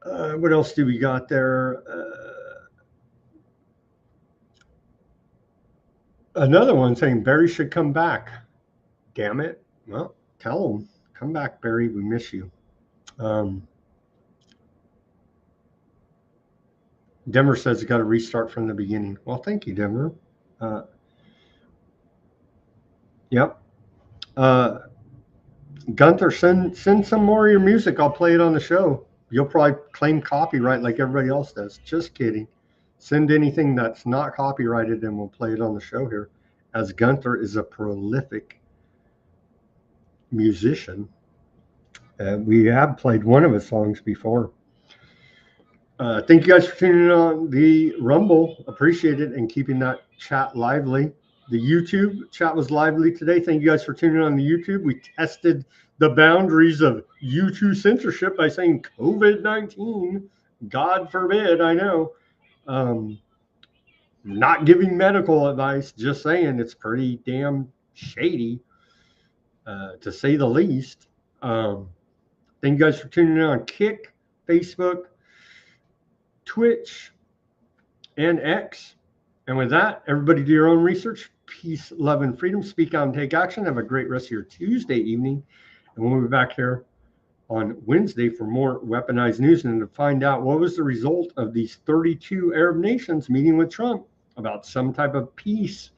What else do we got there? Another one saying Barry should come back. Damn it. Well, tell him. Come back, Barry. We miss you. Denver says it's got to restart from the beginning. Well, thank you, Denver. Yep. Gunther, send some more of your music. I'll play it on the show. You'll probably claim copyright like everybody else does. Just kidding. Send anything that's not copyrighted and we'll play it on the show here, as Gunther is a prolific musician. We have played one of his songs before. Thank you guys for tuning in on the Rumble. Appreciate it and keeping that chat lively. The YouTube chat was lively today. Thank you guys for tuning in on the YouTube. We tested the boundaries of YouTube censorship by saying COVID-19. God forbid, I know. Not giving medical advice, just saying it's pretty damn shady, to say the least. Thank you guys for tuning in on Kick, Facebook, Twitch, and X. And with that, everybody do your own research. Peace, love, and freedom. Speak out and take action. Have a great rest of your Tuesday evening. And we'll be back here on Wednesday for more weaponized news and to find out what was the result of these 32 Arab nations meeting with Trump about some type of peace